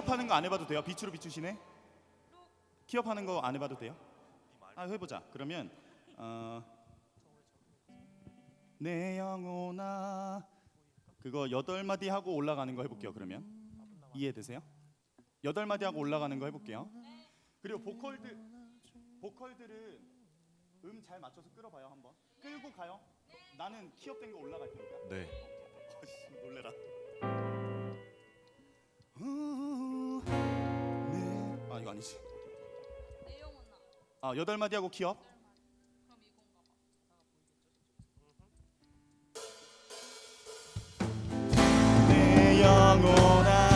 키업하는 거 안 해봐도 돼요? 빛으로 비추시네. 키업하는 거 안 해봐도 돼요? 해보자. 그러면 내 영혼아 그거 8마디 하고 올라가는 거 해볼게요. 그러면 이해되세요? 8마디 하고 올라가는 거 해볼게요. 그리고 보컬들은 잘 맞춰서 끌어봐요. 한번 끌고 가요. 나는 키업된 거 올라갈 테니까. 네. 놀래라. 이거 아니지. 내 영혼아. 8마디 하고 키업. 그럼 이건가 봐. 내 영혼아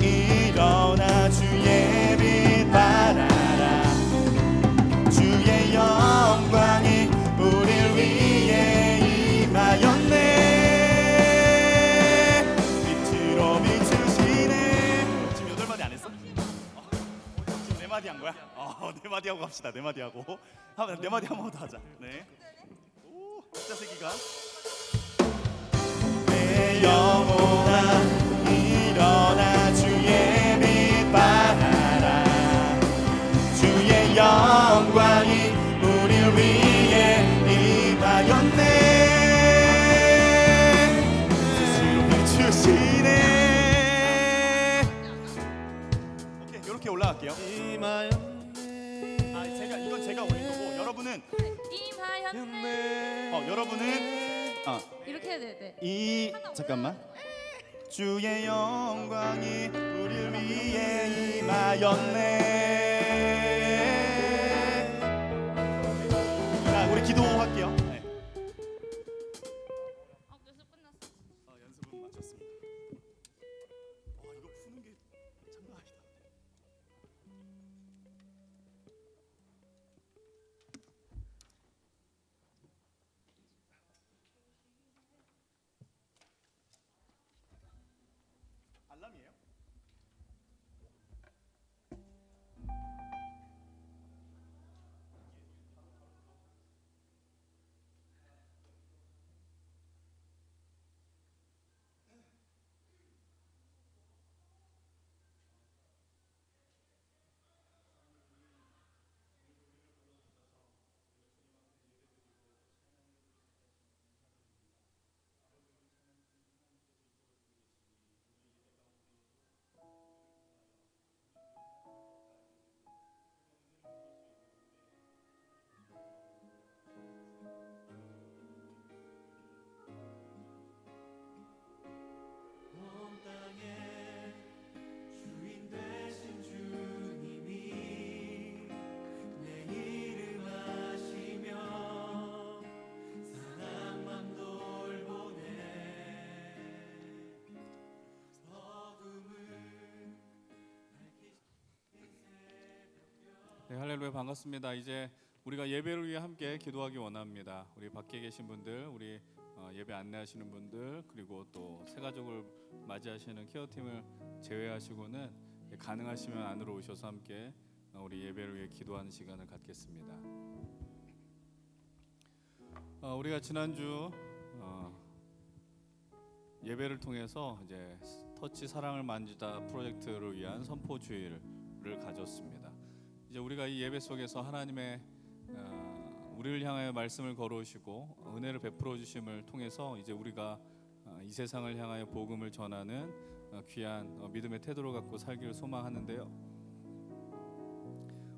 일어나 주의 빛 발하라. 주의 영광이 우릴 위해 임하였네. 빛으로 비추시네. 지금 8마디 안 했어? 지금 4마디 한 거야? 4마디 하고 갑시다. 4마디 하고 4마디 한 번 더 하자. 네. 오, 진짜 세기가. 내 영혼아 일어나 주의 빛 발하라. 주의 영광이 우릴 위해 임하였네. 빛으로 비추시네. 오케이, 이렇게 올라갈게요. 이건 제가 올린 거고 여러분은 임하였네. 여러분은 이렇게 해야 돼. 잠깐만. 주의 영광이 우릴 위해 임하였네. 자, 우리 기도할게요. 네. 연습 끝났어. 연습은 마쳤습니다. 이거 푸는 게 장난 아니다. 알람이에요? 네, 할렐루야 반갑습니다. 이제 우리가 예배를 위해 함께 기도하기 원합니다. 우리 밖에 계신 분들, 우리 예배 안내하시는 분들, 그리고 또 새 가족을 맞이하시는 케어팀을 제외하시고는 가능하시면 안으로 오셔서 함께 우리 예배를 위해 기도하는 시간을 갖겠습니다. 우리가 지난주 예배를 통해서 이제 터치 사랑을 만지다 프로젝트를 위한 선포 주일을 가졌습니다. 이제 우리가 이 예배 속에서 하나님의 우리를 향하여 말씀을 걸어오시고 은혜를 베풀어 주심을 통해서 이제 우리가 이 세상을 향하여 복음을 전하는 귀한 믿음의 태도를 갖고 살기를 소망하는데요.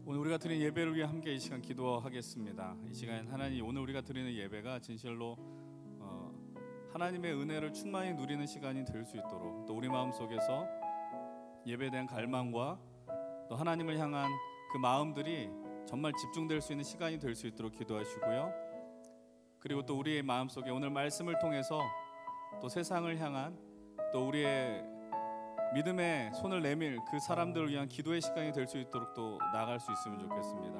오늘 우리가 드리는 예배를 위해 함께 이 시간 기도하겠습니다. 이 시간 하나님, 오늘 우리가 드리는 예배가 진실로 하나님의 은혜를 충만히 누리는 시간이 될 수 있도록, 또 우리 마음속에서 예배에 대한 갈망과 또 하나님을 향한 그 마음들이 정말 집중될 수 있는 시간이 될 수 있도록 기도하시고요. 그리고 또 우리의 마음속에 오늘 말씀을 통해서 또 세상을 향한, 또 우리의 믿음의 손을 내밀 그 사람들을 위한 기도의 시간이 될 수 있도록 또 나아갈 수 있으면 좋겠습니다.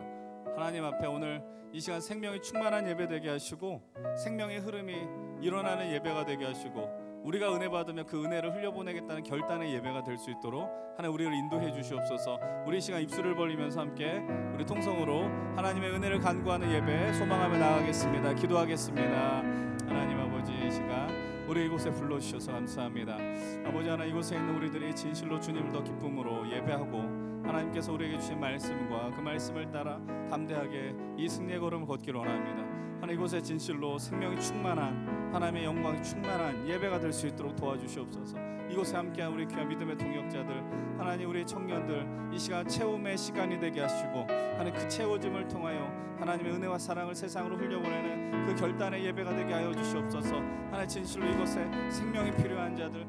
하나님 앞에 오늘 이 시간 생명이 충만한 예배 되게 하시고, 생명의 흐름이 일어나는 예배가 되게 하시고, 우리가 은혜 받으면 그 은혜를 흘려보내겠다는 결단의 예배가 될 수 있도록 하나님 우리를 인도해 주시옵소서. 우리 이 시간 입술을 벌리면서 함께 우리 통성으로 하나님의 은혜를 간구하는 예배 소망하며 나아가겠습니다. 기도하겠습니다. 하나님 아버지, 이 시간 우리 이곳에 불러주셔서 감사합니다. 아버지 하나님, 이곳에 있는 우리들이 진실로 주님을 더 기쁨으로 예배하고 하나님께서 우리에게 주신 말씀과 그 말씀을 따라 담대하게 이 승리의 걸음을 걷기를 원합니다. 하나님, 이곳에 진실로 생명이 충만한 하나님의 영광이 충만한 예배가 될 수 있도록 도와주시옵소서. 이곳에 함께한 우리 귀한 믿음의 동역자들, 하나님 우리 청년들 이 시간 채움의 시간이 되게 하시고 하나님 그 채워짐을 통하여 하나님의 은혜와 사랑을 세상으로 흘려보내는 그 결단의 예배가 되게 하여 주시옵소서. 하나님 진실로 이곳에 생명이 필요한 자들,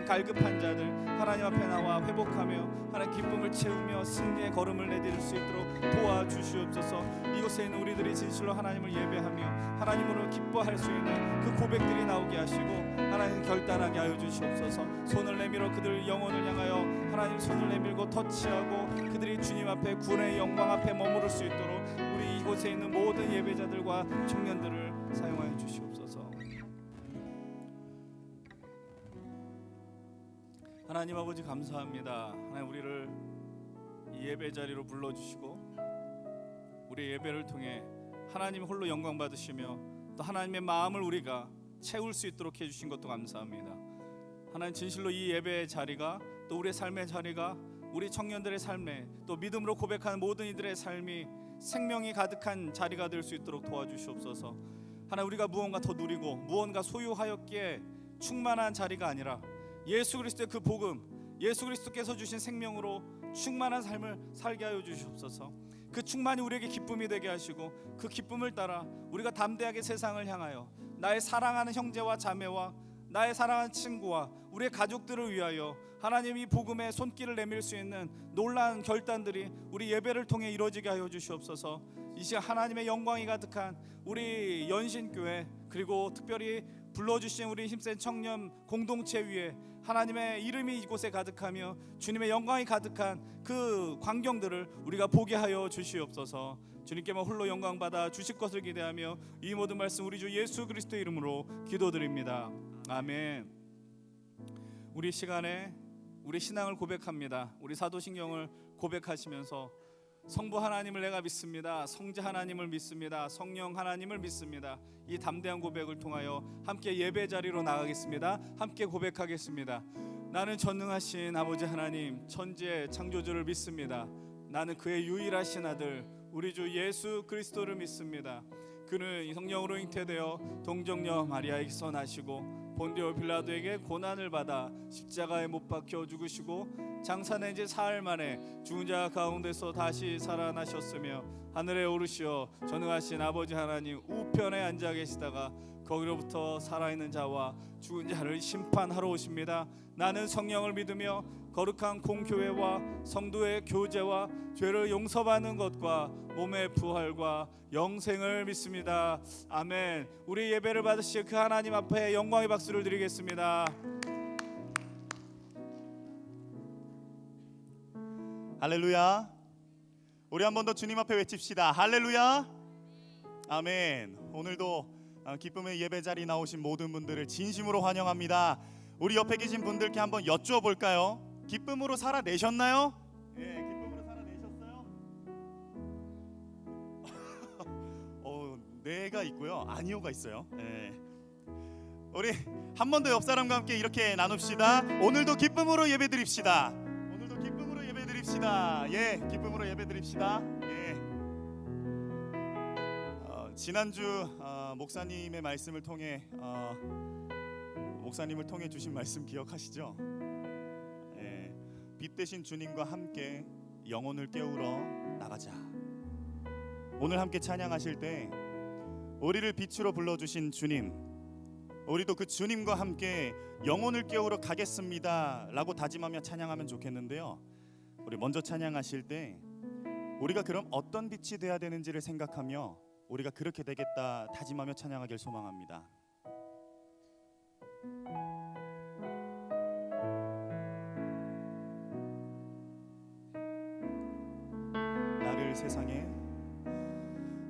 갈급한 자들 하나님 앞에 나와 회복하며 하나님 기쁨을 채우며 승리의 걸음을 내디딜 수 있도록 도와주시옵소서. 이곳에 있는 우리들이 진실로 하나님을 예배하며 하나님으로 기뻐할 수 있는 그 고백들이 나오게 하시고 하나님 결단하게 하여 주시옵소서. 손을 내밀어 그들 영혼을 향하여 하나님 손을 내밀고 터치하고 그들이 주님 앞에 구원의 영광 앞에 머무를 수 있도록 우리 이곳에 있는 모든 예배자들과 청년들을 사용하여 주시옵소서. 하나님 아버지 감사합니다. 하나님 우리를 이 예배 자리로 불러주시고 우리 예배를 통해 하나님 홀로 영광 받으시며 또 하나님의 마음을 우리가 채울 수 있도록 해주신 것도 감사합니다. 하나님 진실로 이 예배의 자리가 또 우리의 삶의 자리가 우리 청년들의 삶에 또 믿음으로 고백하는 모든 이들의 삶이 생명이 가득한 자리가 될 수 있도록 도와주시옵소서. 하나님 우리가 무언가 더 누리고 무언가 소유하였기에 충만한 자리가 아니라 예수 그리스도의 그 복음, 예수 그리스도께서 주신 생명으로 충만한 삶을 살게 하여 주시옵소서. 그 충만이 우리에게 기쁨이 되게 하시고 그 기쁨을 따라 우리가 담대하게 세상을 향하여 나의 사랑하는 형제와 자매와 나의 사랑하는 친구와 우리의 가족들을 위하여 하나님 이 복음의 손길을 내밀 수 있는 놀라운 결단들이 우리 예배를 통해 이루어지게 하여 주시옵소서. 이 시간 하나님의 영광이 가득한 우리 연신교회 그리고 특별히 불러주신 우리 힘센 청년 공동체 위에 하나님의 이름이 이곳에 가득하며 주님의 영광이 가득한 그 광경들을 우리가 보게 하여 주시옵소서. 주님께만 홀로 영광 받아 주실 것을 기대하며 이 모든 말씀 우리 주 예수 그리스도의 이름으로 기도드립니다. 아멘. 우리 시간에 우리 신앙을 고백합니다. 우리 사도신경을 고백하시면서 성부 하나님을 내가 믿습니다. 성자 하나님을 믿습니다. 성령 하나님을 믿습니다. 이 담대한 고백을 통하여 함께 예배 자리로 나가겠습니다. 함께 고백하겠습니다. 나는 전능하신 아버지 하나님 천지의 창조주를 믿습니다. 나는 그의 유일하신 아들 우리 주 예수 그리스도를 믿습니다. 그는 성령으로 잉태되어 동정녀 마리아에게서 나시고 본디오 빌라도에게 고난을 받아 십자가에 못 박혀 죽으시고 장사낸 지 사흘 만에 죽은 자 가운데서 다시 살아나셨으며 하늘에 오르시어 전능하신 아버지 하나님 우편에 앉아 계시다가 거기로부터 살아있는 자와 죽은 자를 심판하러 오십니다. 나는 성령을 믿으며 거룩한 공교회와 성도의 교제와 죄를 용서받는 것과 몸의 부활과 영생을 믿습니다. 아멘. 우리 예배를 받으실 그 하나님 앞에 영광의 박수를 드리겠습니다. 할렐루야. 우리 한 번 더 주님 앞에 외칩시다. 할렐루야. 아멘. 오늘도 기쁨의 예배 자리 나오신 모든 분들을 진심으로 환영합니다. 우리 옆에 계신 분들께 한번 여쭈어볼까요? 기쁨으로 살아내셨나요? 예, 기쁨으로 살아내셨어요? 네가 있고요. 아니요가 있어요. 예. 우리 한 번 더 옆 사람과 함께 이렇게 나눕시다. 오늘도 기쁨으로 예배드립시다. 오늘도 기쁨으로 예배드립시다. 예, 기쁨으로 예배드립시다. 예. 지난주 목사님의 말씀을 통해 목사님을 통해 주신 말씀 기억하시죠? 예, 빛 대신 주님과 함께 영혼을 깨우러 나가자. 오늘 함께 찬양하실 때 우리를 빛으로 불러주신 주님, 우리도 그 주님과 함께 영혼을 깨우러 가겠습니다 라고 다짐하며 찬양하면 좋겠는데요. 우리 먼저 찬양하실 때 우리가 그럼 어떤 빛이 돼야 되는지를 생각하며 우리가 그렇게 되겠다 다짐하며 찬양하길 소망합니다.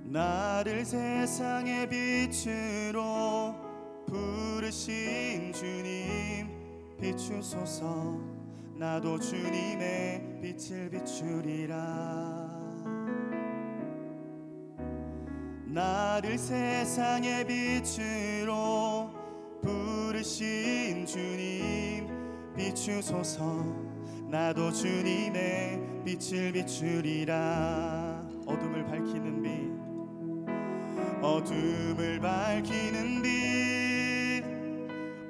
나를 세상의 빛으로 부르신 주님 비추소서. 나도 주님의 빛을 비추리라. 나를 세상의 빛으로 부르신 비추소서 나도 주님의 빛을 비추리라. 어둠을 밝히는 빛, 어둠을 밝히는 빛,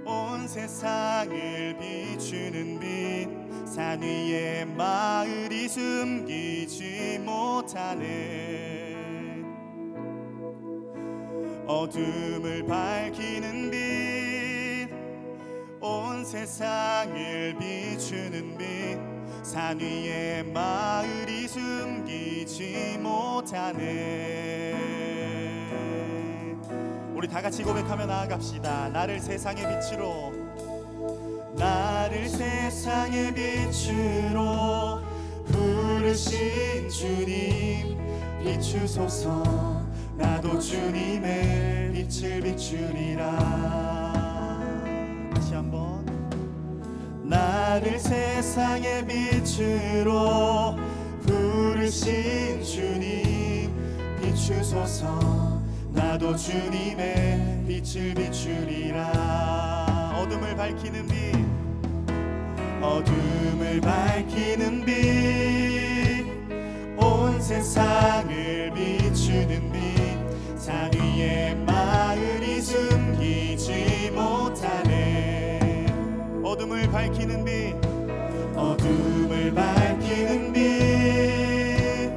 온 세상을 비추는 빛, 산 위에 마을이 숨기지 못하네. 어둠을 밝히는 빛, 온 세상을 비추는 빛, 산 위에 마을이 숨기지 못하네. 우리 다 같이 고백하며 나아갑시다. 나를 세상의 빛으로, 나를 세상의 빛으로 부르신 주님 비추소서 나도 주님의 빛을 비추리라. 다시 한번. 나를 세상의 빛으로 부르신 주님 비추소서 나도 주님의 빛을 비추리라. 어둠을 밝히는 빛, 어둠을 밝히는 빛, 온 세상을 비추는 빛, 산 위에 마을이 숨기지 못하네. 어둠을 밝히는 빛, 어둠을 밝히는 빛,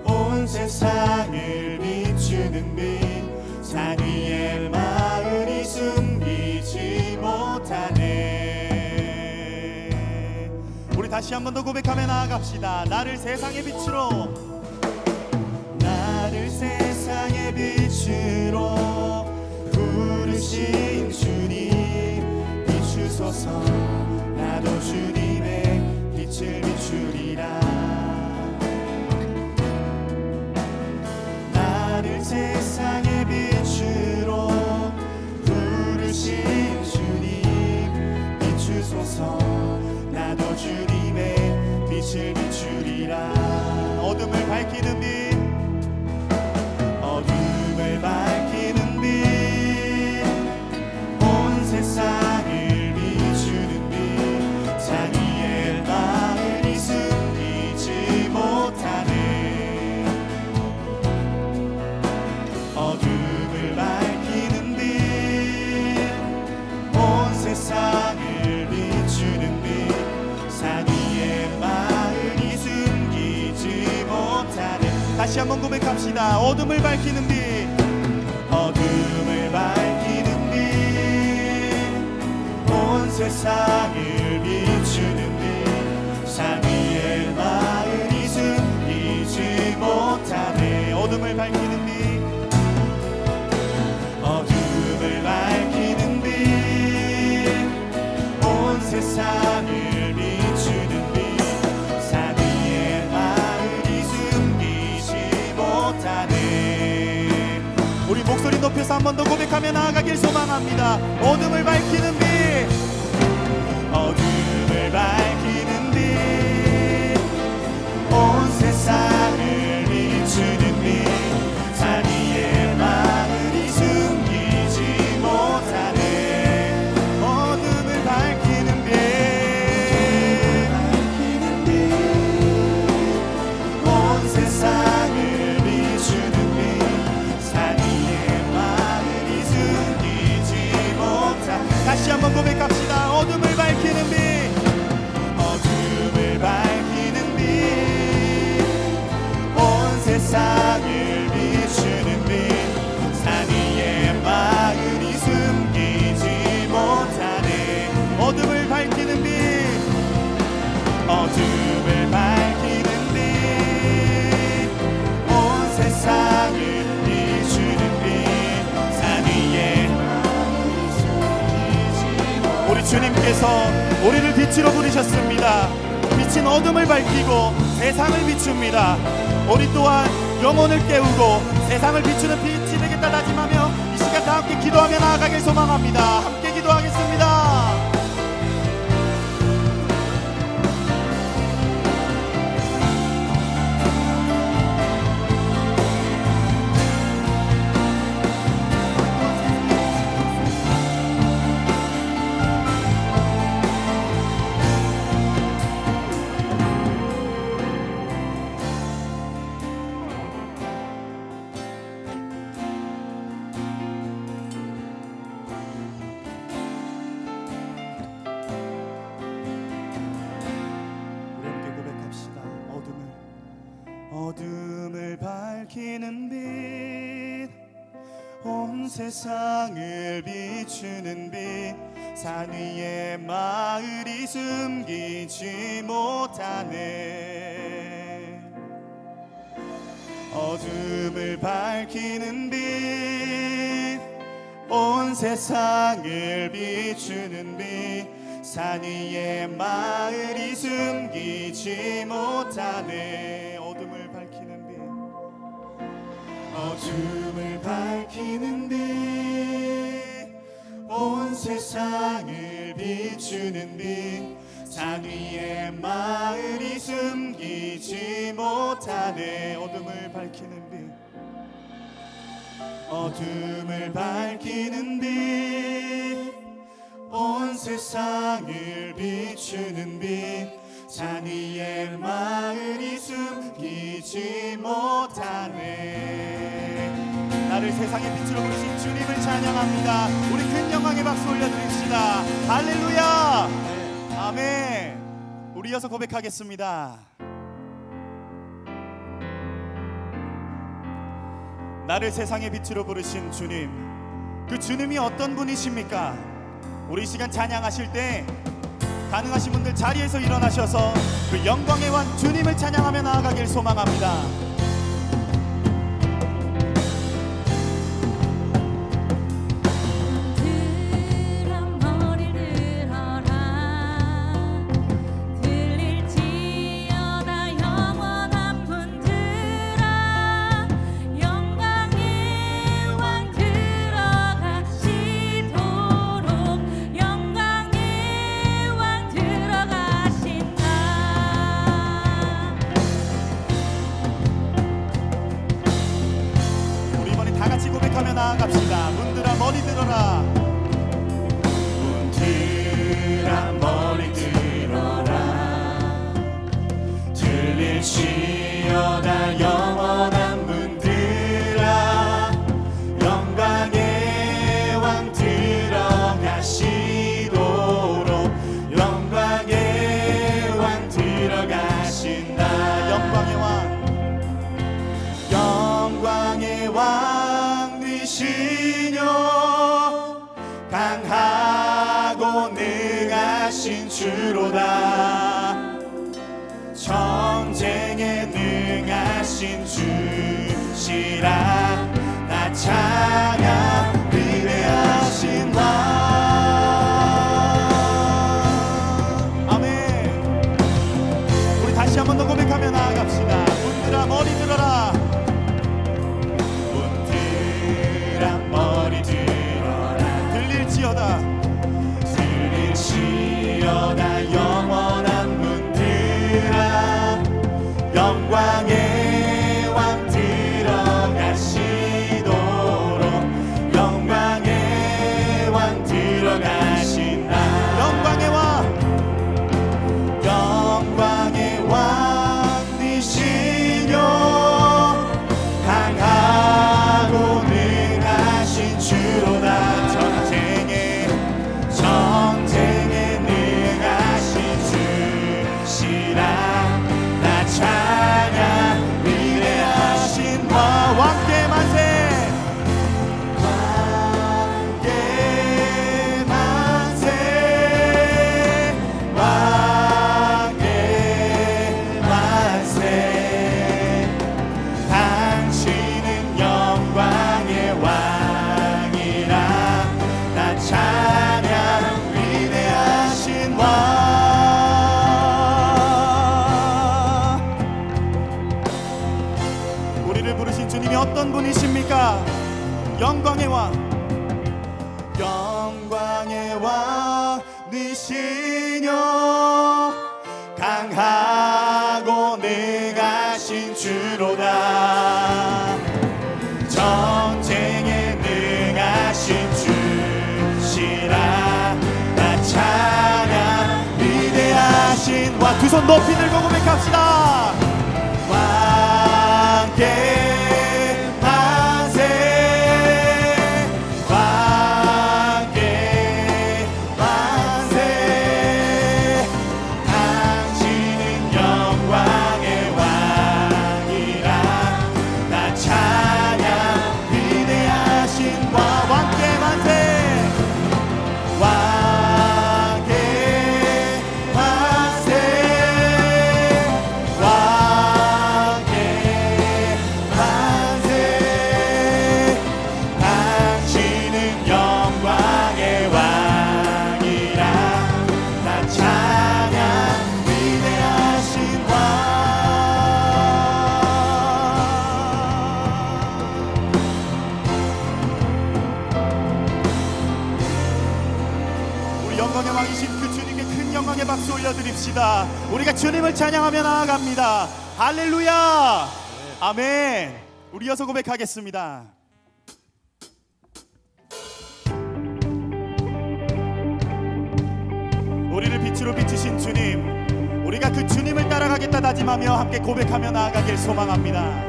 온 세상을 비추는 빛, 산 위에 마을이 숨기지 못하네. 우리 다시 한 번 더 고백하며 나아갑시다. 나를 세상의 빛으로, 나를 세상의 빛으로 부르신 주님 비추소서 나도 주님의 빛을 비추리라. 나를 세상의 빛으로 부르신 주님 비추소서 나도 주님의 빛을 비추리라. 어둠을 밝히는 빛, 어둠을 밝히는 빛, 온 세상을 비추는 빛, 산 위에 마을이 숨기지 못하네. 어둠을 밝히는 빛, 온 세상을 비추는 빛, 산 위에 마을이 숨기지 못하네. 다시 한번 고백합시다. 어둠을 밝히는 빛, 어둠을 밝히는 빛, 온 세상을 비추는 빛, 산 위에 마을이 숨기지 못하네. 어둠을 밝히는 빛, 어둠을 밝히는 빛, 온 세상을 비추는 빛, 산 위에 마을이 숨기지 못하네. 우리 목소리 높여서 한 번 더 고백하며 나아가길 소망합니다. 어둠을 밝히는 빛, 어둠을 밝히는 빛, 온 세상을 비추는 빛, 산 위에 마을이 숨기지 못하네. 어둠을 밝히는 빛, 온 세상을 비추는 빛, 산 위에 마을이 숨기지 못하네. 다시 한번 고백합시다. 어둠을 밝히는 빛, 어둠을 밝히는 빛, 온 세상을 비추는 빛, 산 위에 마을이 숨기지 못하네. 어둠을 밝히는 빛, 어둠을 밝히는 빛, 온 세상을 비추는 빛, 산 위에. 우리 주님께서 우리를 빛으로 부르셨습니다. 빛은 어둠을 밝히고 세상을 비춥니다. 우리 또한 영혼을 깨우고 세상을 비추는 빛이 되겠다 다짐하며 이 시간 다 함께 기도하며 나아가길 소망합니다. 함께 기도하겠습니다. 밝히는 빛 온 세상을 비추는 빛 산 위에 마을이 숨기지 못하네 어둠을 밝히는 빛 온 세상을 비추는 빛 산 위에 마을이 숨기지 못하네 어둠을 밝히는 빛 어둠을 밝히는 빛 온 세상을 비추는 빛 산 위에 마을이 숨기지 못하네 어둠을 밝히는 빛 어둠을 밝히는 빛 온 세상을 비추는 빛 산 위에 마을이 숨기지 못하네 나를 세상의 빛으로 부르신 주님을 찬양합니다 우리 큰 영광의 박수 올려드립시다 할렐루야 아멘 우리 이어서 고백하겠습니다 나를 세상의 빛으로 부르신 주님 그 주님이 어떤 분이십니까 우리 이 시간 찬양하실 때 가능하신 분들 자리에서 일어나셔서 그 영광의 왕 주님을 찬양하며 나아가길 소망합니다 나아갑시다 문들아 머리 들어라 문들아 머리 들어라 들릴지어다 영원한 문들아 영광의 왕 들어가시도록 영광의 왕 들어가신다 영광의 왕 시뇨 강하고 능하신 주로다 전쟁에 능하신 주시라 나 찬양 위대하신 왕 아멘 우리 다시 한 번 더 고백하며 나아갑시다 문들아 머리 들어라 머리 들어라 들릴지어다 영원한 문들아 영광의 왕 들어가시도록 영광의 왕 들어가신다 영광의 왕 되시뇨 강하고 주로다 전쟁에 능하신 주시라 나 찬양 위대하신 왕께 만세 왕께 만세 왕께 만세 당신은 영광의 왕 찬양 위대하신 왕 우리를 부르신 주님이 어떤 분이십니까 영광의 왕 되시뇨 강하고 능하신 주로다 전쟁에 능하신 주시라 나 찬양 위대하신 왕 두 손 높이 들고 고백합시다 왕께 찬양 우리 영광의 왕이신 그 주님께 큰 영광의 박수 올려드립시다. 우리가 주님을 찬양하며 나아갑니다. 할렐루야. 아멘. 우리 이어서 고백하겠습니다. 우리를 빛으로 비추신 주님, 우리가 그 주님을 따라가겠다 다짐하며 함께 고백하며 나아가길 소망합니다.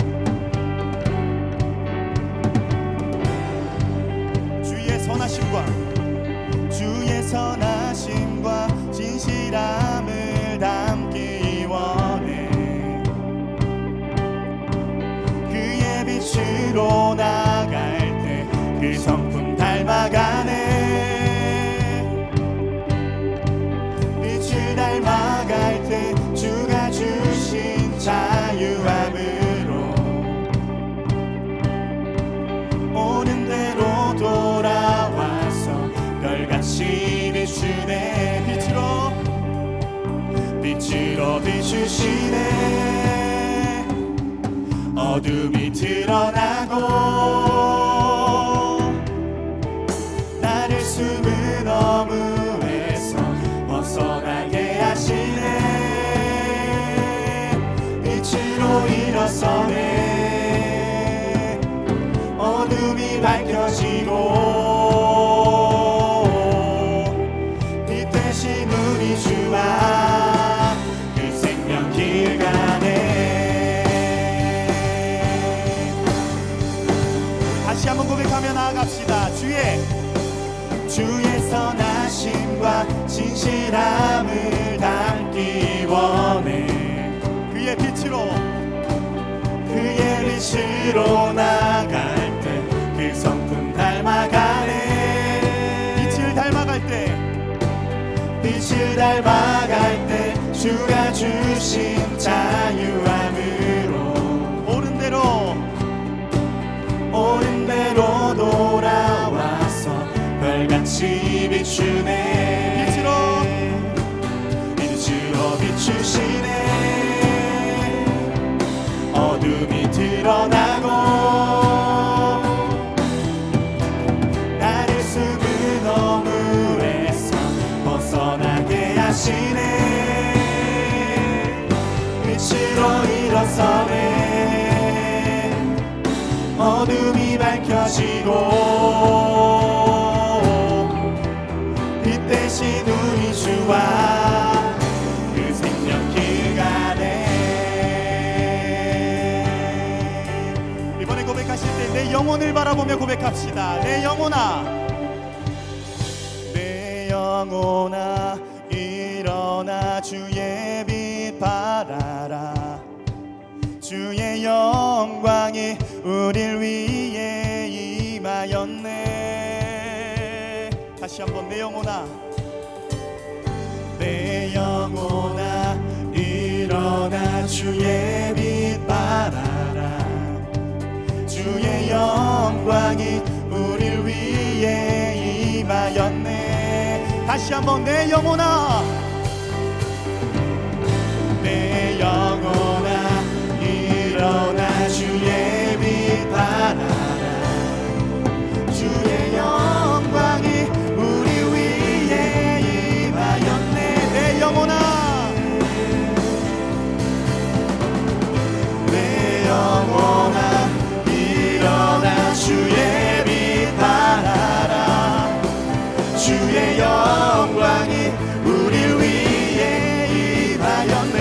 주의 선하심과 진실함을 담기 원해. 그의 빛으로 나갈 때 그 성품 닮아가네. 빛을 닮아갈 때 주가 주신 자유함으로 오는 대로 돌아와서 별같이 비추네. 빛으로 비추시네. 어둠이 드러나고 나를 숨은 어둠에서 벗어나게 하시네. 빛으로 일어서네. 어둠이 밝혀지고 빛 대신 우리 주와 그 생명 길 가네. 다시 한번 고백하며 나아갑시다. 주의 선하심과 진실함을 담기 원해. 그의 빛으로 나갈 때 그 성품 닮아가네. 빛을 닮아갈 때 주가 주신 자유함으로 옳은 대로 돌아와서 별같이 비추네. 빛으로 비추시네. 어둠이 드러나고 나를 숨은 어둠에서 벗어나게 하시네. 빛으로 일어서네. 어둠이 밝혀지고 빛 대신 우리 주와 그 생명 길 가네. 이번에 고백하실 때 내 영혼을 바라보며 고백합시다. 내 영혼아 일어나 주의 빛 발하라. 주의 영광이 우릴 위해 임하였네. 다시 한번 내 영혼아 일어나 주의 빛 발하라. 주의 영광이 우릴 위해 임하였네. 다시 한번 내 영혼아 일어나 주의 빛 발하라. 주의 영광이 우리 위에 임하였네. 내 영혼아 일어나 주의 빛 발하라. 주의 영광이 우리 위에 임하였네.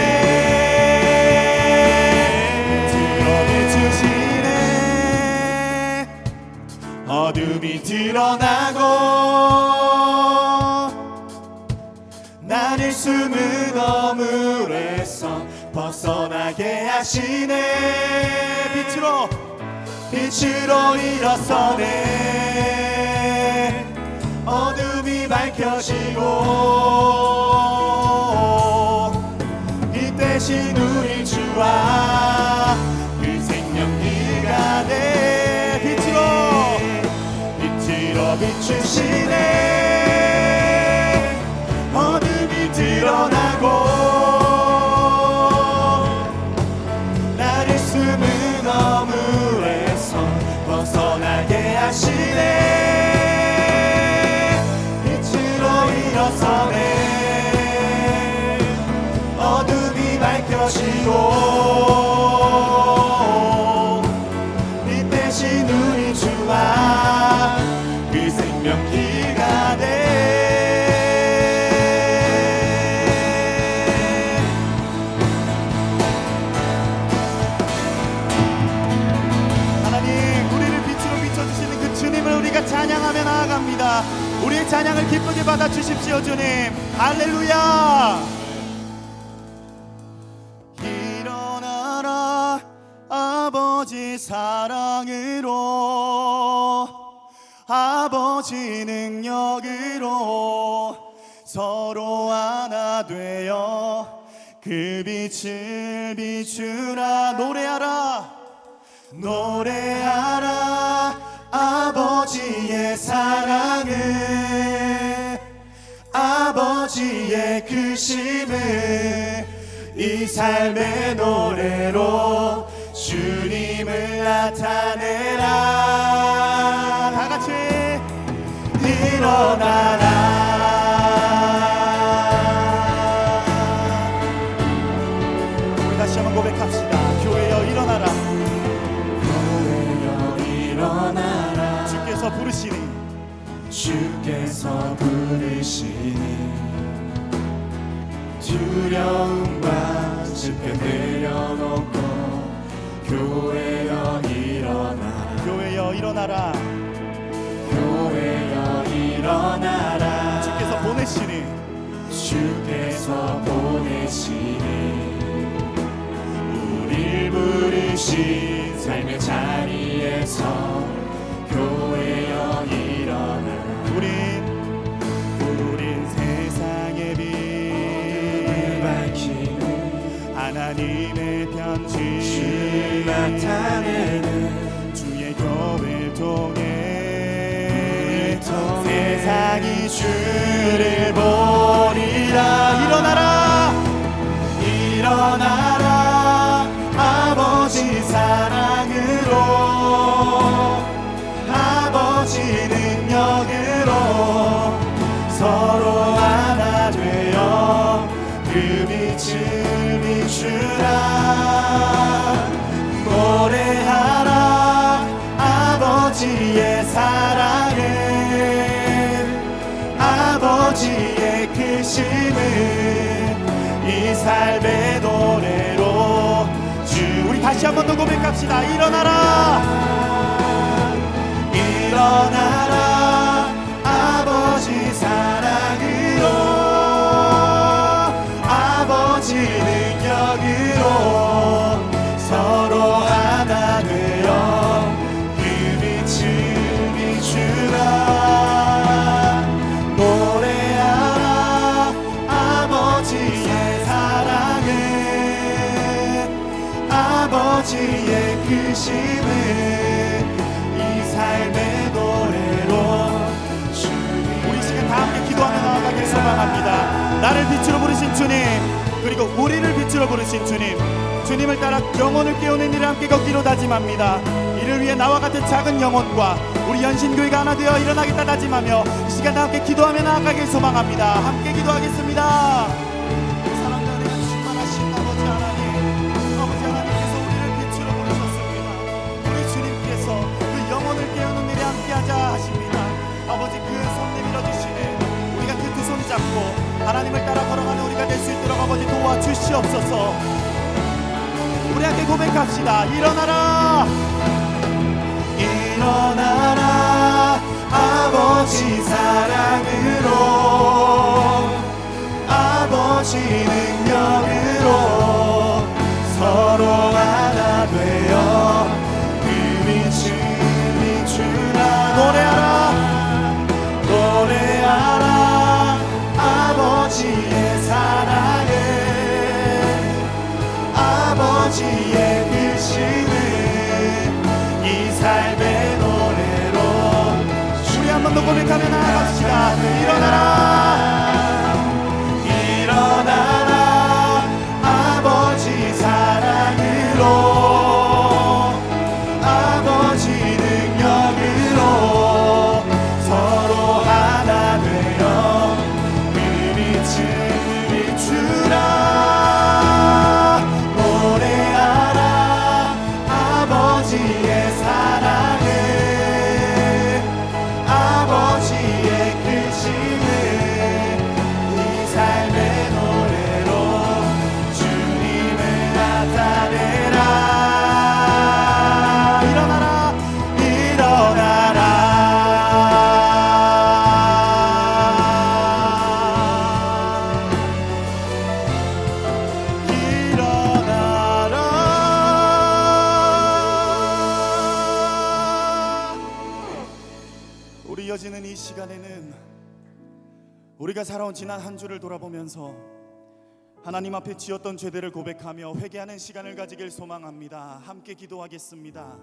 어둠이 드러나고 나를 숨은 어둠에서 벗어나게 하시네. 빛으로 일어서네. 어둠이 밝혀지고 빛 대신 우리 주와 그 생명 길 가네. 빛으로 비추시네. 어둠이 드러나고 나를 숨은 어둠에서 벗어나게 하시네. 빛으로 일어서네. 어둠이 밝혀지고 빛 대신 우리 주와 그 생명길 가네. 하나님, 우리를 빛으로 비춰주시는 그 주님을 우리가 찬양하며 나아갑니다. 우리의 찬양을 기쁘게 받아주십시오. 주님, 할렐루야. 일어나라 아버지 사랑으로, 아버지 능력으로 서로 하나 되어 그 빛을 비추라. 노래하라, 노래하라 아버지의 사랑을, 아버지의 크심을 이 삶의 노래로 주님을 나타내라. 다 같이 일어나라. 우리 다시 한번 고백합시다. 교회여 일어나라. 교회여 일어나라. 주께서 부르시니, 주께서 부르시니 두려움과 짚에 내려놓고 교회여 일어나라. 교회여 일어나라. 교회여 일어나라. 주께서 보내시니, 주께서 보내시니 우릴 부르신 삶의 자리에서 교회여 일어나라. 우린 세상의 빛 밝히는 하나님의 편지 나타내는 주의 교회를 통해 세상이 주를 보리라. 일어나라, 일어나라 아버지 사랑으로, 아버지 능력으로 서로 하나 되어 그 빛을 비추라. 노래하라 아버지의 사랑을, 아버지의 크심을 이 삶의 노래로 우리 다시 한 번 더 고백합시다. 일어나라, 일어나라 아버지 사랑으로, 아버지 능력으로 서로 하나 되어 그 빛을 비추라. 노래하라 아버지의 사랑을, 아버지의 크심을 이 삶의 노래로 우리 시간 다 함께 기도하며 나아가길 소망합니다. 나를 빛으로 부르신 주님, 그리고 우리를 빛으로 부르신 주님, 주님을 따라 영혼을 깨우는 일을 함께 걷기로 다짐합니다. 이를 위해 나와 같은 작은 영혼과 우리 연신교회가 하나 되어 일어나겠다 다짐하며 이 시간 다 함께 기도하며 나아가길 소망합니다. 함께 기도하겠습니다. 사랑과 은혜가 충만하신 아버지 하나님, 아버지 하나님께서 우리를 빛으로 부르셨습니다. 우리 주님께서 그 영혼을 깨우는 일에 함께하자 하십니다. 아버지 그 손 내밀어 주시네. 우리가 그 두 손 잡고 하나님을 따라 걸어가는 우리가 될 수 있도록 아버지 도와주시옵소서. 우리 함께 고백합시다. 일어나라, 일어나라 아버지 사랑으로, 아버지 능력으로 서로 하나 되어 그 빛을 비추라. 노래하라, 노래하라 아버지의 사랑을, 아버지의 크심을 이 삶의 노래로 우리 한 번 더 고백하며 나아갑시다. 일어나라 우리가 살아온 지난 한 주를 돌아보면서 하나님 앞에 지었던 죄들을 고백하며 회개하는 시간을 가지길 소망합니다. 함께 기도하겠습니다.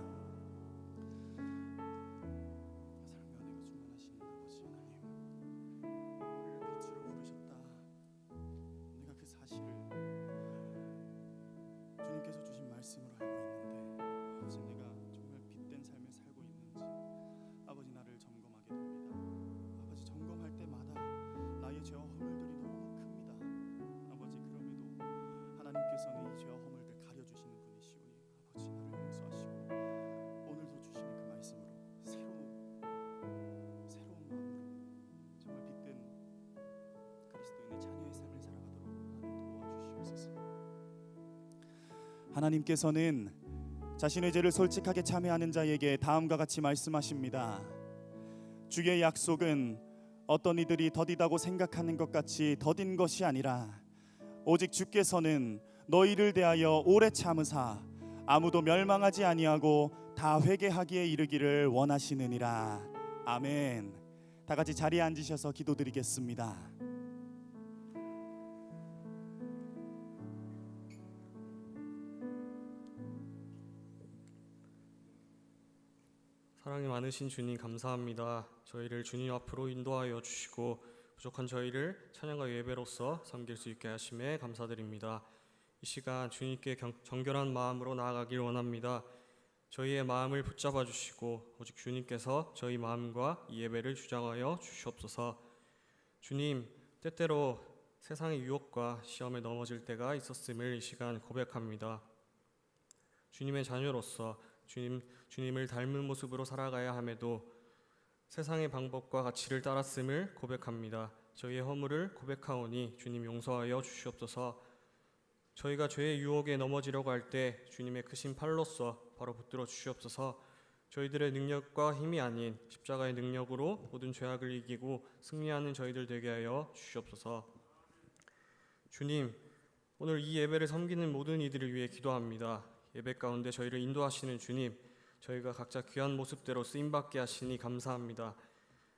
주님께서 주신 말씀으로 알고 있는데 아버지, 내가 정말 빛된 삶을 살고 있는지 아버지 나를 점검하게 됩니다. 아버지, 점검할 때마다 나의 죄와 허물들이 너무 큽니다. 아버지, 그럼에도 하나님께서는 이 죄와 허물들 가려주시는 분이시오니 아버지 나를 용서하시고 오늘도 주시는 그 말씀으로 새로운 마음으로 정말 빛된 그리스도인의 자녀의 삶을 살아가도록 하나님 도와주시옵소서. 하나님께서는 자신의 죄를 솔직하게 참회하는 자에게 다음과 같이 말씀하십니다. 주의 약속은 어떤 이들이 더디다고 생각하는 것 같이 더딘 것이 아니라 오직 주께서는 너희를 대하여 오래 참으사 아무도 멸망하지 아니하고 다 회개하기에 이르기를 원하시느니라. 아멘. 다 같이 자리에 앉으셔서 기도드리겠습니다. 사랑이 많으신 주님 감사합니다. 저희를 주님 앞으로 인도하여 주시고 부족한 저희를 찬양과 예배로서 섬길 수 있게 하심에 감사드립니다. 이 시간 주님께 정결한 마음으로 나아가길 원합니다. 저희의 마음을 붙잡아 주시고 오직 주님께서 저희 마음과 이 예배를 주장하여 주시옵소서. 주님, 때때로 세상의 유혹과 시험에 넘어질 때가 있었음을 이 시간 고백합니다. 주님의 자녀로서 주님을 닮은 모습으로 살아가야 함에도 세상의 방법과 가치를 따랐음을 고백합니다. 저희의 허물을 고백하오니 주님 용서하여 주시옵소서. 저희가 죄의 유혹에 넘어지려고 할 때 주님의 크신 팔로써 바로 붙들어 주시옵소서. 저희들의 능력과 힘이 아닌 십자가의 능력으로 모든 죄악을 이기고 승리하는 저희들 되게 하여 주시옵소서. 주님, 오늘 이 예배를 섬기는 모든 이들을 위해 기도합니다. 예배 가운데 저희를 인도하시는 주님, 저희가 각자 귀한 모습대로 쓰임받게 하시니 감사합니다.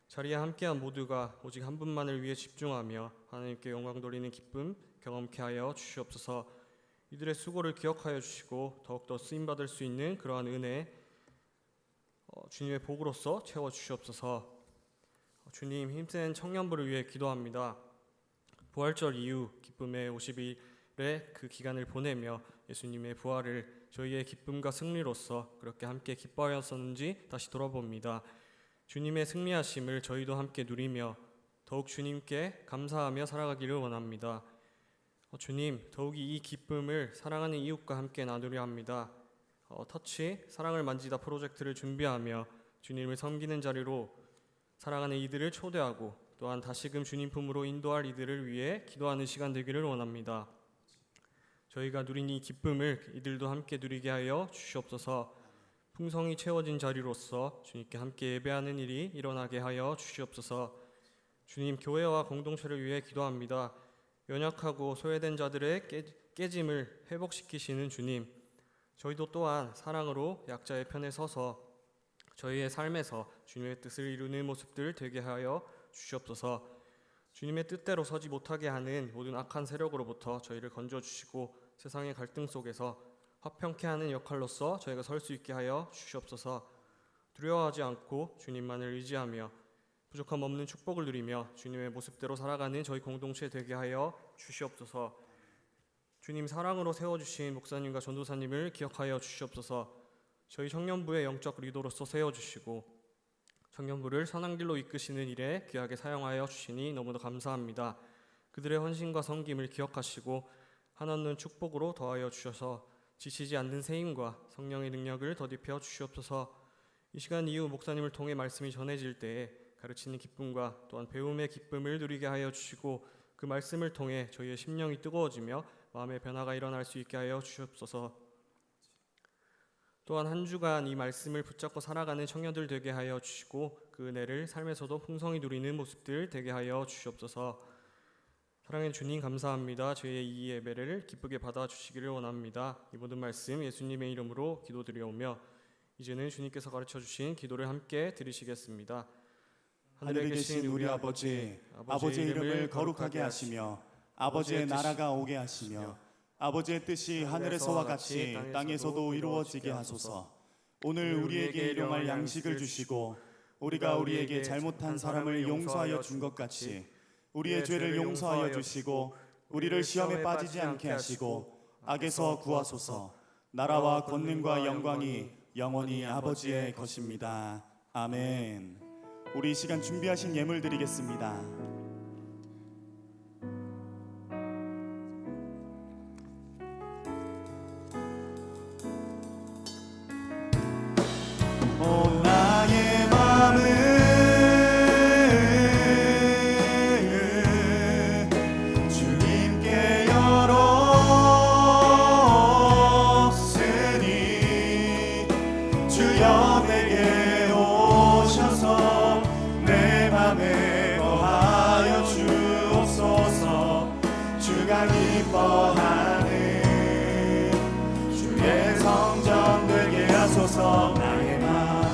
자리에 함께한 모두가 오직 한 분만을 위해 집중하며 하나님께 영광 돌리는 기쁨 경험케 하여 주시옵소서. 이들의 수고를 기억하여 주시고 더욱더 쓰임받을 수 있는 그러한 은혜 주님의 복으로서 채워 주시옵소서. 주님, 힘센 청년부를 위해 기도합니다. 부활절 이후 기쁨의 50일의 그 기간을 보내며 예수님의 부활을 저희의 기쁨과 승리로서 그렇게 함께 기뻐하였었는지 다시 돌아봅니다. 주님의 승리하심을 저희도 함께 누리며 더욱 주님께 감사하며 살아가기를 원합니다. 주님, 더욱이 이 기쁨을 사랑하는 이웃과 함께 나누려 합니다. 터치 사랑을 만지다 프로젝트를 준비하며 주님을 섬기는 자리로 사랑하는 이들을 초대하고 또한 다시금 주님 품으로 인도할 이들을 위해 기도하는 시간 되기를 원합니다. 저희가 누린 이 기쁨을 이들도 함께 누리게 하여 주시옵소서. 풍성이 채워진 자리로서 주님께 함께 예배하는 일이 일어나게 하여 주시옵소서. 주님, 교회와 공동체를 위해 기도합니다. 연약하고 소외된 자들의 깨짐을 회복시키시는 주님, 저희도 또한 사랑으로 약자의 편에 서서 저희의 삶에서 주님의 뜻을 이루는 모습들 되게 하여 주시옵소서. 주님의 뜻대로 서지 못하게 하는 모든 악한 세력으로부터 저희를 건져주시고 세상의 갈등 속에서 화평케 하는 역할로서 저희가 설 수 있게 하여 주시옵소서. 두려워하지 않고 주님만을 의지하며 부족함 없는 축복을 누리며 주님의 모습대로 살아가는 저희 공동체 되게 하여 주시옵소서. 주님, 사랑으로 세워주신 목사님과 전도사님을 기억하여 주시옵소서. 저희 청년부의 영적 리더로서 세워주시고 청년부를 선한 길로 이끄시는 일에 귀하게 사용하여 주시니 너무나 감사합니다. 그들의 헌신과 섬김을 기억하시고 한없는 축복으로 더하여 주셔서 지치지 않는 세임과 성령의 능력을 더딥혀 주시옵소서. 이 시간 이후 목사님을 통해 말씀이 전해질 때에 가르치는 기쁨과 또한 배움의 기쁨을 누리게 하여 주시고 그 말씀을 통해 저희의 심령이 뜨거워지며 마음의 변화가 일어날 수 있게 하여 주시옵소서. 또한 한 주간 이 말씀을 붙잡고 살아가는 청년들 되게 하여 주시고 그 은혜를 삶에서도 풍성히 누리는 모습들 되게 하여 주시옵소서. 사랑의 주님 감사합니다. 저희의 이 예배를 기쁘게 받아주시기를 원합니다. 이 모든 말씀 예수님의 이름으로 기도드리오며 이제는 주님께서 가르쳐주신 기도를 함께 드리시겠습니다. 하늘에 계신 우리 아버지, 아버지의 이름을 거룩하게 하시며 아버지의 나라가 오게 하시며 아버지의 뜻이 하늘에서와 같이 땅에서도 이루어지게 하소서. 오늘 우리에게 일용할 양식을 주시고 우리가 우리에게 잘못한 사람을 용서하여 준 것 같이 우리의 죄를 용서하여 주시고 우리를 시험에 빠지지 않게 하시고 악에서 구하소서. 나라와 권능과 영광이 영원히 아버지의 것입니다. 아멘. 우리 이 시간 준비하신 예물 드리겠습니다. 오 나의 마음을 주님께 열었으니 주여 내게 오셔서 내 맘에 거하여 주옵소서. 주가 기뻐하는 주의 성전 되게 하소서. 나의 맘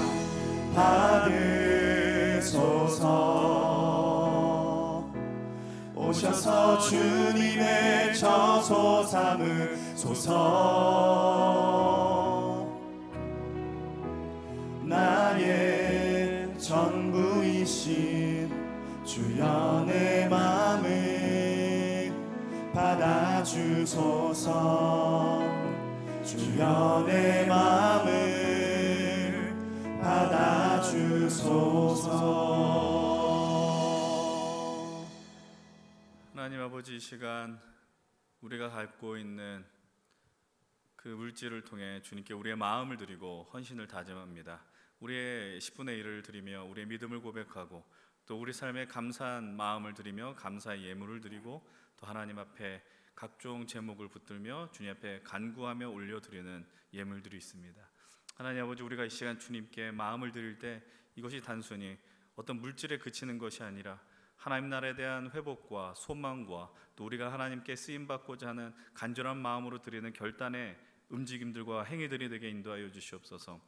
받으소서. 오셔서 주님의 처소 삼으소서. 나의 전부이신 주여 내 맘을 받아주소서. 주여 내 맘을 받아주소서. 하나님 아버지, 이 시간 우리가 갖고 있는 그 물질을 통해 주님께 우리의 마음을 드리고 헌신을 다짐합니다. 우리의 10분의 1을 드리며 우리의 믿음을 고백하고 또 우리 삶에 감사한 마음을 드리며 감사의 예물을 드리고 또 하나님 앞에 각종 제목을 붙들며 주님 앞에 간구하며 올려드리는 예물들이 있습니다. 하나님 아버지, 우리가 이 시간 주님께 마음을 드릴 때 이것이 단순히 어떤 물질에 그치는 것이 아니라 하나님 나라에 대한 회복과 소망과 또 우리가 하나님께 쓰임받고자 하는 간절한 마음으로 드리는 결단의 움직임들과 행위들이 되게 인도하여 주시옵소서.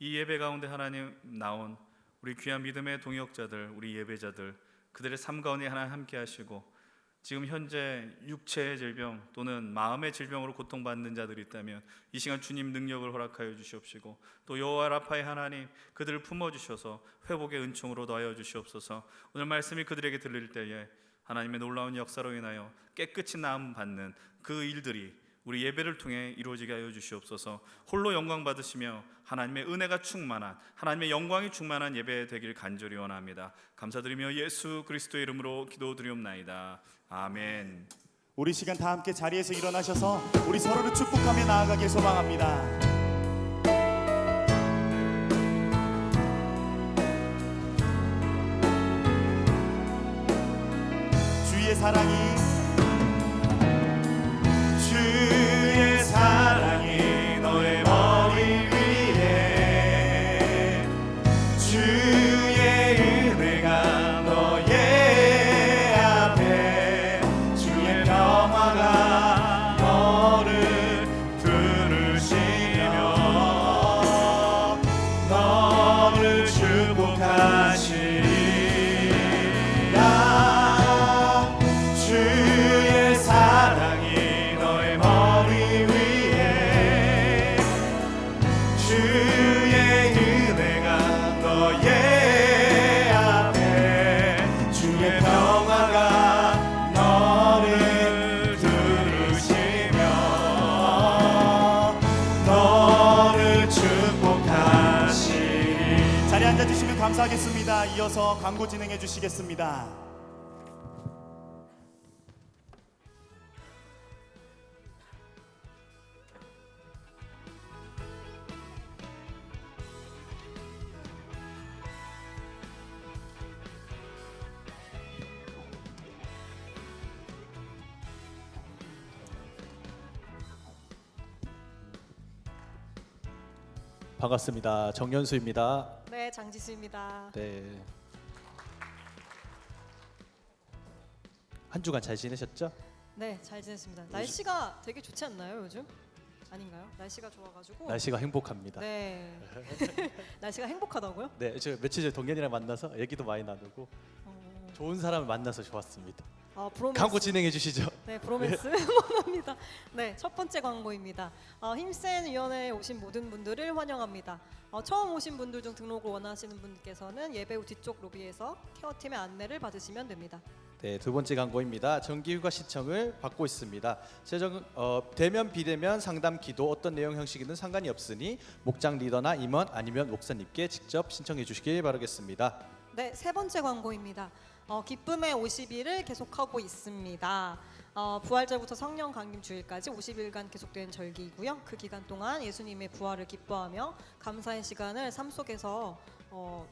이 예배 가운데 하나님 나온 우리 귀한 믿음의 동역자들, 우리 예배자들, 그들의 삶 가운데 하나님 함께 하시고 지금 현재 육체의 질병 또는 마음의 질병으로 고통받는 자들이 있다면 이 시간 주님 능력을 허락하여 주시옵시고 또 여호와 라파의 하나님 그들을 품어주셔서 회복의 은총으로 더하여 주시옵소서. 오늘 말씀이 그들에게 들릴 때에 하나님의 놀라운 역사로 인하여 깨끗이 나음 받는 그 일들이 우리 예배를 통해 이루어지게 하여 주시옵소서. 홀로 영광 받으시며 하나님의 은혜가 충만한, 하나님의 영광이 충만한 예배 되길 간절히 원합니다. 감사드리며 예수 그리스도의 이름으로 기도드리옵나이다. 아멘. 우리 시간 다 함께 자리에서 일어나셔서 우리 서로를 축복하며 나아가길 소망합니다. 주의 사랑이 너의 머리 위에 주의 은혜가 너의 앞에 주의 평화가 너를 두르시며 너를 축복하시리라. 주의 사랑이 너의 머리 위에 주의 은혜가 너의 앞에 주의 평화가 너를 두르시며 너를 축복하시리. 자리에 앉아주시면 감사하겠습니다. 이어서 광고 진행해 주시겠습니다. 반갑습니다. 정연수입니다. 네, 장지수입니다. 네. 한 주간 잘 지내셨죠? 네, 잘 지냈습니다. 날씨가 되게 좋지 않나요, 요즘? 아닌가요? 날씨가 좋아가지고. 날씨가 행복합니다. 네. 날씨가 행복하다고요? 네, 저 며칠 전에 동현이랑 만나서 얘기도 많이 나누고 어, 좋은 사람을 만나서 좋았습니다. 브로맨스. 광고 진행해 주시죠. 네, 브로맨스 원합니다. 네, 첫 번째 광고입니다. 힘센 위원회에 오신 모든 분들을 환영합니다. 처음 오신 분들 중 등록을 원하시는 분께서는 예배 후 뒤쪽 로비에서 케어팀의 안내를 받으시면 됩니다. 네, 두 번째 광고입니다. 정기휴가 신청을 받고 있습니다. 대면 비대면 상담 기도 어떤 내용 형식이든 상관이 없으니 목장 리더나 임원 아니면 목사님께 직접 신청해 주시길 바라겠습니다. 네, 세 번째 광고입니다. 기쁨의 50일을 계속하고 있습니다. 부활절부터 성령 강림 주일까지 50일간 계속된 절기이고요. 그 기간 동안 예수님의 부활을 기뻐하며 감사의 시간을 삶 속에서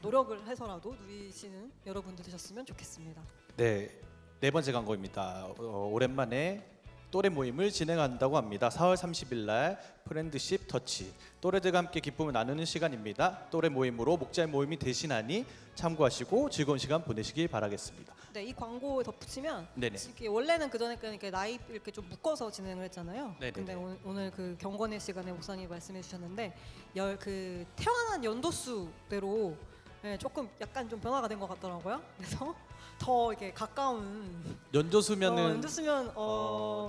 노력을 해서라도 누리시는 여러분들 되셨으면 좋겠습니다. 네, 네 번째 광고입니다. 오랜만에 또래 모임을 진행한다고 합니다. 4월 30일 날 프렌드십 터치 또래들과 함께 기쁨을 나누는 시간입니다. 또래 모임으로 목자의 모임이 대신하니 참고하시고 즐거운 시간 보내시길 바라겠습니다. 네, 이 광고에 덧붙이면 네네. 이게 원래는 그전에 이렇게 나이 이렇게 좀 묶어서 진행을 했잖아요. 네네네. 근데 오늘 그 경건의 시간에 목사님이 말씀해 주셨는데 그 태어난 연도수대로 조금 약간 좀 변화가 된 것 같더라고요. 그래서 더 이렇게 가까운 연도수면은 연도수면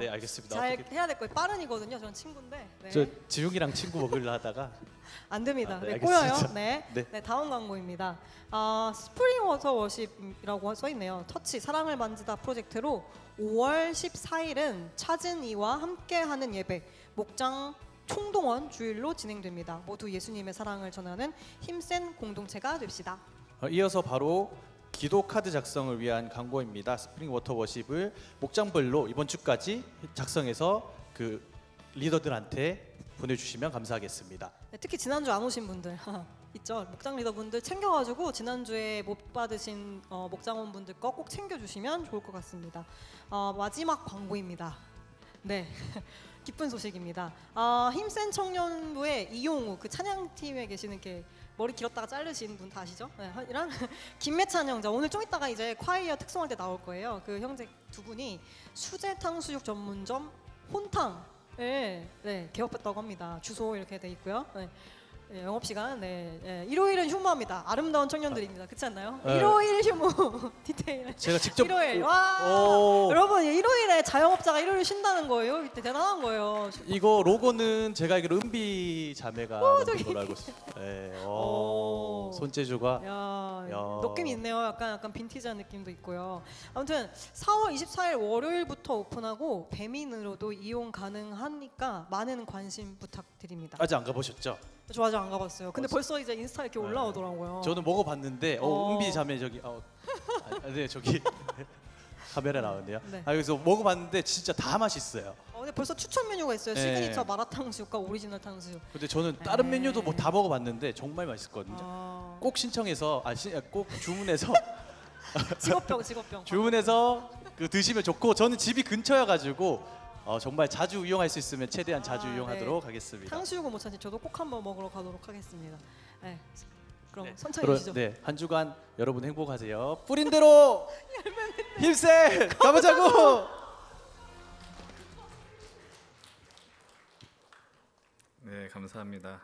네, 알겠습니다. 잘 어떻게- 해야 될 거예요. 빠른이거든요. 저는 친구인데. 네. 저 지웅이랑 친구 먹으려 하다가 안 됩니다. 네, 네, 꼬여요. 알겠습니다. 네. 네. 네, 다음 광고입니다. 스프링 워터 워십이라고 써 있네요. 터치 사랑을 만지다 프로젝트로 5월 14일은 찾은 이와 함께하는 예배 목장 총동원 주일로 진행됩니다. 모두 예수님의 사랑을 전하는 힘센 공동체가 됩시다. 이어서 바로 기도 카드 작성을 위한 광고입니다. 스프링 워터 워십을 목장별로 이번 주까지 작성해서 그 리더들한테 보내주시면 감사하겠습니다. 네, 특히 지난주 안 오신 분들 있죠. 목장 리더분들 챙겨가지고 지난주에 못 받으신 목장원 분들 거 꼭 챙겨주시면 좋을 것 같습니다. 마지막 광고입니다. 네. 기쁜 소식입니다. 힘센 청년부의 이용우 그 찬양팀에 계시는 이렇게 머리 길었다가 자르신 분 다 아시죠? 네, 이랑 김매찬 형제 오늘 좀 이따가 이제 콰이어 특송할 때 나올 거예요. 그 형제 두 분이 수제 탕수육 전문점 혼탕을 개업했다고 합니다. 주소 이렇게 돼 있고요. 네, 영업 시간 일요일은 휴무합니다. 아름다운 청년들입니다. 그렇지 않나요? 네. 일요일 휴무 디테일. 제가 직접 일요일 와 여러분 일요일에 자영업자가 일요일 쉰다는 거예요. 이때 대단한 거예요. 이거 로고는 제가 알기로 은비 자매가 만든 저기. 걸로 알고 있어요. 네, 오. 손재주가 야, 느낌이 있네요. 약간 빈티지한 느낌도 있고요. 아무튼 4월 24일 월요일부터 오픈하고 배민으로도 이용 가능하니까 많은 관심 부탁드립니다. 아직 안 가보셨죠? 저 아직 안 가봤어요. 근데 벌써 이제 인스타 이렇게 올라오더라고요. 저는 먹어봤는데 은비 자매 저기 네 저기 카메라 나오네요. 네. 그래서 먹어봤는데 진짜 다 맛있어요. 근데 벌써 추천 메뉴가 있어요. 네. 시그니처 마라탕수육과 오리지널 탕수육. 근데 저는 다른 네. 메뉴도 뭐 다 먹어봤는데 정말 맛있거든요. 꼭 신청해서 꼭 주문해서 직업병. 주문해서 그 드시면 좋고 저는 집이 근처여가지고 정말 자주 이용할 수 있으면 최대한 자주 이용하도록 하겠습니다. 탕수육은 못 찾지. 저도 꼭 한번 먹으러 가도록 하겠습니다. 네. 그럼 네. 선창해 주시죠. 네, 한 주간 여러분 행복하세요. 뿌린 대로 힘세 가보자고. 네, 감사합니다.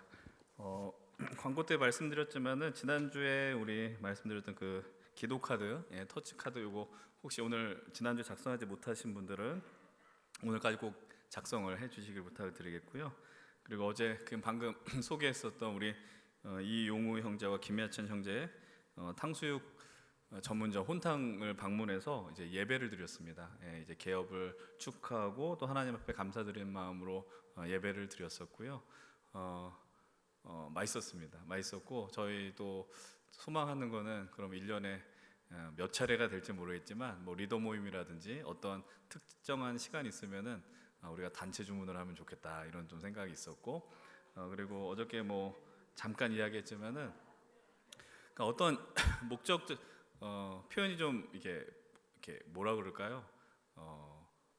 광고 때 말씀드렸지만은 지난주에 우리 말씀드렸던 그 기도 카드, 터치 카드 요거 혹시 오늘 지난주 작성하지 못하신 분들은 오늘까지 꼭 작성을 해주시길 부탁을 드리겠고요. 그리고 어제 방금 소개했었던 우리 이용우 형제와 김야천 형제 탕수육 전문점 혼탕을 방문해서 이제 예배를 드렸습니다. 이제 개업을 축하하고 또 하나님 앞에 감사드리는 마음으로 예배를 드렸었고요. 맛있었습니다. 맛있었고 저희 또 소망하는 거는 그럼 1년에 몇 차례가 될지 모르겠지만 뭐 리더 모임이라든지 어떤 특정한 시간이 있으면은 우리가 단체 주문을 하면 좋겠다 이런 좀 생각이 있었고 그리고 어저께 뭐 잠깐 이야기했지만은 그러니까 어떤 목적 표현이 좀 이렇게 뭐라 그럴까요?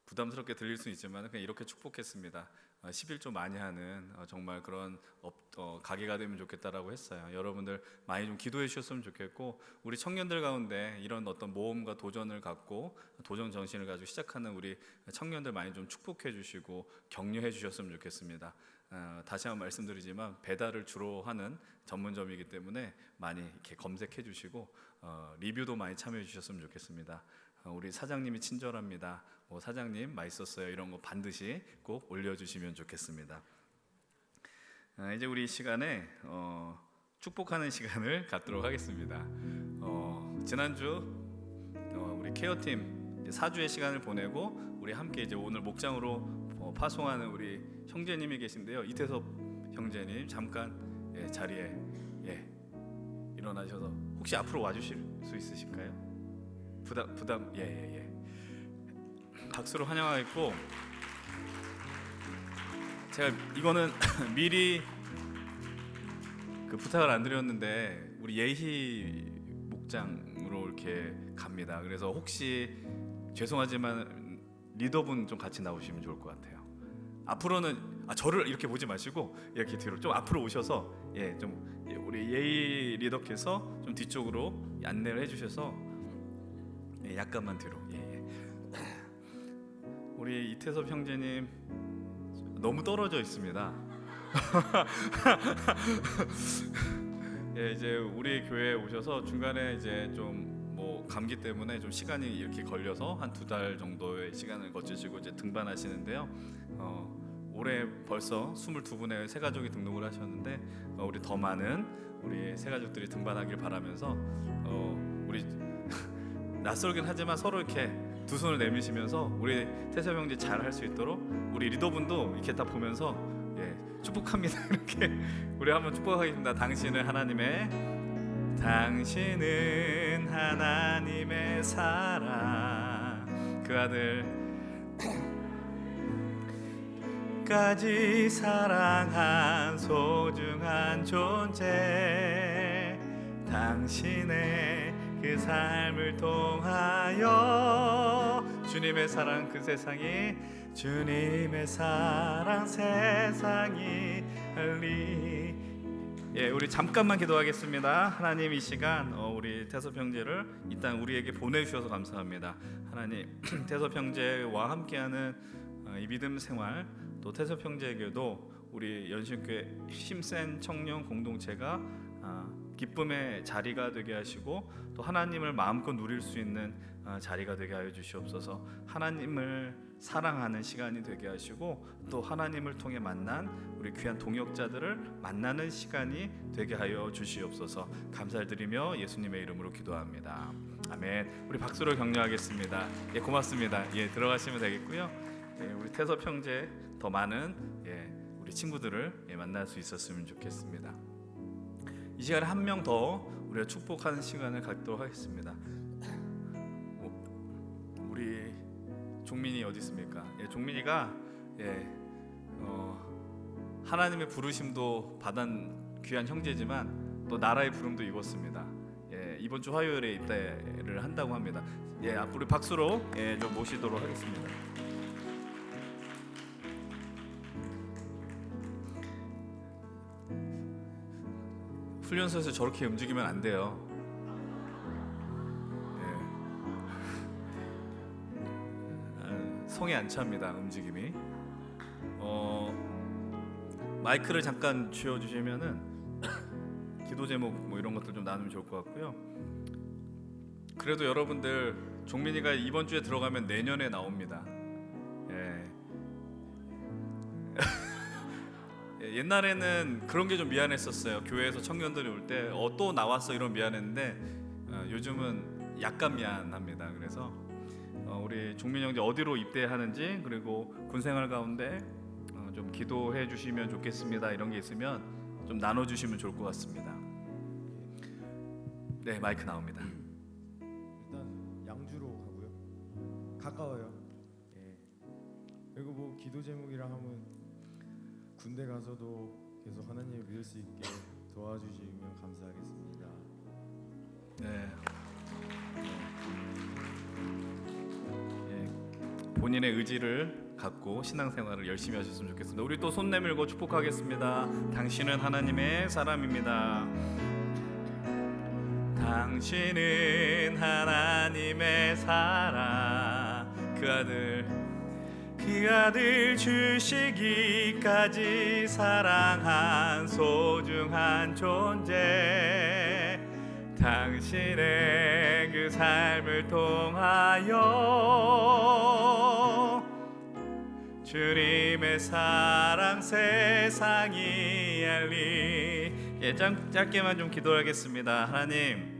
부담스럽게 들릴 수 있지만 그냥 이렇게 축복했습니다. 11조 많이 하는 정말 그런 가게가 되면 좋겠다라고 했어요. 여러분들 많이 좀 기도해 주셨으면 좋겠고 우리 청년들 가운데 이런 어떤 모험과 도전을 갖고 도전 정신을 가지고 시작하는 우리 청년들 많이 좀 축복해 주시고 격려해 주셨으면 좋겠습니다. 다시 한번 말씀드리지만 배달을 주로 하는 전문점이기 때문에 많이 이렇게 검색해 주시고 리뷰도 많이 참여해 주셨으면 좋겠습니다. 우리 사장님이 친절합니다. 뭐 사장님 맛있었어요. 이런 거 반드시 꼭 올려주시면 좋겠습니다. 이제 우리 이 시간에 축복하는 시간을 갖도록 하겠습니다. 지난주 우리 케어팀 4주의 시간을 보내고 우리 함께 이제 오늘 목장으로 파송하는 우리 형제님이 계신데요. 이태섭 형제님 잠깐 자리에 일어나셔서 혹시 앞으로 와주실 수 있으실까요? 부담 박수로 환영하겠고, 제가 이거는 미리 부탁을 안 드렸는데 우리 예희 목장으로 이렇게 갑니다. 그래서 혹시 죄송하지만 리더분 좀 같이 나오시면 좋을 것 같아요. 앞으로는 저를 이렇게 보지 마시고 이렇게 뒤로 좀 앞으로 오셔서 좀 우리 예희 리더께서 좀 뒤쪽으로 안내를 해주셔서 약간만 뒤로. 우리 이태섭 형제님 너무 떨어져 있습니다. 이제 우리 교회에 오셔서 중간에 이제 좀 뭐 감기 때문에 좀 시간이 이렇게 걸려서 한 2달 정도의 시간을 거치시고 이제 등반하시는데요. 올해 벌써 22분의 새 가족이 등록을 하셨는데 우리 더 많은 우리 새 가족들이 등반하길 바라면서 우리 낯설긴 하지만 서로 이렇게 두 손을 내미시면서 우리 태섭 형제 잘 할 수 있도록 우리 리더분도 이렇게 다 보면서 축복합니다. 이렇게 우리 한번 축복하겠습니다. 당신은 하나님의 사랑, 그 아들 까지 사랑한 소중한 존재, 당신의 그 삶을 통하여 주님의 사랑 그 세상이, 주님의 사랑 세상이 알리. 우리 잠깐만 기도하겠습니다. 하나님, 이 시간 우리 태섭 형제를 일단 우리에게 보내주셔서 감사합니다. 하나님, 태섭 형제와 함께하는 이 믿음 생활, 또 태섭 형제에게도 우리 연신교회 힘센 청년 공동체가 기쁨의 자리가 되게 하시고 또 하나님을 마음껏 누릴 수 있는 자리가 되게 하여 주시옵소서. 하나님을 사랑하는 시간이 되게 하시고 또 하나님을 통해 만난 우리 귀한 동역자들을 만나는 시간이 되게 하여 주시옵소서. 감사를 드리며 예수님의 이름으로 기도합니다. 아멘. 우리 박수로 격려하겠습니다. 고맙습니다. 들어가시면 되겠고요. 우리 태섭 형제 더 많은 우리 친구들을 만날 수 있었으면 좋겠습니다. 이 시간에 한 명 더 우리가 축복하는 시간을 갖도록 하겠습니다. 우리 종민이 어디 있습니까? 종민이가 하나님의 부르심도 받은 귀한 형제지만 또 나라의 부름도 입었습니다. 이번 주 화요일에 입대를 한다고 합니다. 우리 박수로 좀 모시도록 하겠습니다. 훈련소에서 저렇게 움직이면 안 돼요. 성에 안 찹니다, 움직임이. 마이크를 잠깐 쥐어주시면은 기도 제목 뭐 이런 것들 좀 나누면 좋을 것 같고요. 그래도 여러분들, 종민이가 이번 주에 들어가면 내년에 나옵니다. 옛날에는 그런 게 좀 미안했었어요. 교회에서 청년들이 올 때 또 나왔어 이런 미안했는데 요즘은 약간 미안합니다. 그래서 우리 종민 형제 어디로 입대하는지, 그리고 군생활 가운데 좀 기도해 주시면 좋겠습니다. 이런 게 있으면 좀 나눠주시면 좋을 것 같습니다. 마이크 나옵니다. 일단 양주로 가고요. 가까워요. 그리고 뭐 기도 제목이라 하면 군대 가서도 계속 하나님을 믿을 수 있게 도와주시면 감사하겠습니다. 본인의 의지를 갖고 신앙생활을 열심히 하셨으면 좋겠습니다. 우리 또 손 내밀고 축복하겠습니다. 당신은 하나님의 사람입니다. 당신은 하나님의 사랑, 그 그 아들 주시기까지 사랑한 소중한 존재, 당신의 그 삶을 통하여 주님의 사랑 세상이 알리. 짧게만 좀 기도하겠습니다. 하나님,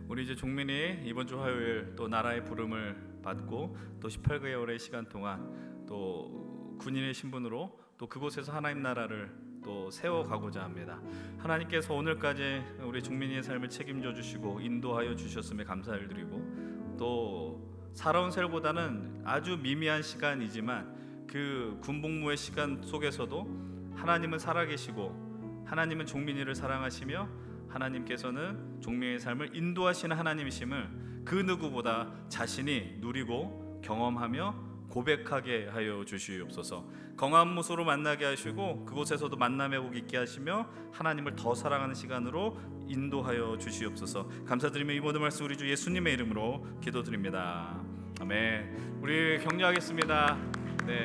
우리 이제 종민이 이번 주 화요일 또 나라의 부름을 받고 또 18개월의 시간 동안 또 군인의 신분으로 또 그곳에서 하나님 나라를 또 세워가고자 합니다. 하나님께서 오늘까지 우리 종민이의 삶을 책임져 주시고 인도하여 주셨음에 감사를 드리고, 또 살아온 세월보다는 아주 미미한 시간이지만 그 군복무의 시간 속에서도 하나님은 살아계시고 하나님은 종민이를 사랑하시며 하나님께서는 종민의 삶을 인도하시는 하나님이심을 그 누구보다 자신이 누리고 경험하며 고백하게 하여 주시옵소서. 건강한 모습으로 만나게 하시고 그곳에서도 만남의 복 있게 하시며 하나님을 더 사랑하는 시간으로 인도하여 주시옵소서. 감사드리며 이 모든 말씀 우리 주 예수님의 이름으로 기도드립니다. 아멘. 우리 격려하겠습니다. 네,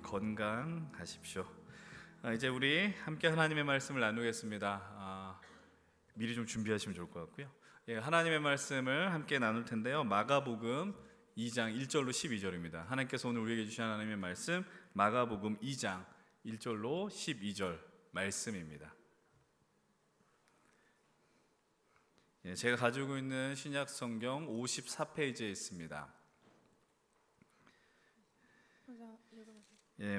건강하십시오. 이제 우리 함께 하나님의 말씀을 나누겠습니다. 미리 좀 준비하시면 좋을 것 같고요. 하나님의 말씀을 함께 나눌 텐데요. 마가복음 2장 1절로 12절입니다. 하나님께서 오늘 우리에게 주신 하나님의 말씀 마가복음 2장 1절로 12절 말씀입니다. 제가 가지고 있는 신약 성경 54페이지에 있습니다.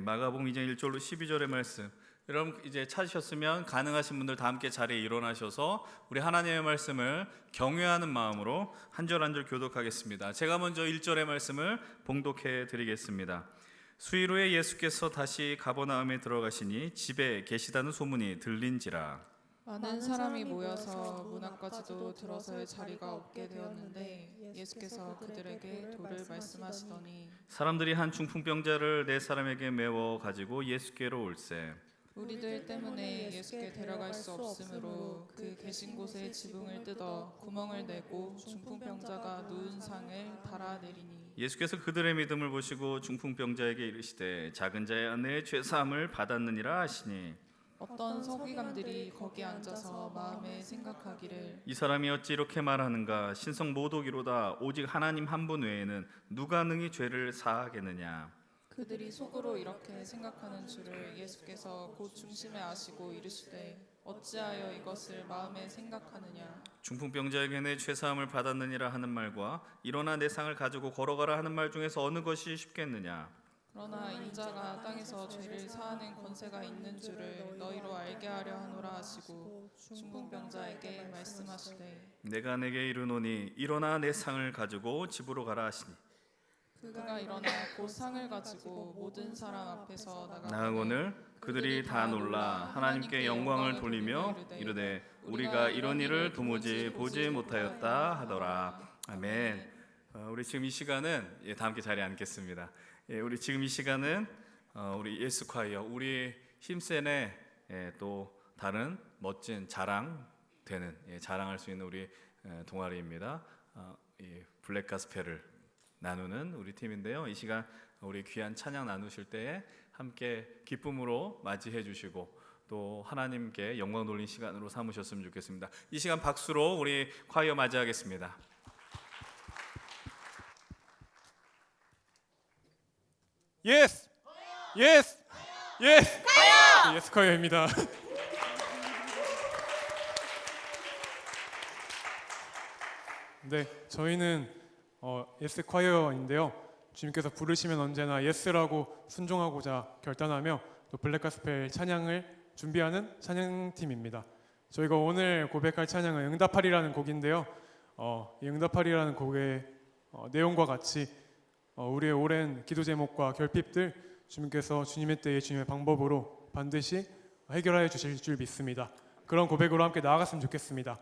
마가복음 2장 1절로 12절의 말씀. 여러분 이제 찾으셨으면 가능하신 분들 다 함께 자리에 일어나셔서 우리 하나님의 말씀을 경외하는 마음으로 한 절 한 절 교독하겠습니다. 제가 먼저 1절의 말씀을 봉독해 드리겠습니다. 수일 후에 예수께서 다시 가버나움에 들어가시니 집에 계시다는 소문이 들린지라. 많은 사람이 모여서 문 앞까지도 들어설 자리가 없게 되었는데 예수께서 그들에게 도를 말씀하시더니 사람들이 한 중풍병자를 네 사람에게 메워 가지고 예수께로 올세. 우리들 때문에 예수께 데려갈 수 없으므로 그 계신 곳에 지붕을 뜯어 구멍을 내고 중풍병자가 누운 상을 달아내리니. 예수께서 그들의 믿음을 보시고 중풍병자에게 이르시되 작은 자야 내 죄사함을 받았느니라 하시니. 어떤 서기관들이 거기 앉아서 마음에 생각하기를 이 사람이 어찌 이렇게 말하는가? 신성 모독이로다. 오직 하나님 한 분 외에는 누가 능히 죄를 사하겠느냐? 그들이 속으로 이렇게 생각하는 줄을 예수께서 곧 중심에 아시고 이르시되 어찌하여 이것을 마음에 생각하느냐? 중풍병자에게 내 죄사함을 받았느니라 하는 말과 일어나 내 상을 가지고 걸어가라 하는 말 중에서 어느 것이 쉽겠느냐? 그러나 인자가 땅에서 죄를 사하는 권세가 있는 줄을 너희로 알게 하려 하노라 하시고 중풍병자에게 말씀하시되 내가 내게 이르노니 일어나 내 상을 가지고 집으로 가라 하시니. 그가 일어나 곧 상을 가지고 모든 사람 앞에서 나아오늘 그들이 다 놀라 하나님께 영광을 돌리며 이르되 우리가 이런 일을 도무지 보지 못하였다 하더라. 아멘. 우리 지금 이 시간은 다 함께 자리에 앉겠습니다. 우리 지금 이 시간은 우리 예스콰이어, 우리 힘센의 또 다른 멋진 자랑되는 자랑할 수 있는 우리 동아리입니다. 블랙 가스펠을 나누는 우리 팀인데요. 이 시간 우리 귀한 찬양 나누실 때에 함께 기쁨으로 맞이해 주시고 또 하나님께 영광 돌린 시간으로 삼으셨으면 좋겠습니다. 이 시간 박수로 우리 콰이어 맞이하겠습니다. 예스! 예스! 예스! 예스콰이어입니다. 네, 저희는 예스콰이어인데요. 주님께서 부르시면 언제나 예스라고 순종하고자 결단하며 또 블랙가스펠 찬양을 준비하는 찬양팀입니다. 저희가 오늘 고백할 찬양은 응답하리라는 곡인데요. 이 응답하리라는 곡의 내용과 같이 우리의 오랜 기도 제목과 결핍들 주님께서 주님의 때에 주님의 방법으로 반드시 해결하여 주실 줄 믿습니다. 그런 고백으로 함께 나아갔으면 좋겠습니다.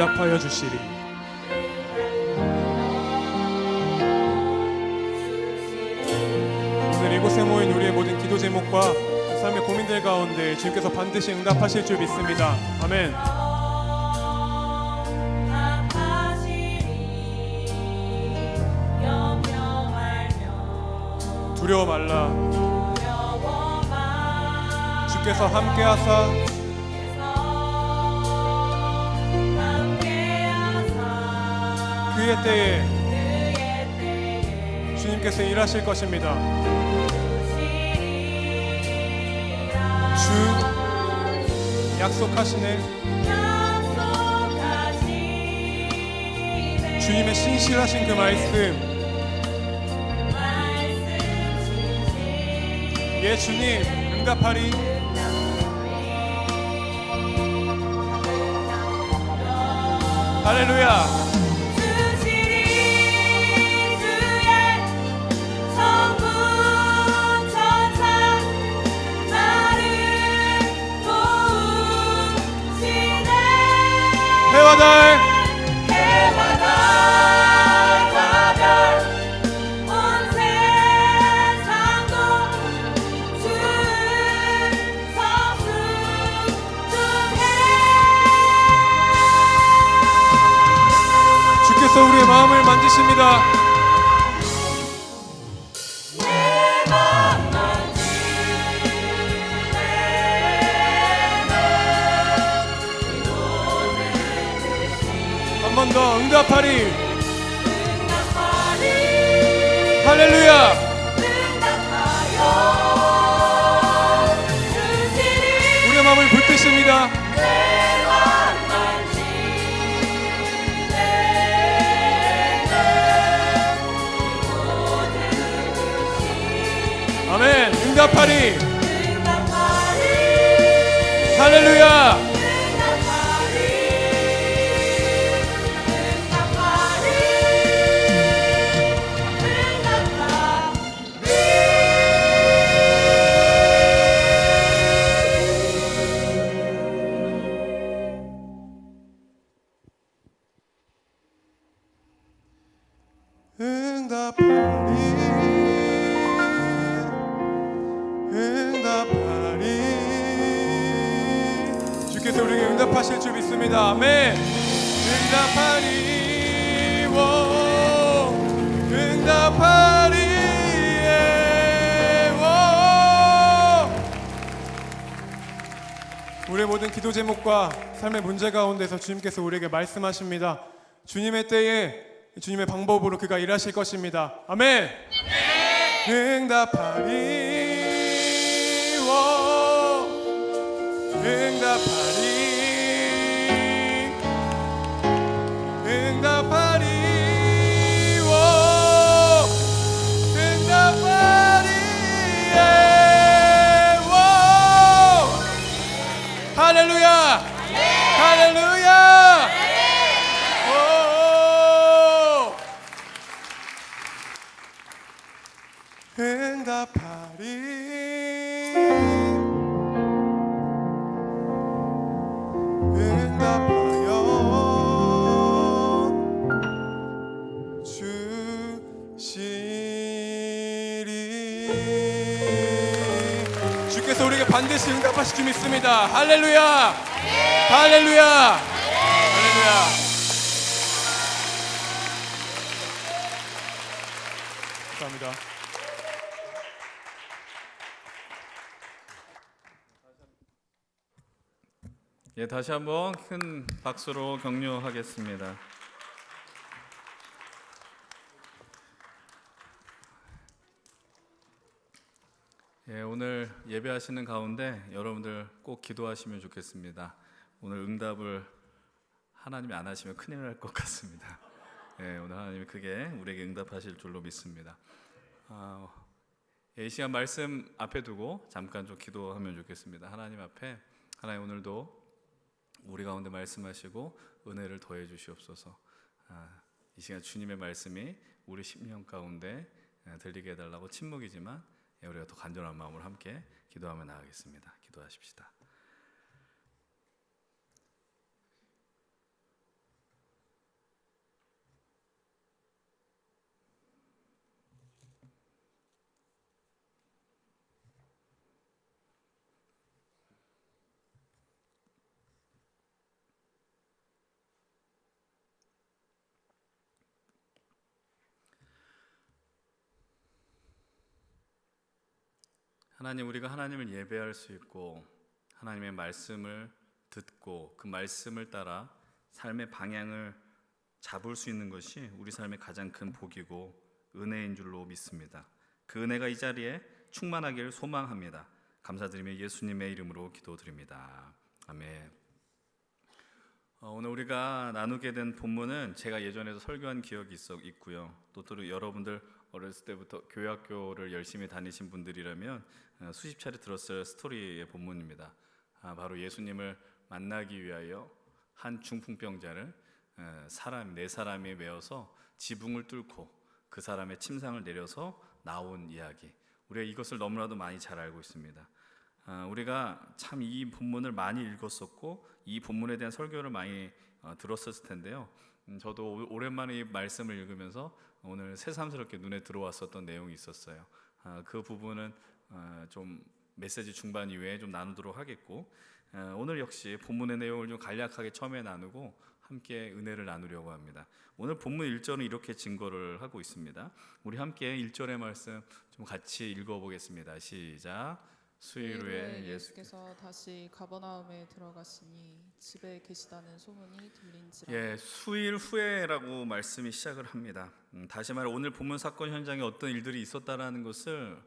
응답하여 주시리. 오늘 이곳에 모인 우리의 모든 기도 제목과 삶의 고민들 가운데 주님께서 반드시 응답하실 줄 믿습니다. 아멘. 두려워 말라. 주께서 함께하사 그의 때에 주님께서 일하실 것입니다. 주 약속하시네. 주님의 신실하신 그 말씀, 예 주님 응답하리. 할렐루야. 해와 달 주께서 우리의 마음을 만지십니다. 한 번 더 응답하리. 할렐루야. 우리의 마음을 붙드십니다. 아멘. 응답하리. 할렐루야. 응답하리. 주께서 우리에게 응답하실 줄 믿습니다. 아멘. 응답하리. 오, 응답하리. 오. 우리의 모든 기도 제목과 삶의 문제 가운데서 주님께서 우리에게 말씀하십니다. 주님의 때에 주님의 방법으로 그가 일하실 것입니다. 아멘. 응답하리. 응답하리. 응답하리. 응답하리. 할렐루야. 할렐루야. 응답하리. 응답하여 주시리. 주께서 우리에게 반드시 응답하실 줄 믿습니다. 할렐루야. 할렐루야. 할렐루야. 감사합니다. 예, 다시 한번 큰 박수로 격려하겠습니다. 예, 오늘 예배하시는 가운데 여러분들 꼭 기도하시면 좋겠습니다. 오늘 응답을 하나님이 안 하시면 큰일 날 것 같습니다. 예, 오늘 하나님이 크게 우리에게 응답하실 줄로 믿습니다. 이 시간 말씀 앞에 두고 잠깐 좀 기도하면 좋겠습니다. 하나님 앞에, 하나님 오늘도 우리 가운데 말씀하시고 은혜를 더해 주시옵소서. 이 시간 주님의 말씀이 우리 심령 가운데 들리게 해달라고 침묵이지만 우리가 더 간절한 마음으로 함께 기도하며 나가겠습니다. 기도하십시다. 하나님, 우리가 하나님을 예배할 수 있고 하나님의 말씀을 듣고 그 말씀을 따라 삶의 방향을 잡을 수 있는 것이 우리 삶의 가장 큰 복이고 은혜인 줄로 믿습니다. 그 은혜가 이 자리에 충만하기를 소망합니다. 감사드리며 예수님의 이름으로 기도드립니다. 아멘. 오늘 우리가 나누게 된 본문은 제가 예전에도 설교한 기억이 있고요. 또 여러분들 어렸을 때부터 교회학교를 열심히 다니신 분들이라면 수십 차례 들었을 스토리의 본문입니다. 바로 예수님을 만나기 위하여 한 중풍병자를 네 사람이 메어서 지붕을 뚫고 그 사람의 침상을 내려서 나온 이야기. 우리가 이것을 너무나도 많이 잘 알고 있습니다. 우리가 참 이 본문을 많이 읽었었고 이 본문에 대한 설교를 많이 들었었을 텐데요. 저도 오랜만에 이 말씀을 읽으면서 오늘 새삼스럽게 눈에 들어왔었던 내용이 있었어요. 그 부분은 좀 메시지 중반 이후에 좀 나누도록 하겠고, 오늘 역시 본문의 내용을 좀 간략하게 처음에 나누고 함께 은혜를 나누려고 합니다. 오늘 본문 1절은 이렇게 증거를 하고 있습니다. 우리 함께 1절의 말씀 좀 같이 읽어보겠습니다. 시작. 수일 후에 예수께서 다시 가버나움에 들어가시니 집에 계시다는 소문이 들린지라. 예, 수일 후에라고 말씀이 시작을 합니다. 다시 말해 오늘 본문 사건 현장에 어떤 일들이 있었다라는 것을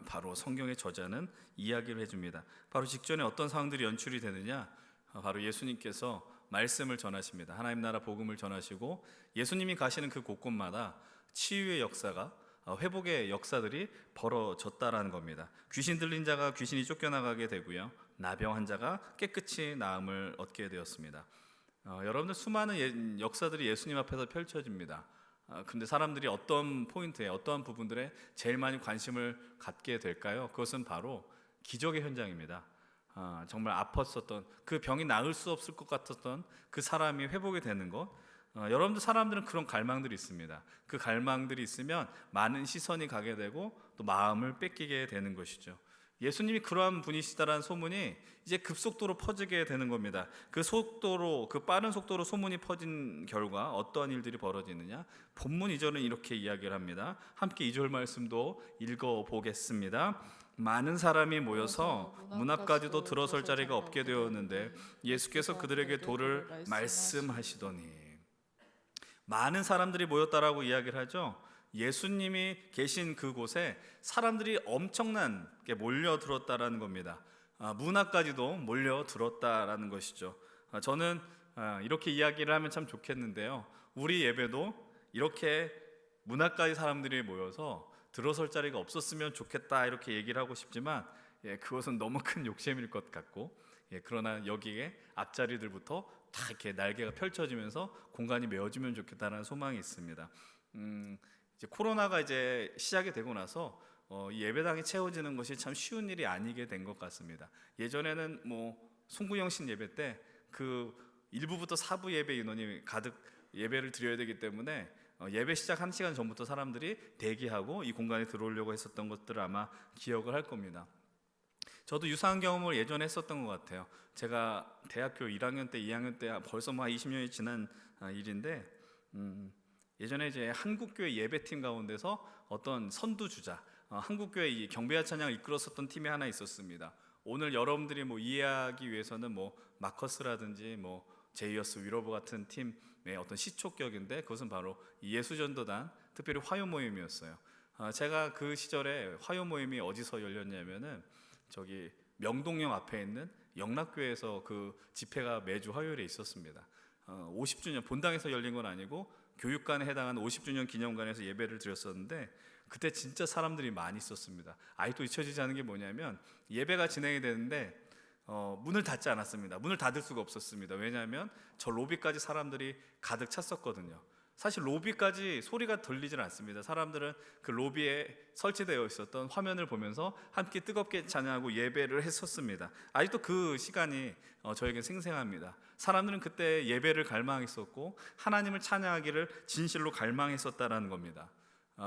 바로 성경의 저자는 이야기를 해줍니다. 바로 직전에 어떤 상황들이 연출이 되느냐, 바로 예수님께서 말씀을 전하십니다. 하나님 나라 복음을 전하시고 예수님이 가시는 그 곳곳마다 치유의 역사가, 회복의 역사들이 벌어졌다라는 겁니다. 귀신 들린 자가 귀신이 쫓겨나가게 되고요, 나병 환자가 깨끗이 나음을 얻게 되었습니다. 여러분들 수많은 역사들이 예수님 앞에서 펼쳐집니다. 근데 사람들이 어떤 포인트에, 어떠한 부분들에 제일 많이 관심을 갖게 될까요? 그것은 바로 기적의 현장입니다. 정말 아팠었던, 그 병이 나을 수 없을 것 같았던 그 사람이 회복이 되는 것. 여러분들 사람들은 그런 갈망들이 있습니다. 그 갈망들이 있으면 많은 시선이 가게 되고 또 마음을 뺏기게 되는 것이죠. 예수님이 그러한 분이시다라는 소문이 이제 급속도로 퍼지게 되는 겁니다. 그 빠른 속도로 소문이 퍼진 결과 어떠한 일들이 벌어지느냐? 본문 2절은 이렇게 이야기를 합니다. 함께 2절 말씀도 읽어보겠습니다. 많은 사람이 모여서 문 앞까지도 들어설 자리가 없게 되었는데 예수께서 그들에게 도를 말씀하시더니. 많은 사람들이 모였다라고 이야기를 하죠. 예수님이 계신 그곳에 사람들이 엄청나게 몰려들었다라는 겁니다. 문 앞까지도 몰려들었다라는 것이죠. 저는 이렇게 이야기를 하면 참 좋겠는데요. 우리 예배도 이렇게 문 앞까지 사람들이 모여서 들어설 자리가 없었으면 좋겠다 이렇게 얘기를 하고 싶지만, 그것은 너무 큰 욕심일 것 같고, 그러나 여기에 앞자리들부터 다 이렇게 날개가 펼쳐지면서 공간이 메워지면 좋겠다는 소망이 있습니다. 이제 코로나가 이제 시작이 되고 나서 이 예배당이 채워지는 것이 참 쉬운 일이 아니게 된 것 같습니다. 예전에는 송구영신 예배 때 그 1부부터 4부 예배 인원이 가득 예배를 드려야 되기 때문에 예배 시작 1시간 전부터 사람들이 대기하고 이 공간에 들어오려고 했었던 것들을 아마 기억을 할 겁니다. 저도 유사한 경험을 예전에 했었던 것 같아요. 제가 대학교 1학년 때, 2학년 때 벌써 20년이 지난 일인데, 예전에 이제 한국교회 예배팀 가운데서 어떤 선두주자, 한국교회 이 경배와 찬양을 이끌었었던 팀이 하나 있었습니다. 오늘 여러분들이 이해하기 위해서는 마커스라든지 제이어스 위러브 같은 팀의 어떤 시초격인데, 그것은 바로 예수전도단, 특별히 화요 모임이었어요. 제가 그 시절에 화요 모임이 어디서 열렸냐면은 저기 명동역 앞에 있는 영락교회에서 그 집회가 매주 화요일에 있었습니다. 50주년 본당에서 열린 건 아니고 교육관에 해당하는 50주년 기념관에서 예배를 드렸었는데, 그때 진짜 사람들이 많이 있었습니다. 아직도 잊혀지지 않은 게 뭐냐면, 예배가 진행이 되는데 문을 닫지 않았습니다. 문을 닫을 수가 없었습니다. 왜냐하면 저 로비까지 사람들이 가득 찼었거든요. 사실 로비까지 소리가 들리질 않습니다. 사람들은 그 로비에 설치되어 있었던 화면을 보면서 함께 뜨겁게 찬양하고 예배를 했었습니다. 아직도 그 시간이 저에게 생생합니다. 사람들은 그때 예배를 갈망했었고 하나님을 찬양하기를 진실로 갈망했었다라는 겁니다.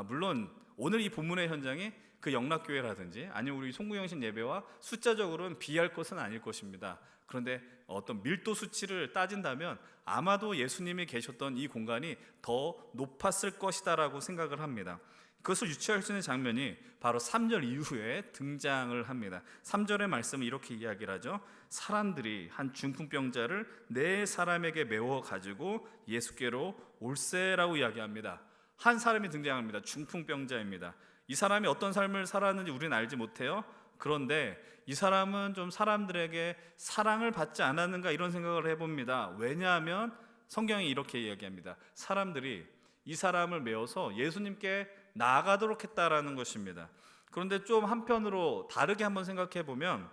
물론 오늘 이 본문의 현장이 그 영락교회라든지 아니면 우리 송구영신 예배와 숫자적으로는 비할 것은 아닐 것입니다. 그런데 어떤 밀도 수치를 따진다면 아마도 예수님이 계셨던 이 공간이 더 높았을 것이다라고 생각을 합니다. 그것을 유추할 수 있는 장면이 바로 3절 이후에 등장을 합니다. 3절의 말씀은 이렇게 이야기를 하죠. 사람들이 한 중풍병자를 네 사람에게 메워 가지고 예수께로 올세라고 이야기합니다. 한 사람이 등장합니다. 중풍병자입니다. 이 사람이 어떤 삶을 살았는지 우리는 알지 못해요. 그런데 이 사람은 좀 사람들에게 사랑을 받지 않았는가 이런 생각을 해봅니다. 왜냐하면 성경이 이렇게 이야기합니다. 사람들이 이 사람을 메워서 예수님께 나아가도록 했다라는 것입니다. 그런데 좀 한편으로 다르게 한번 생각해 보면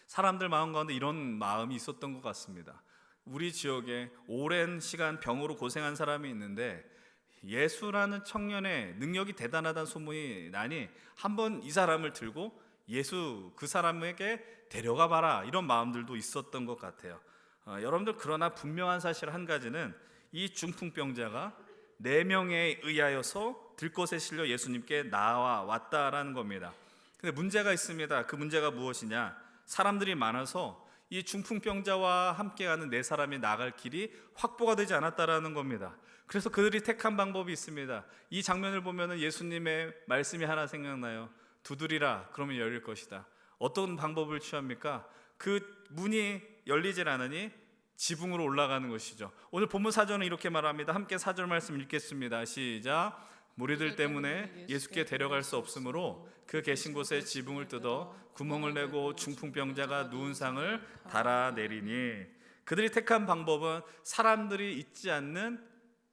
사람들 마음 가운데 이런 마음이 있었던 것 같습니다. 우리 지역에 오랜 시간 병으로 고생한 사람이 있는데 예수라는 청년의 능력이 대단하다는 소문이 나니 한번 이 사람을 들고 예수 그 사람에게 데려가 봐라 이런 마음들도 있었던 것 같아요. 여러분들 그러나 분명한 사실 한 가지는 이 중풍병자가 4명에 의하여서 들것에 실려 예수님께 나와 왔다라는 겁니다. 근데 문제가 있습니다. 그 문제가 무엇이냐? 사람들이 많아서 이 중풍병자와 함께가는 4사람이 나갈 길이 확보가 되지 않았다라는 겁니다. 그래서 그들이 택한 방법이 있습니다. 이 장면을 보면 예수님의 말씀이 하나 생각나요. 두드리라 그러면 열릴 것이다. 어떤 방법을 취합니까? 그 문이 열리질 않으니 지붕으로 올라가는 것이죠. 오늘 본문 4절은 이렇게 말합니다. 함께 4절 말씀 읽겠습니다. 시작. 무리들 때문에 예수께 데려갈 수 없으므로 그 계신 곳에 지붕을 뜯어 구멍을 내고 중풍병자가 누운 상을 달아내리니. 그들이 택한 방법은 사람들이 있지 않는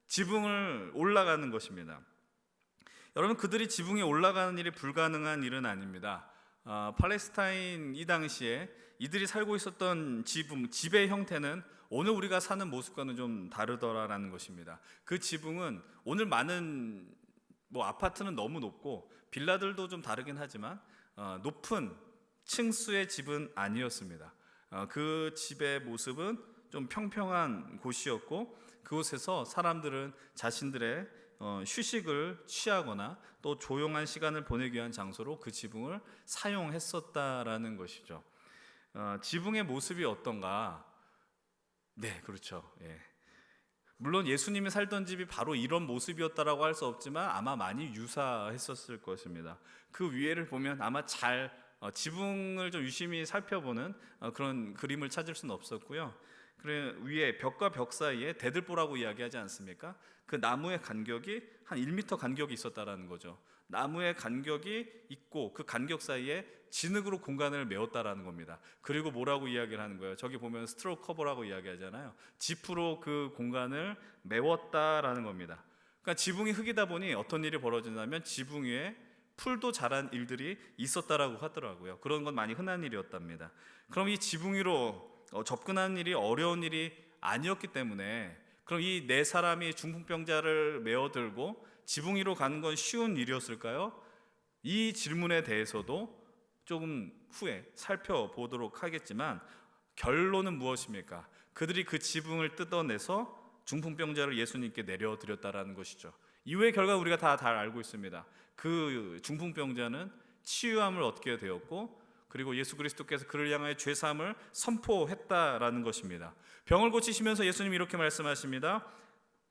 지붕을 올라가는 것입니다. 여러분, 그들이 지붕에 올라가는 일이 불가능한 일은 아닙니다. 팔레스타인 이 당시에 이들이 살고 있었던 집의 형태는 오늘 우리가 사는 모습과는 좀 다르더라라는 것입니다. 그 지붕은 오늘 많은 아파트는 너무 높고 빌라들도 좀 다르긴 하지만 높은 층수의 집은 아니었습니다. 그 집의 모습은 좀 평평한 곳이었고 그곳에서 사람들은 자신들의 휴식을 취하거나 또 조용한 시간을 보내기 위한 장소로 그 지붕을 사용했었다라는 것이죠. 지붕의 모습이 어떤가? 네, 그렇죠. 예. 물론 예수님이 살던 집이 바로 이런 모습이었다라고 할 수 없지만 아마 많이 유사했었을 것입니다. 그 위에를 보면 아마 지붕을 좀 유심히 살펴보는 그런 그림을 찾을 수는 없었고요. 그래 위에 벽과 벽 사이에 대들보라고 이야기하지 않습니까? 그 나무의 간격이 한 1m 간격이 있었다라는 거죠. 나무의 간격이 있고 그 간격 사이에 진흙으로 공간을 메웠다라는 겁니다. 그리고 뭐라고 이야기를 하는 거예요? 저기 보면 스트로 커버라고 이야기하잖아요. 지프로 그 공간을 메웠다라는 겁니다. 그러니까 지붕이 흙이다 보니 어떤 일이 벌어지냐면 지붕 위에 풀도 자란 일들이 있었다라고 하더라고요. 그런 건 많이 흔한 일이었답니다. 그럼 이 지붕 위로 접근하는 일이 어려운 일이 아니었기 때문에 그럼 이 4사람이 중풍병자를 메어들고 지붕 위로 가는 건 쉬운 일이었을까요? 이 질문에 대해서도 조금 후에 살펴보도록 하겠지만 결론은 무엇입니까? 그들이 그 지붕을 뜯어내서 중풍병자를 예수님께 내려드렸다라는 것이죠. 이후의 결과 우리가 다 알고 있습니다. 그 중풍병자는 치유함을 얻게 되었고 그리고 예수 그리스도께서 그를 향하여 죄사함을 선포했다라는 것입니다. 병을 고치시면서 예수님이 이렇게 말씀하십니다.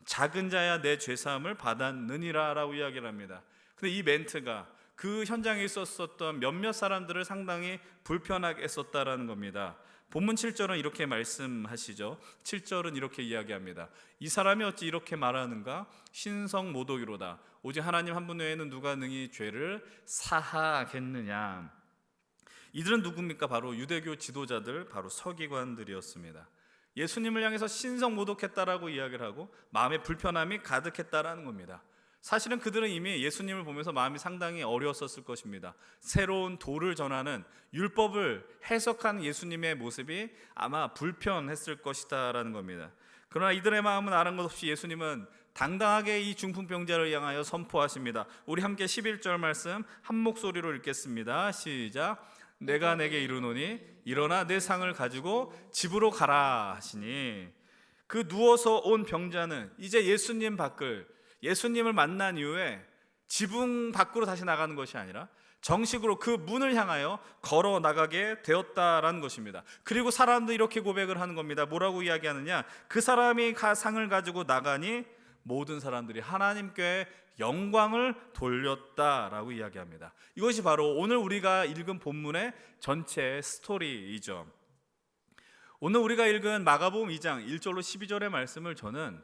작은 자야 내 죄사함을 받았느니라 라고 이야기를 합니다. 근데 이 멘트가 그 현장에 있었던 몇몇 사람들을 상당히 불편하게 했었다라는 겁니다. 본문 7절은 이렇게 말씀하시죠. 7절은 이렇게 이야기합니다. 이 사람이 어찌 이렇게 말하는가? 신성모독이로다. 오직 하나님 한 분 외에는 누가 능히 죄를 사하겠느냐. 이들은 누굽니까? 바로 유대교 지도자들, 바로 서기관들이었습니다. 예수님을 향해서 신성모독했다라고 이야기를 하고 마음에 불편함이 가득했다라는 겁니다. 사실은 그들은 이미 예수님을 보면서 마음이 상당히 어려웠었을 것입니다. 새로운 도를 전하는 율법을 해석하는 예수님의 모습이 아마 불편했을 것이다라는 겁니다. 그러나 이들의 마음은 아랑곳없이 예수님은 당당하게 이 중풍병자를 향하여 선포하십니다. 우리 함께 11절 말씀 한 목소리로 읽겠습니다. 시작. 내가 내게 이르노니 일어나 내 상을 가지고 집으로 가라 하시니. 그 누워서 온 병자는 이제 예수님을 만난 이후에 지붕 밖으로 다시 나가는 것이 아니라 정식으로 그 문을 향하여 걸어 나가게 되었다라는 것입니다. 그리고 사람도 이렇게 고백을 하는 겁니다. 뭐라고 이야기하느냐? 그 사람이 상을 가지고 나가니 모든 사람들이 하나님께 영광을 돌렸다라고 이야기합니다. 이것이 바로 오늘 우리가 읽은 본문의 전체 스토리이죠. 오늘 우리가 읽은 마가복음 2장 1절로 12절의 말씀을 저는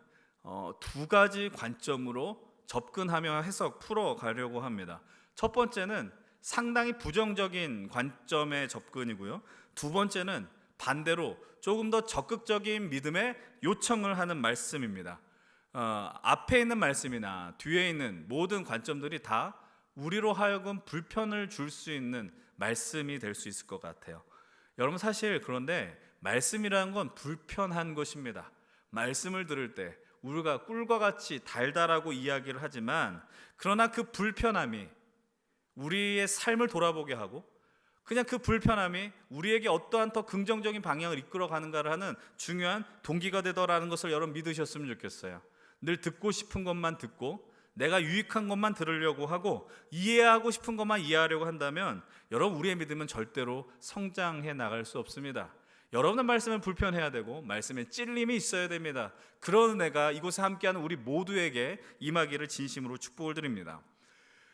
두 가지 관점으로 접근하며 해석 풀어가려고 합니다. 첫 번째는 상당히 부정적인 관점의 접근이고요. 두 번째는 반대로 조금 더 적극적인 믿음의 요청을 하는 말씀입니다. 앞에 있는 말씀이나 뒤에 있는 모든 관점들이 다 우리로 하여금 불편을 줄 수 있는 말씀이 될 수 있을 것 같아요. 여러분, 사실 그런데 말씀이라는 건 불편한 것입니다. 말씀을 들을 때 우리가 꿀과 같이 달달하고 이야기를 하지만, 그러나 그 불편함이 우리의 삶을 돌아보게 하고, 그냥 그 불편함이 우리에게 어떠한 더 긍정적인 방향을 이끌어 가는가를 하는 중요한 동기가 되더라는 것을 여러분 믿으셨으면 좋겠어요. 늘 듣고 싶은 것만 듣고 내가 유익한 것만 들으려고 하고 이해하고 싶은 것만 이해하려고 한다면 여러분, 우리의 믿음은 절대로 성장해 나갈 수 없습니다. 여러분의 말씀은 불편해야 되고 말씀에 찔림이 있어야 됩니다. 그런 은혜가 이곳에 함께하는 우리 모두에게 임하기를 진심으로 축복을 드립니다.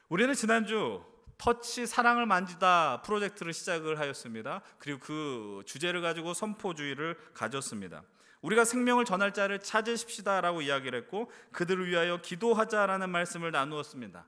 우리는 지난주 터치 사랑을 만지다 프로젝트를 시작을 하였습니다. 그리고 그 주제를 가지고 선포주의를 가졌습니다. 우리가 생명을 전할 자를 찾으십시다라고 이야기를 했고, 그들을 위하여 기도하자라는 말씀을 나누었습니다.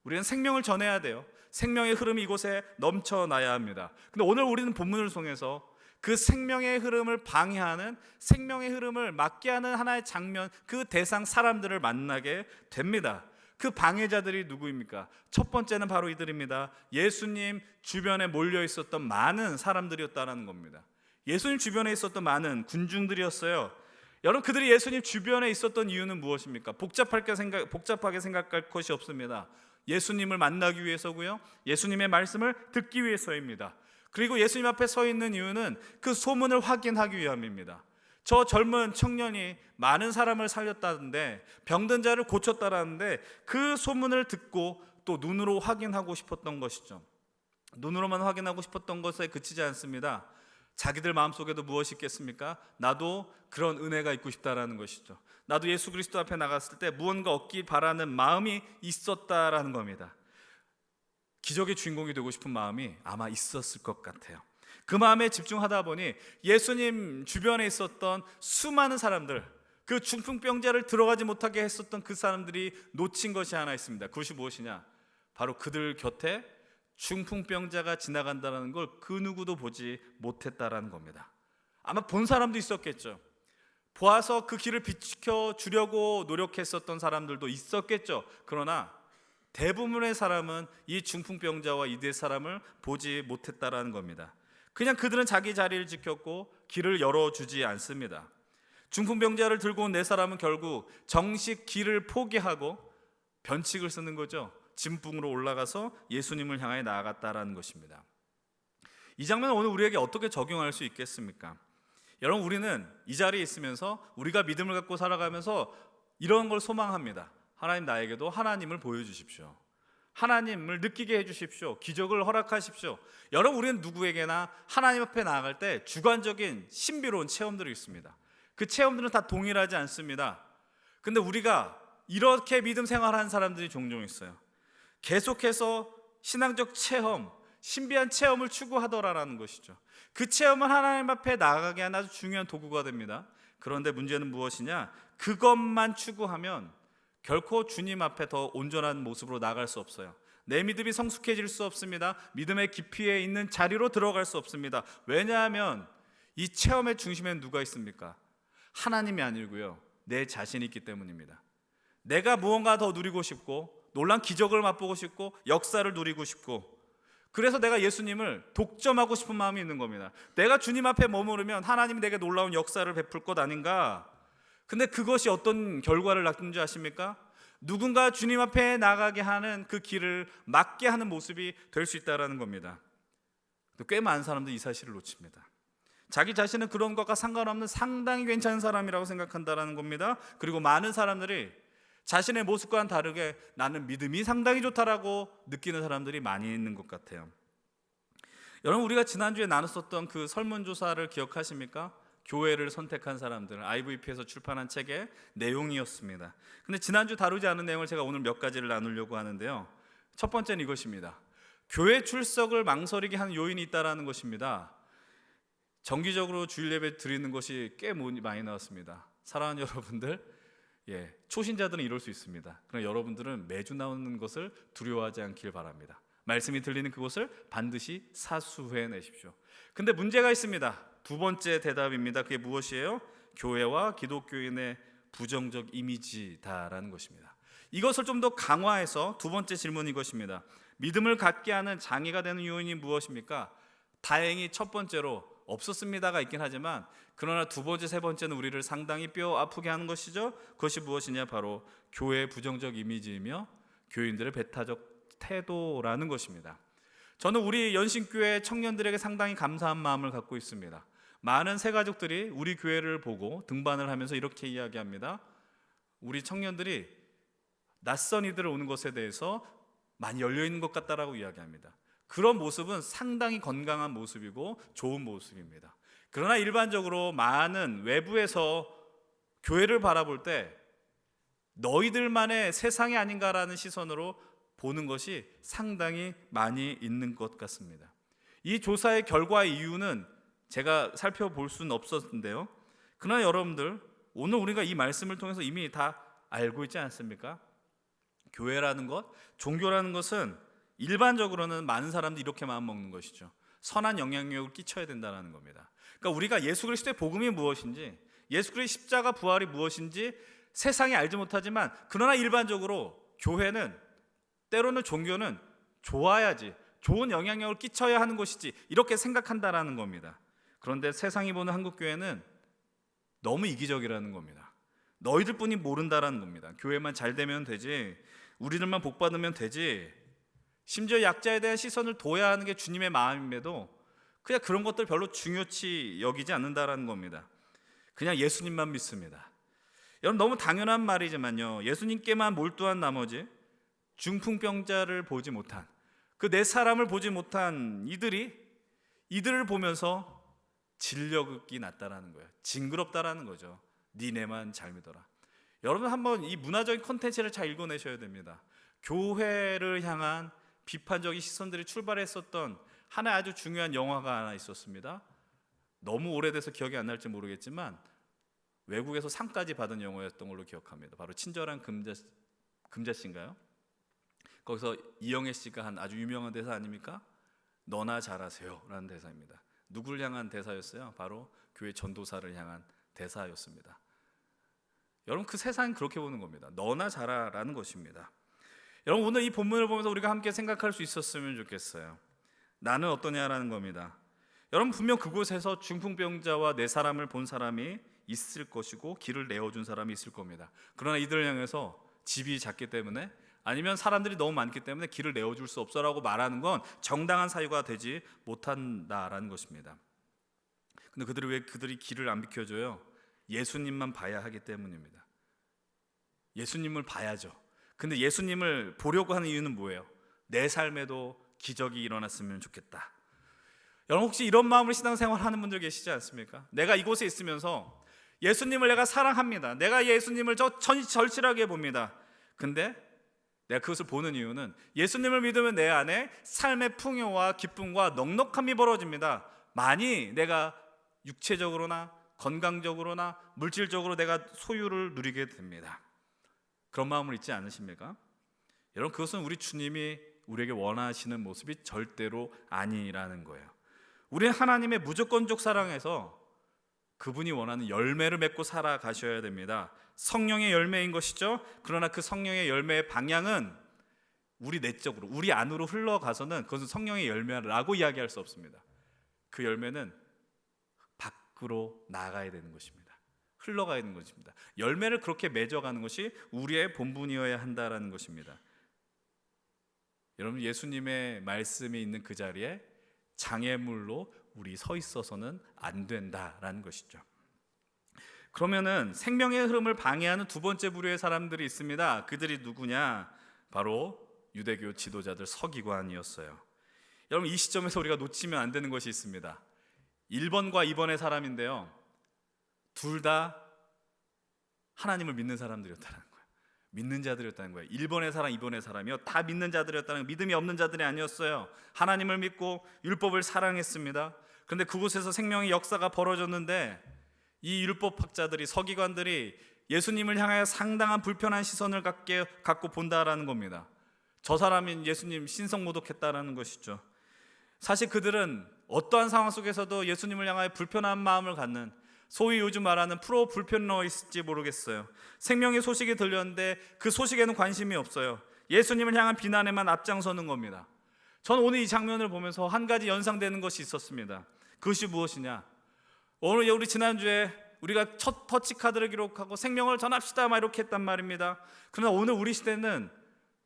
우리는 생명을 전해야 돼요. 생명의 흐름이 이곳에 넘쳐나야 합니다. 근데 오늘 우리는 본문을 통해서 그 생명의 흐름을 방해하는, 생명의 흐름을 막게 하는 하나의 장면, 그 대상 사람들을 만나게 됩니다. 그 방해자들이 누구입니까? 첫 번째는 바로 이들입니다. 예수님 주변에 몰려 있었던 많은 사람들이었다는 겁니다. 예수님 주변에 있었던 많은 군중들이었어요. 여러분, 그들이 예수님 주변에 있었던 이유는 무엇입니까? 복잡하게 생각할 것이 없습니다. 예수님을 만나기 위해서고요, 예수님의 말씀을 듣기 위해서입니다. 그리고 예수님 앞에 서 있는 이유는 그 소문을 확인하기 위함입니다. 저 젊은 청년이 많은 사람을 살렸다는데, 병든 자를 고쳤다라는데, 그 소문을 듣고 또 눈으로 확인하고 싶었던 것이죠. 눈으로만 확인하고 싶었던 것에 그치지 않습니다. 자기들 마음속에도 무엇이 있겠습니까? 나도 그런 은혜가 있고 싶다라는 것이죠. 나도 예수 그리스도 앞에 나갔을 때 무언가 얻기 바라는 마음이 있었다라는 겁니다. 기적의 주인공이 되고 싶은 마음이 아마 있었을 것 같아요. 그 마음에 집중하다 보니 예수님 주변에 있었던 수많은 사람들, 그 중풍병자를 들어가지 못하게 했었던 그 사람들이 놓친 것이 하나 있습니다. 그것이 무엇이냐? 바로 그들 곁에 중풍병자가 지나간다는 걸 그 누구도 보지 못했다라는 겁니다. 아마 본 사람도 있었겠죠. 보아서 그 길을 비춰주려고 노력했었던 사람들도 있었겠죠. 그러나 대부분의 사람은 이 중풍병자와 이대 사람을 보지 못했다라는 겁니다. 그냥 그들은 자기 자리를 지켰고 길을 열어주지 않습니다. 중풍병자를 들고 온 네 사람은 결국 정식 길을 포기하고 변칙을 쓰는 거죠. 진풍으로 올라가서 예수님을 향해 나아갔다라는 것입니다. 이 장면은 오늘 우리에게 어떻게 적용할 수 있겠습니까? 여러분, 우리는 이 자리에 있으면서 우리가 믿음을 갖고 살아가면서 이런 걸 소망합니다. 하나님, 나에게도 하나님을 보여주십시오. 하나님을 느끼게 해주십시오. 기적을 허락하십시오. 여러분, 우리는 누구에게나 하나님 앞에 나아갈 때 주관적인 신비로운 체험들이 있습니다. 그 체험들은 다 동일하지 않습니다. 근데 우리가 이렇게 믿음 생활하는 사람들이 종종 있어요. 계속해서 신앙적 체험, 신비한 체험을 추구하더라라는 것이죠. 그 체험은 하나님 앞에 나아가게 하는 아주 중요한 도구가 됩니다. 그런데 문제는 무엇이냐? 그것만 추구하면 결코 주님 앞에 더 온전한 모습으로 나갈 수 없어요. 내 믿음이 성숙해질 수 없습니다. 믿음의 깊이에 있는 자리로 들어갈 수 없습니다. 왜냐하면 이 체험의 중심에는 누가 있습니까? 하나님이 아니고요, 내 자신이 있기 때문입니다. 내가 무언가 더 누리고 싶고, 놀란 기적을 맛보고 싶고, 역사를 누리고 싶고, 그래서 내가 예수님을 독점하고 싶은 마음이 있는 겁니다. 내가 주님 앞에 머무르면 하나님이 내게 놀라운 역사를 베풀 것 아닌가? 근데 그것이 어떤 결과를 낳는지 아십니까? 누군가 주님 앞에 나가게 하는 그 길을 막게 하는 모습이 될 수 있다는 겁니다. 꽤 많은 사람들이 이 사실을 놓칩니다. 자기 자신은 그런 것과 상관없는 상당히 괜찮은 사람이라고 생각한다는 겁니다. 그리고 많은 사람들이 자신의 모습과는 다르게 나는 믿음이 상당히 좋다라고 느끼는 사람들이 많이 있는 것 같아요. 여러분, 우리가 지난주에 나눴었던 그 설문조사를 기억하십니까? 교회를 선택한 사람들, IVP에서 출판한 책의 내용이었습니다. 근데 지난주 다루지 않은 내용을 제가 오늘 몇 가지를 나누려고 하는데요. 첫 번째는 이것입니다. 교회 출석을 망설이게 하는 요인이 있다라는 것입니다. 정기적으로 주일 예배 드리는 것이 꽤 많이 나왔습니다. 사랑하는 여러분들, 초신자들은 이럴 수 있습니다. 그러나 여러분들은 매주 나오는 것을 두려워하지 않길 바랍니다. 말씀이 들리는 그곳을 반드시 사수해내십시오. 근데 문제가 있습니다. 두 번째 대답입니다. 그게 무엇이에요? 교회와 기독교인의 부정적 이미지다라는 것입니다. 이것을 좀 더 강화해서 두 번째 질문이 이것입니다. 믿음을 갖게 하는 장애가 되는 요인이 무엇입니까? 다행히 첫 번째로 없었습니다가 있긴 하지만, 그러나 두 번째, 세 번째는 우리를 상당히 뼈 아프게 하는 것이죠. 그것이 무엇이냐? 바로 교회의 부정적 이미지이며 교인들의 배타적 태도라는 것입니다. 저는 우리 연신교회 청년들에게 상당히 감사한 마음을 갖고 있습니다. 많은 새가족들이 우리 교회를 보고 등반을 하면서 이렇게 이야기합니다. 우리 청년들이 낯선 이들을 오는 것에 대해서 많이 열려있는 것 같다라고 이야기합니다. 그런 모습은 상당히 건강한 모습이고 좋은 모습입니다. 그러나 일반적으로 많은 외부에서 교회를 바라볼 때 너희들만의 세상이 아닌가라는 시선으로 보는 것이 상당히 많이 있는 것 같습니다. 이 조사의 결과의 이유는 제가 살펴볼 수는 없었는데요. 그러나 여러분들, 오늘 우리가 이 말씀을 통해서 이미 다 알고 있지 않습니까? 교회라는 것, 종교라는 것은 일반적으로는 많은 사람들이 이렇게 마음먹는 것이죠. 선한 영향력을 끼쳐야 된다는 겁니다. 그러니까 우리가 예수 그리스도의 복음이 무엇인지, 예수 그리스도의 십자가 부활이 무엇인지 세상이 알지 못하지만, 그러나 일반적으로 교회는, 때로는 종교는 좋아야지, 좋은 영향력을 끼쳐야 하는 것이지, 이렇게 생각한다라는 겁니다. 그런데 세상이 보는 한국교회는 너무 이기적이라는 겁니다. 너희들뿐이 모른다라는 겁니다. 교회만 잘 되면 되지, 우리들만 복 받으면 되지, 심지어 약자에 대한 시선을 둬야 하는 게 주님의 마음임에도 그냥 그런 것들 별로 중요치 여기지 않는다라는 겁니다. 그냥 예수님만 믿습니다. 여러분, 너무 당연한 말이지만요, 예수님께만 몰두한 나머지 중풍병자를 보지 못한, 그 네 사람을 보지 못한 이들을 보면서 진력이 났다라는 거예요. 징그럽다라는 거죠. 니네만 잘 믿어라. 여러분, 한번 이 문화적인 콘텐츠를 잘 읽어내셔야 됩니다. 교회를 향한 비판적인 시선들이 출발했었던 하나의 아주 중요한 영화가 하나 있었습니다. 너무 오래돼서 기억이 안 날지 모르겠지만 외국에서 상까지 받은 영화였던 걸로 기억합니다. 바로 친절한 금자씨인가요? 거기서 이영애 씨가 한 아주 유명한 대사 아닙니까? 너나 잘하세요 라는 대사입니다. 누굴 향한 대사였어요? 바로 교회 전도사를 향한 대사였습니다. 여러분, 그 세상은 그렇게 보는 겁니다. 너나 잘하라는 것입니다. 여러분, 오늘 이 본문을 보면서 우리가 함께 생각할 수 있었으면 좋겠어요. 나는 어떠냐라는 겁니다. 여러분, 분명 그곳에서 중풍병자와 네 사람을 본 사람이 있을 것이고 길을 내어준 사람이 있을 겁니다. 그러나 이들을 향해서 집이 작기 때문에, 아니면 사람들이 너무 많기 때문에 길을 내어줄 수 없어라고 말하는 건 정당한 사유가 되지 못한다라는 것입니다. 근데 그들이 길을 안 비켜줘요? 예수님만 봐야 하기 때문입니다. 예수님을 봐야죠. 근데 예수님을 보려고 하는 이유는 뭐예요? 내 삶에도 기적이 일어났으면 좋겠다. 여러분, 혹시 이런 마음으로 신앙생활 하는 분들 계시지 않습니까? 내가 이곳에 있으면서 예수님을 내가 사랑합니다. 내가 예수님을 절실하게 봅니다. 근데 내가 그것을 보는 이유는 예수님을 믿으면 내 안에 삶의 풍요와 기쁨과 넉넉함이 벌어집니다. 많이 내가 육체적으로나 건강적으로나 물질적으로 내가 소유를 누리게 됩니다. 그런 마음을 잊지 않으십니까? 여러분, 그것은 우리 주님이 우리에게 원하시는 모습이 절대로 아니라는 거예요. 우리는 하나님의 무조건적 사랑에서 그분이 원하는 열매를 맺고 살아가셔야 됩니다. 성령의 열매인 것이죠. 그러나 그 성령의 열매의 방향은 우리 내적으로, 우리 안으로 흘러가서는 그것은 성령의 열매라고 이야기할 수 없습니다. 그 열매는 밖으로 나가야 되는 것입니다. 흘러가야 되는 것입니다. 열매를 그렇게 맺어가는 것이 우리의 본분이어야 한다라는 것입니다. 여러분, 예수님의 말씀이 있는 그 자리에 장애물로 우리 서 있어서는 안 된다라는 것이죠. 그러면은 생명의 흐름을 방해하는 두 번째 부류의 사람들이 있습니다. 그들이 누구냐? 바로 유대교 지도자들, 서기관이었어요. 여러분, 이 시점에서 우리가 놓치면 안 되는 것이 있습니다. 1번과 2번의 사람인데요, 둘 다 하나님을 믿는 사람들이었다는 거예요. 믿는 자들이었다는 거예요. 1번의 사람, 2번의 사람이요, 다 믿는 자들이었다는 거예요. 믿음이 없는 자들이 아니었어요. 하나님을 믿고 율법을 사랑했습니다. 그런데 그곳에서 생명의 역사가 벌어졌는데 이 율법학자들이, 서기관들이 예수님을 향하여 상당한 불편한 시선을 갖고 본다라는 겁니다. 저 사람이 예수님 신성모독했다라는 것이죠. 사실 그들은 어떠한 상황 속에서도 예수님을 향하여 불편한 마음을 갖는, 소위 요즘 말하는 프로 불편러일지 모르겠어요. 생명의 소식이 들렸는데 그 소식에는 관심이 없어요. 예수님을 향한 비난에만 앞장서는 겁니다. 전 오늘 이 장면을 보면서 한 가지 연상되는 것이 있었습니다. 그것이 무엇이냐? 오늘 우리 지난주에 우리가 첫 터치카드를 기록하고 생명을 전합시다 막 이렇게 했단 말입니다. 그러나 오늘 우리 시대는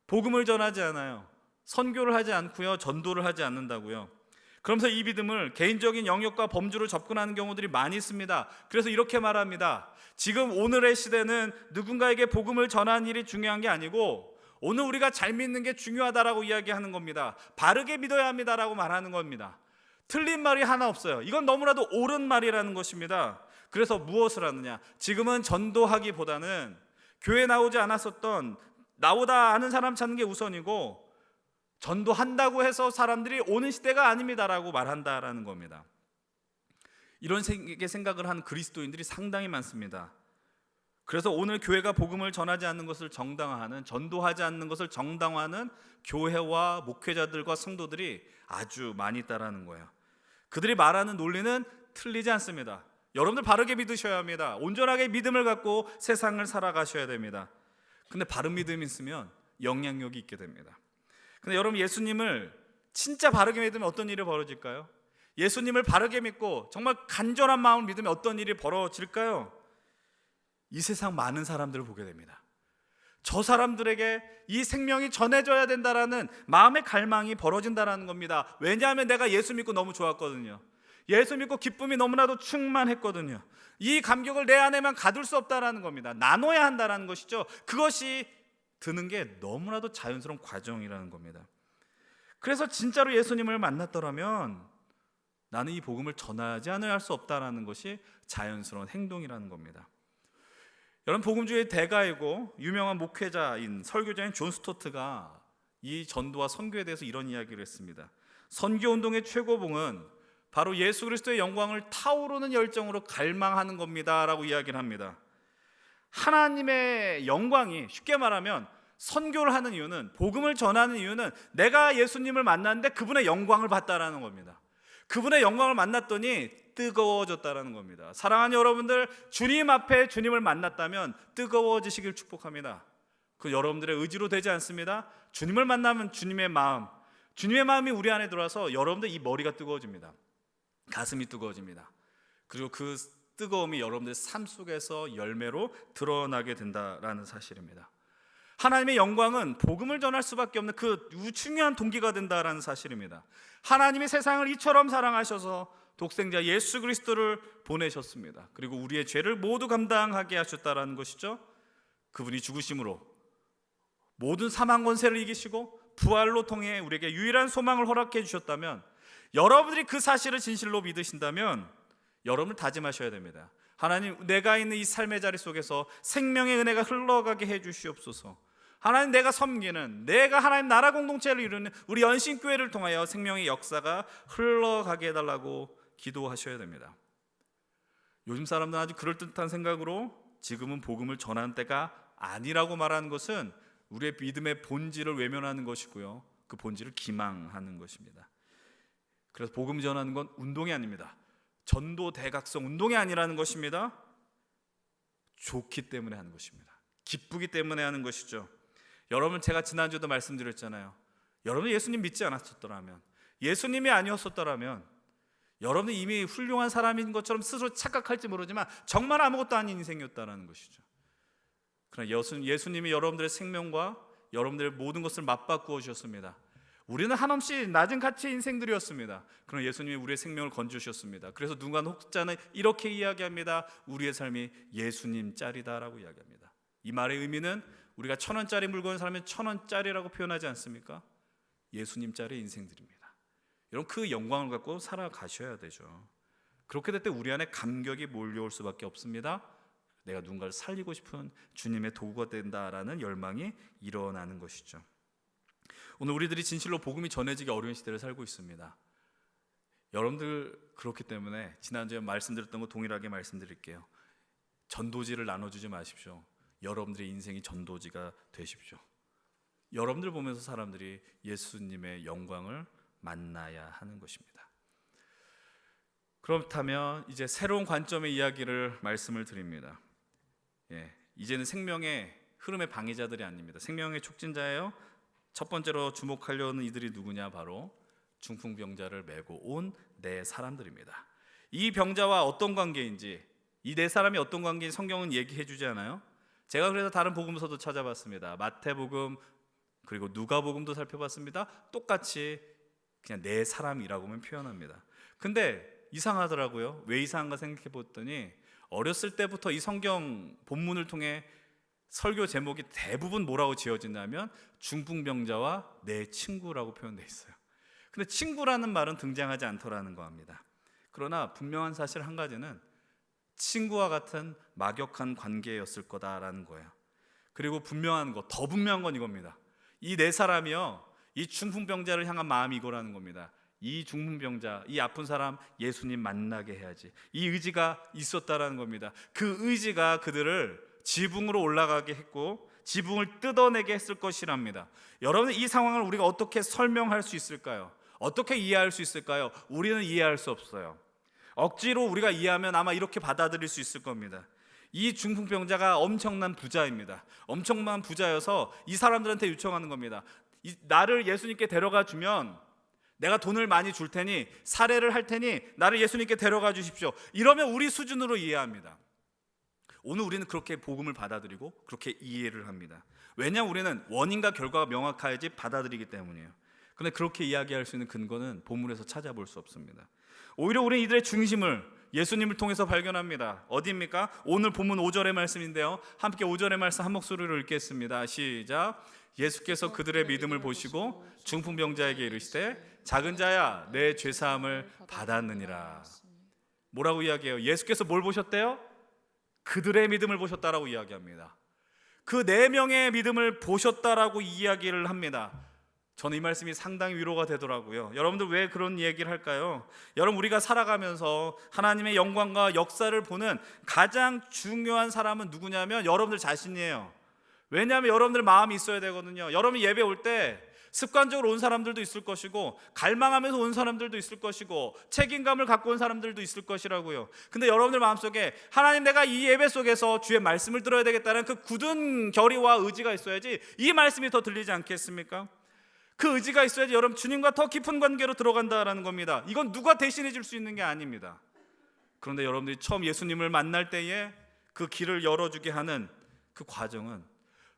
복음을 전하지 않아요. 선교를 하지 않고요, 전도를 하지 않는다고요. 그러면서 이 믿음을 개인적인 영역과 범주로 접근하는 경우들이 많이 있습니다. 그래서 이렇게 말합니다. 지금 오늘의 시대는 누군가에게 복음을 전하는 일이 중요한 게 아니고 오늘 우리가 잘 믿는 게 중요하다라고 이야기하는 겁니다. 바르게 믿어야 합니다라고 말하는 겁니다. 틀린 말이 하나 없어요. 이건 너무나도 옳은 말이라는 것입니다. 그래서 무엇을 하느냐? 지금은 전도하기보다는 교회 나오지 않았었던, 나오다 아는 사람 찾는 게 우선이고, 전도한다고 해서 사람들이 오는 시대가 아닙니다라고 말한다라는 겁니다. 이런 생각을 하는 그리스도인들이 상당히 많습니다. 그래서 오늘 교회가 복음을 전하지 않는 것을 정당화하는, 전도하지 않는 것을 정당화하는 교회와 목회자들과 성도들이 아주 많이 있다라는 거예요. 그들이 말하는 논리는 틀리지 않습니다. 여러분들 바르게 믿으셔야 합니다. 온전하게 믿음을 갖고 세상을 살아가셔야 됩니다. 근데 바른 믿음이 있으면 영향력이 있게 됩니다. 근데 여러분, 예수님을 진짜 바르게 믿으면 어떤 일이 벌어질까요? 예수님을 바르게 믿고 정말 간절한 마음을 믿으면 어떤 일이 벌어질까요? 이 세상 많은 사람들을 보게 됩니다. 저 사람들에게 이 생명이 전해져야 된다라는 마음의 갈망이 벌어진다라는 겁니다. 왜냐하면 내가 예수 믿고 너무 좋았거든요. 예수 믿고 기쁨이 너무나도 충만했거든요. 이 감격을 내 안에만 가둘 수 없다라는 겁니다. 나눠야 한다라는 것이죠. 그것이 드는 게 너무나도 자연스러운 과정이라는 겁니다. 그래서 진짜로 예수님을 만났더라면 나는 이 복음을 전하지 않아야 할 수 없다라는 것이 자연스러운 행동이라는 겁니다. 여러분, 복음주의 대가이고 유명한 목회자인 설교자인 존 스토트가 이 전도와 선교에 대해서 이런 이야기를 했습니다. 선교운동의 최고봉은 바로 예수 그리스도의 영광을 타오르는 열정으로 갈망하는 겁니다 라고 이야기를 합니다. 하나님의 영광이, 쉽게 말하면 선교를 하는 이유는, 복음을 전하는 이유는 내가 예수님을 만났는데 그분의 영광을 봤다라는 겁니다. 그분의 영광을 만났더니 뜨거워졌다라는 겁니다. 사랑하는 여러분들, 주님 앞에 주님을 만났다면 뜨거워지시길 축복합니다. 그 여러분들의 의지로 되지 않습니다. 주님을 만나면 주님의 마음이 우리 안에 들어와서 여러분들 이 머리가 뜨거워집니다. 가슴이 뜨거워집니다. 그리고 그 뜨거움이 여러분들의 삶 속에서 열매로 드러나게 된다라는 사실입니다. 하나님의 영광은 복음을 전할 수밖에 없는 그 중요한 동기가 된다라는 사실입니다. 하나님이 세상을 이처럼 사랑하셔서 독생자 예수 그리스도를 보내셨습니다. 그리고 우리의 죄를 모두 감당하게 하셨다라는 것이죠. 그분이 죽으심으로 모든 사망 권세를 이기시고 부활로 통해 우리에게 유일한 소망을 허락해 주셨다면, 여러분들이 그 사실을 진실로 믿으신다면 여러분을 다짐하셔야 됩니다. 하나님, 내가 있는 이 삶의 자리 속에서 생명의 은혜가 흘러가게 해 주시옵소서. 하나님, 내가 섬기는, 내가 하나님 나라 공동체를 이루는 우리 연신교회를 통하여 생명의 역사가 흘러가게 해달라고 기도하셔야 됩니다. 요즘 사람들은 아주 그럴듯한 생각으로 지금은 복음을 전하는 때가 아니라고 말하는 것은 우리의 믿음의 본질을 외면하는 것이고요, 그 본질을 기망하는 것입니다. 그래서 복음 전하는 건 운동이 아닙니다. 전도 대각성 운동이 아니라는 것입니다. 좋기 때문에 하는 것입니다. 기쁘기 때문에 하는 것이죠. 여러분, 제가 지난주에도 말씀드렸잖아요. 여러분 예수님 믿지 않았었더라면, 예수님이 아니었었더라면 여러분은 이미 훌륭한 사람인 것처럼 스스로 착각할지 모르지만 정말 아무것도 아닌 인생이었다는 것이죠. 그러나 예수님이 여러분들의 생명과 여러분들의 모든 것을 맞바꾸어 주셨습니다. 우리는 한없이 낮은 가치의 인생들이었습니다. 그러나 예수님이 우리의 생명을 건져주셨습니다. 그래서 누가 혹자는 이렇게 이야기합니다. 우리의 삶이 예수님 짤이다라고 이야기합니다. 이 말의 의미는 우리가 1,000원짜리 물건을 사면 1,000원짜리라고 표현하지 않습니까? 예수님 짤의 인생들입니다. 여러분, 그 영광을 갖고 살아가셔야 되죠. 그렇게 될 때 우리 안에 감격이 몰려올 수밖에 없습니다. 내가 누군가를 살리고 싶은 주님의 도구가 된다라는 열망이 일어나는 것이죠. 오늘 우리들이 진실로 복음이 전해지기 어려운 시대를 살고 있습니다. 여러분들 그렇기 때문에 지난주에 말씀드렸던 거 동일하게 말씀드릴게요. 전도지를 나눠주지 마십시오. 여러분들의 인생이 전도지가 되십시오. 여러분들 보면서 사람들이 예수님의 영광을 만나야 하는 것입니다. 그렇다면 이제 새로운 관점의 이야기를 말씀을 드립니다. 이제는 생명의 흐름의 방해자들이 아닙니다. 생명의 촉진자예요. 첫 번째로 주목하려는 이들이 누구냐? 바로 중풍병자를 메고 온 네 사람들입니다. 이 병자와 어떤 관계인지, 이 네 사람이 어떤 관계인지 성경은 얘기해 주지 않아요? 제가 그래서 다른 복음서도 찾아봤습니다. 마태복음 그리고 누가복음도 살펴봤습니다. 똑같이 그냥 네 사람이라고만 표현합니다. 근데 이상하더라고요. 왜 이상한가 생각해 봤더니 어렸을 때부터 이 성경 본문을 통해 설교 제목이 대부분 뭐라고 지어진다면 중풍병자와 내 친구라고 표현되어 있어요. 근데 친구라는 말은 등장하지 않더라는 겁니다. 그러나 분명한 사실 한 가지는 친구와 같은 막역한 관계였을 거다라는 거예요. 그리고 분명한 거, 더 분명한 건 이겁니다. 이 네 사람이요, 이 중풍병자를 향한 마음이 이거라는 겁니다. 이 중풍병자, 이 아픈 사람 예수님 만나게 해야지. 이 의지가 있었다라는 겁니다. 그 의지가 그들을 지붕으로 올라가게 했고 지붕을 뜯어내게 했을 것이랍니다. 여러분, 이 상황을 우리가 어떻게 설명할 수 있을까요? 어떻게 이해할 수 있을까요? 우리는 이해할 수 없어요. 억지로 우리가 이해하면 아마 이렇게 받아들일 수 있을 겁니다. 이 중풍병자가 엄청난 부자입니다. 엄청난 부자여서 이 사람들한테 요청하는 겁니다. 나를 예수님께 데려가 주면 내가 돈을 많이 줄 테니, 살해를 할 테니 나를 예수님께 데려가 주십시오. 이러면 우리 수준으로 이해합니다. 오늘 우리는 그렇게 복음을 받아들이고 그렇게 이해를 합니다. 왜냐하면 우리는 원인과 결과가 명확해야지 받아들이기 때문이에요. 그런데 그렇게 이야기할 수 있는 근거는 본문에서 찾아볼 수 없습니다. 오히려 우리는 이들의 중심을 예수님을 통해서 발견합니다. 어디입니까? 오늘 본문 5절의 말씀인데요. 함께 5절의 말씀 한 목소리로 읽겠습니다. 시작. 예수께서 그들의 믿음을 보시고 중풍병자에게 이르시되 작은 자야 내 죄사함을 받았느니라. 뭐라고 이야기해요? 예수께서 뭘 보셨대요? 그들의 믿음을 보셨다라고 이야기합니다. 그 네 명의 믿음을 보셨다라고 이야기를 합니다. 저는 이 말씀이 상당히 위로가 되더라고요. 여러분들 왜 그런 얘기를 할까요? 여러분, 우리가 살아가면서 하나님의 영광과 역사를 보는 가장 중요한 사람은 누구냐면 여러분들 자신이에요. 왜냐하면 여러분들 마음이 있어야 되거든요. 여러분이 예배 올 때 습관적으로 온 사람들도 있을 것이고 갈망하면서 온 사람들도 있을 것이고 책임감을 갖고 온 사람들도 있을 것이라고요. 근데 여러분들 마음속에 하나님, 내가 이 예배 속에서 주의 말씀을 들어야 되겠다는 그 굳은 결의와 의지가 있어야지 이 말씀이 더 들리지 않겠습니까? 그 의지가 있어야지 여러분 주님과 더 깊은 관계로 들어간다라는 겁니다. 이건 누가 대신해 줄 수 있는 게 아닙니다. 그런데 여러분들이 처음 예수님을 만날 때에 그 길을 열어주게 하는 그 과정은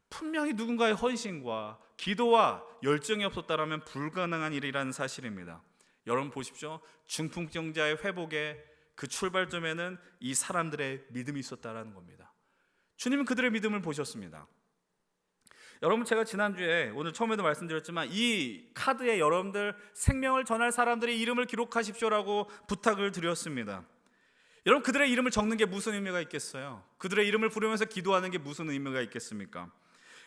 분명히 누군가의 헌신과 기도와 열정이 없었다라면 불가능한 일이라는 사실입니다. 여러분 보십시오. 중풍병자의 회복의 그 출발점에는 이 사람들의 믿음이 있었다라는 겁니다. 주님은 그들의 믿음을 보셨습니다. 여러분, 제가 지난주에 오늘 처음에도 말씀드렸지만 이 카드에 여러분들 생명을 전할 사람들의 이름을 기록하십시오라고 부탁을 드렸습니다. 여러분, 그들의 이름을 적는 게 무슨 의미가 있겠어요? 그들의 이름을 부르면서 기도하는 게 무슨 의미가 있겠습니까?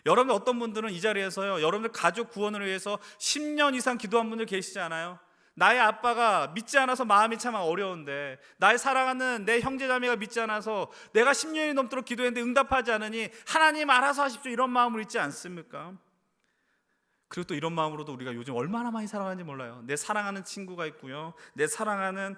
여러분, 어떤 분들은 이 자리에서요, 여러분들 가족 구원을 위해서 10년 이상 기도한 분들 계시지 않아요? 나의 아빠가 믿지 않아서 마음이 참 어려운데, 나의 사랑하는 내 형제자매가 믿지 않아서 내가 10년이 넘도록 기도했는데 응답하지 않으니 하나님 알아서 하십시오, 이런 마음을 있지 않습니까? 그리고 또 이런 마음으로도 우리가 요즘 얼마나 많이 사랑하는지 몰라요. 내 사랑하는 친구가 있고요, 내 사랑하는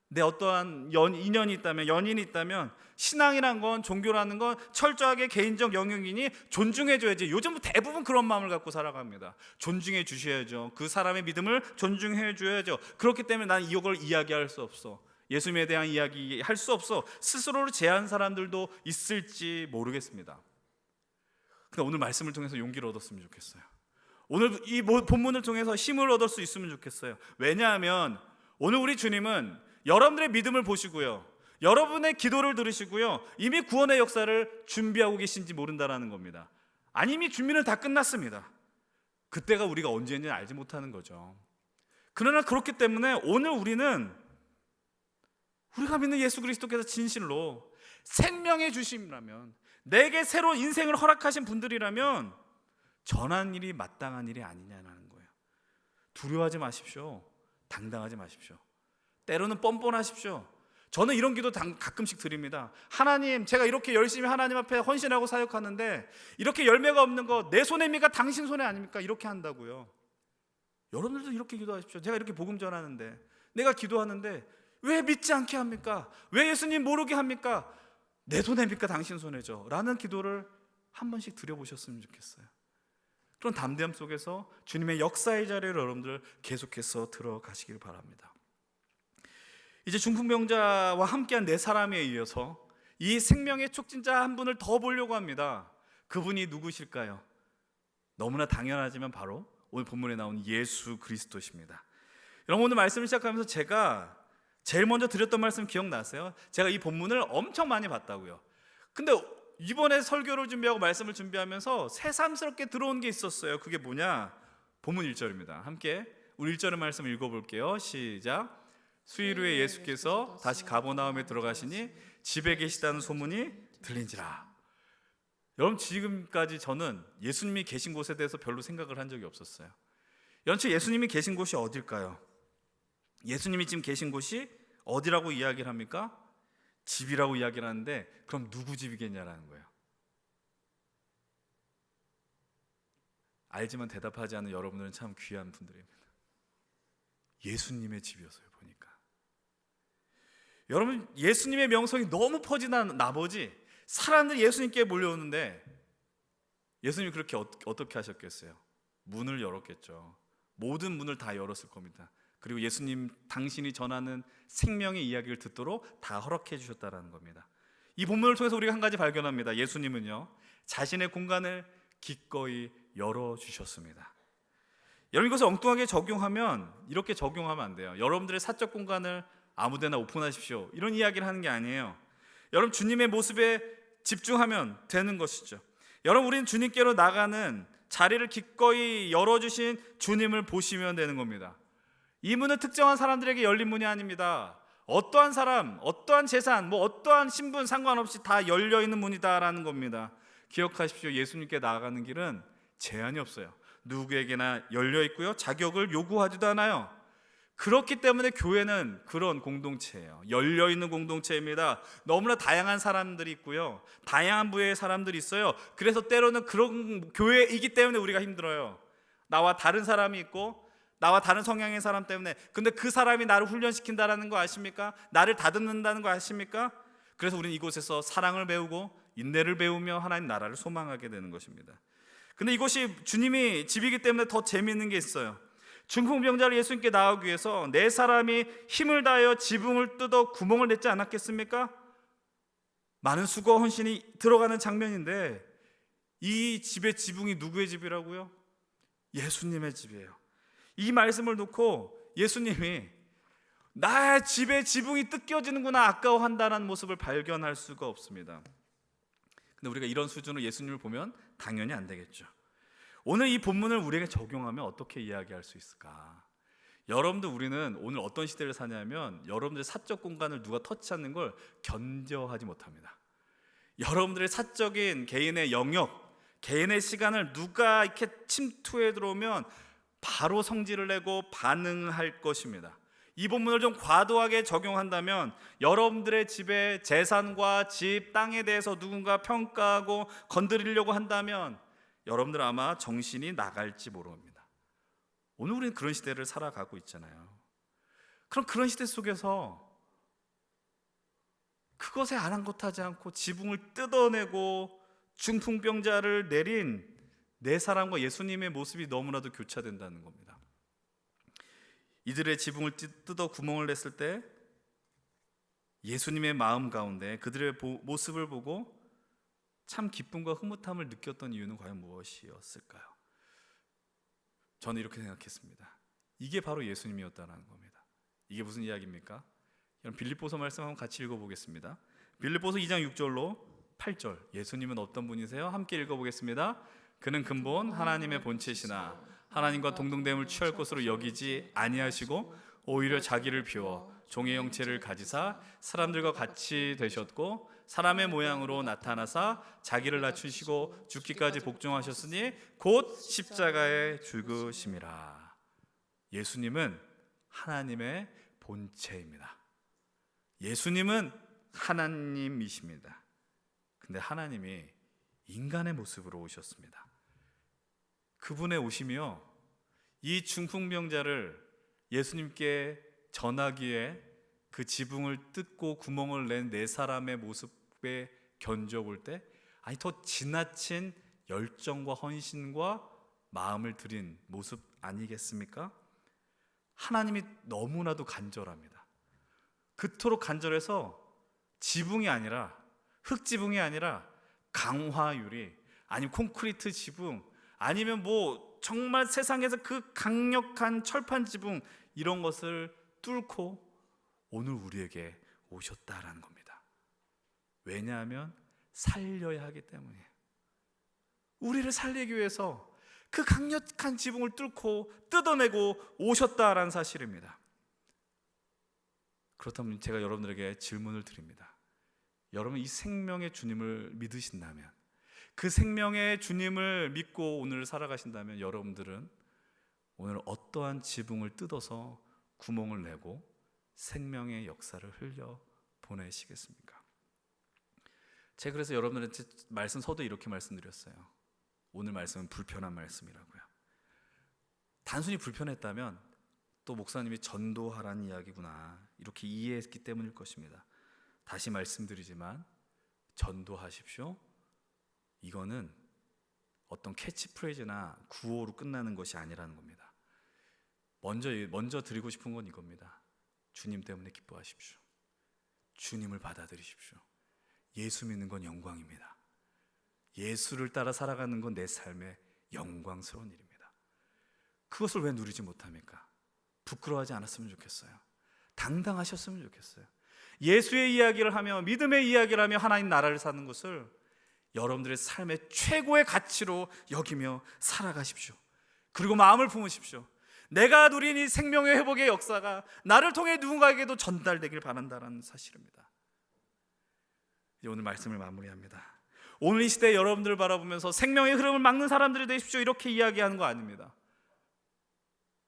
내 어떠한 인연이 있다면, 연인이 있다면, 신앙이란 건, 종교라는 건 철저하게 개인적 영역이니 존중해줘야지. 요즘 대부분 그런 마음을 갖고 살아갑니다. 존중해 주셔야죠. 그 사람의 믿음을 존중해 줘야죠. 그렇기 때문에 난 이걸 이야기할 수 없어, 예수님에 대한 이야기 할 수 없어, 스스로를 제한 사람들도 있을지 모르겠습니다. 근데 오늘 말씀을 통해서 용기를 얻었으면 좋겠어요. 오늘 이 본문을 통해서 힘을 얻을 수 있으면 좋겠어요. 왜냐하면 오늘 우리 주님은 여러분들의 믿음을 보시고요, 여러분의 기도를 들으시고요, 이미 구원의 역사를 준비하고 계신지 모른다라는 겁니다. 아니, 이미 준비는 다 끝났습니다. 그때가 우리가 언제인지 알지 못하는 거죠. 그러나 그렇기 때문에 오늘 우리는 우리가 믿는 예수 그리스도께서 진실로 생명의 주심이라면, 내게 새로운 인생을 허락하신 분들이라면 전한 일이 마땅한 일이 아니냐는 거예요. 두려워하지 마십시오. 당당하지 마십시오. 때로는 뻔뻔하십시오. 저는 이런 기도 가끔씩 드립니다. 하나님, 제가 이렇게 열심히 하나님 앞에 헌신하고 사역하는데 이렇게 열매가 없는 거 내 손해입니까? 당신 손해 아닙니까? 이렇게 한다고요. 여러분들도 이렇게 기도하십시오. 제가 이렇게 복음 전하는데, 내가 기도하는데 왜 믿지 않게 합니까? 왜 예수님 모르게 합니까? 내 손해입니까? 당신 손해죠. 라는 기도를 한 번씩 드려보셨으면 좋겠어요. 그런 담대함 속에서 주님의 역사의 자리를 여러분들 계속해서 들어가시길 바랍니다. 이제 중풍병자와 함께한 네 사람에 이어서 이 생명의 촉진자 한 분을 더 보려고 합니다. 그분이 누구실까요? 너무나 당연하지만 바로 오늘 본문에 나온 예수 그리스도십니다. 여러분, 오늘 말씀을 시작하면서 제가 제일 먼저 드렸던 말씀 기억나세요? 제가 이 본문을 엄청 많이 봤다고요. 근데 이번에 설교를 준비하고 말씀을 준비하면서 새삼스럽게 들어온 게 있었어요. 그게 뭐냐? 본문 1절입니다. 함께 우리 1절의 말씀 읽어볼게요. 시작. 수일 후에 예수께서 다시 가버나움에 들어가시니 집에 계시다는 소문이 들린지라. 여러분, 지금까지 저는 예수님이 계신 곳에 대해서 별로 생각을 한 적이 없었어요. 연체 예수님이 계신 곳이 어딜까요? 예수님이 지금 계신 곳이 어디라고 이야기를 합니까? 집이라고 이야기를 하는데, 그럼 누구 집이겠냐라는 거예요. 알지만 대답하지 않는 여러분들은 참 귀한 분들입니다. 예수님의 집이었어요, 보니까. 여러분, 예수님의 명성이 너무 퍼진 나머지 사람들이 예수님께 몰려오는데, 예수님이 그렇게 어떻게 하셨겠어요? 문을 열었겠죠. 모든 문을 다 열었을 겁니다. 그리고 예수님 당신이 전하는 생명의 이야기를 듣도록 다 허락해 주셨다는 겁니다. 이 본문을 통해서 우리가 한 가지 발견합니다. 예수님은요, 자신의 공간을 기꺼이 열어주셨습니다. 여러분, 이것을 엉뚱하게 적용하면, 이렇게 적용하면 안 돼요. 여러분들의 사적 공간을 아무데나 오픈하십시오, 이런 이야기를 하는 게 아니에요. 여러분, 주님의 모습에 집중하면 되는 것이죠. 여러분, 우리는 주님께로 나가는 자리를 기꺼이 열어주신 주님을 보시면 되는 겁니다. 이 문은 특정한 사람들에게 열린 문이 아닙니다. 어떠한 사람, 어떠한 재산, 어떠한 신분 상관없이 다 열려있는 문이다라는 겁니다. 기억하십시오. 예수님께 나아가는 길은 제한이 없어요. 누구에게나 열려있고요, 자격을 요구하지도 않아요. 그렇기 때문에 교회는 그런 공동체예요. 열려있는 공동체입니다. 너무나 다양한 사람들이 있고요, 다양한 부의 사람들이 있어요. 그래서 때로는 그런 교회이기 때문에 우리가 힘들어요. 나와 다른 사람이 있고 나와 다른 성향의 사람 때문에. 근데 그 사람이 나를 훈련시킨다는 거 아십니까? 나를 다듬는다는 거 아십니까? 그래서 우리는 이곳에서 사랑을 배우고 인내를 배우며 하나님 나라를 소망하게 되는 것입니다. 근데 이곳이 주님이 집이기 때문에 더 재미있는 게 있어요. 중풍병자를 예수님께 나오기 위해서 네 사람이 힘을 다하여 지붕을 뜯어 구멍을 냈지 않았겠습니까? 많은 수고와 헌신이 들어가는 장면인데, 이 집의 지붕이 누구의 집이라고요? 예수님의 집이에요. 이 말씀을 놓고 예수님이 나의 집의 지붕이 뜯겨지는구나 아까워한다는 모습을 발견할 수가 없습니다. 근데 우리가 이런 수준으로 예수님을 보면 당연히 안 되겠죠. 오늘 이 본문을 우리에게 적용하면 어떻게 이야기할 수 있을까? 여러분들, 우리는 오늘 어떤 시대를 사냐면 여러분들의 사적 공간을 누가 터치하는 걸 견뎌하지 못합니다. 여러분들의 사적인 개인의 영역, 개인의 시간을 누가 이렇게 침투해 들어오면 바로 성질을 내고 반응할 것입니다. 이 본문을 좀 과도하게 적용한다면 여러분들의 집의 재산과 집, 땅에 대해서 누군가 평가하고 건드리려고 한다면 여러분들 아마 정신이 나갈지 모릅니다. 오늘 우리는 그런 시대를 살아가고 있잖아요. 그럼 그런 시대 속에서 그것에 아랑곳하지 않고 지붕을 뜯어내고 중풍병자를 내린 네 사람과 예수님의 모습이 너무나도 교차된다는 겁니다. 이들의 지붕을 뜯어 구멍을 냈을 때 예수님의 마음 가운데 그들의 모습을 보고 참 기쁨과 흐뭇함을 느꼈던 이유는 과연 무엇이었을까요? 저는 이렇게 생각했습니다. 이게 바로 예수님이었다는 겁니다. 이게 무슨 이야기입니까? 여러분, 빌립보서 말씀 한번 같이 읽어보겠습니다. 빌립보서 2장 6절로 8절, 예수님은 어떤 분이세요? 함께 읽어보겠습니다. 그는 근본 하나님의 본체시나 하나님과 동등됨을 취할 것으로 여기지 아니하시고 오히려 자기를 비워 종의 형체를 가지사 사람들과 같이 되셨고 사람의 모양으로 나타나사 자기를 낮추시고 죽기까지 복종하셨으니 곧 십자가에 죽으심이라. 예수님은 하나님의 본체입니다. 예수님은 하나님이십니다. 근데 하나님이 인간의 모습으로 오셨습니다. 그분의 오심이요, 이 중풍병자를 예수님께 전하기에 그 지붕을 뜯고 구멍을 낸 네 사람의 모습에 견뎌볼 때, 아니 더 지나친 열정과 헌신과 마음을 들인 모습 아니겠습니까? 하나님이 너무나도 간절합니다. 그토록 간절해서 지붕이 아니라, 흙지붕이 아니라 강화유리, 아니면 콘크리트 지붕, 아니면 뭐 정말 세상에서 그 강력한 철판 지붕, 이런 것을 뚫고 오늘 우리에게 오셨다라는 겁니다. 왜냐하면 살려야 하기 때문이에요. 우리를 살리기 위해서 그 강력한 지붕을 뚫고 뜯어내고 오셨다라는 사실입니다. 그렇다면 제가 여러분들에게 질문을 드립니다. 여러분, 이 생명의 주님을 믿으신다면, 그 생명의 주님을 믿고 오늘 살아가신다면, 여러분들은 오늘 어떠한 지붕을 뜯어서 구멍을 내고 생명의 역사를 흘려 보내시겠습니까? 제가 그래서 여러분들한테 말씀 서두에 이렇게 말씀드렸어요. 오늘 말씀은 불편한 말씀이라고요. 단순히 불편했다면 또 목사님이 전도하라는 이야기구나, 이렇게 이해했기 때문일 것입니다. 다시 말씀드리지만 전도하십시오, 이거는 어떤 캐치프레이즈나 구호로 끝나는 것이 아니라는 겁니다. 먼저 드리고 싶은 건 이겁니다. 주님 때문에 기뻐하십시오. 주님을 받아들이십시오. 예수 믿는 건 영광입니다. 예수를 따라 살아가는 건 내 삶의 영광스러운 일입니다. 그것을 왜 누리지 못합니까? 부끄러워하지 않았으면 좋겠어요. 당당하셨으면 좋겠어요. 예수의 이야기를 하며, 믿음의 이야기를 하며 하나님 나라를 사는 것을 여러분들의 삶의 최고의 가치로 여기며 살아가십시오. 그리고 마음을 품으십시오. 내가 누린 이 생명의 회복의 역사가 나를 통해 누군가에게도 전달되길 바란다는 사실입니다. 이제 오늘 말씀을 마무리합니다. 오늘 이 시대에 여러분들을 바라보면서 생명의 흐름을 막는 사람들이 되십시오, 이렇게 이야기하는 거 아닙니다.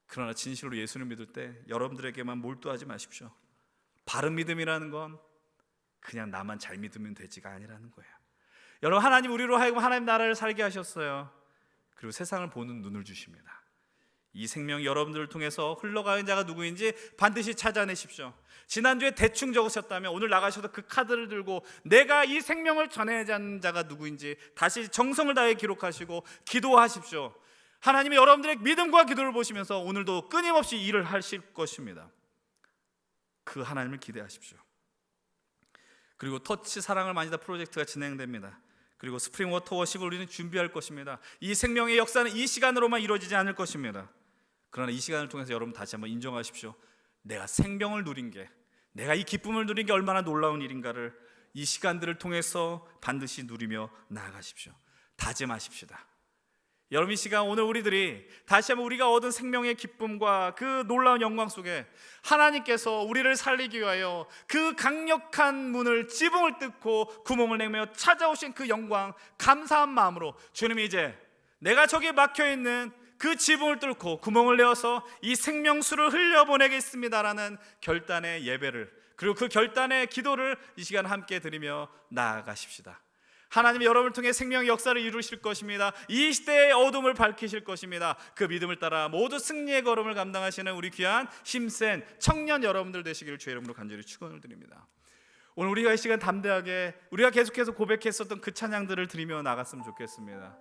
그러나 진실로 예수를 믿을 때 여러분들에게만 몰두하지 마십시오. 바른 믿음이라는 건 그냥 나만 잘 믿으면 되지가 아니라는 거예요. 여러분, 하나님 우리로 하여금 하나님 나라를 살게 하셨어요. 그리고 세상을 보는 눈을 주십니다. 이 생명이 여러분들을 통해서 흘러가는 자가 누구인지 반드시 찾아내십시오. 지난주에 대충 적으셨다면 오늘 나가셔서 그 카드를 들고 내가 이 생명을 전해자는 자가 누구인지 다시 정성을 다해 기록하시고 기도하십시오. 하나님이 여러분들의 믿음과 기도를 보시면서 오늘도 끊임없이 일을 하실 것입니다. 그 하나님을 기대하십시오. 그리고 터치 사랑을 만지다 프로젝트가 진행됩니다. 그리고 스프링 워터 워십을 우리는 준비할 것입니다. 이 생명의 역사는 이 시간으로만 이루어지지 않을 것입니다. 그러나 이 시간을 통해서 여러분 다시 한번 인정하십시오. 내가 생명을 누린 게, 내가 이 기쁨을 누린 게 얼마나 놀라운 일인가를 이 시간들을 통해서 반드시 누리며 나아가십시오. 다짐하십시다. 여러분, 이 시간 오늘 우리들이 다시 한번 우리가 얻은 생명의 기쁨과 그 놀라운 영광 속에 하나님께서 우리를 살리기 위하여 그 강력한 문을, 지붕을 뜯고 구멍을 내며 찾아오신 그 영광, 감사한 마음으로 주님이 이제 내가 저기에 막혀있는 그 지붕을 뚫고 구멍을 내어서 이 생명수를 흘려보내겠습니다라는 결단의 예배를, 그리고 그 결단의 기도를 이 시간 함께 드리며 나아가십시다. 하나님이 여러분을 통해 생명의 역사를 이루실 것입니다. 이 시대의 어둠을 밝히실 것입니다. 그 믿음을 따라 모두 승리의 걸음을 감당하시는 우리 귀한 힘센 청년 여러분들 되시기를 주의 이름으로 간절히 축원을 드립니다. 오늘 우리가 이 시간 담대하게 우리가 계속해서 고백했었던 그 찬양들을 드리며 나갔으면 좋겠습니다.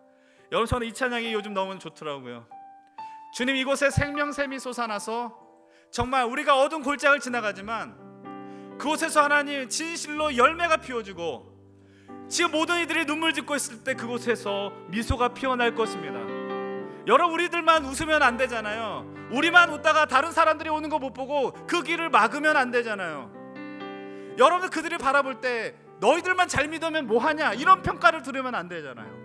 여러분, 저는 이 찬양이 요즘 너무 좋더라고요. 주님, 이곳에 생명샘이 솟아나서 정말 우리가 어두운 골짜기를 지나가지만 그곳에서 하나님 진실로 열매가 피어지고 지금 모든 이들이 눈물 짓고 있을 때 그곳에서 미소가 피어날 것입니다. 여러분, 우리들만 웃으면 안 되잖아요. 우리만 웃다가 다른 사람들이 오는 거 못 보고 그 길을 막으면 안 되잖아요. 여러분, 그들이 바라볼 때 너희들만 잘 믿으면 뭐하냐, 이런 평가를 들으면 안 되잖아요.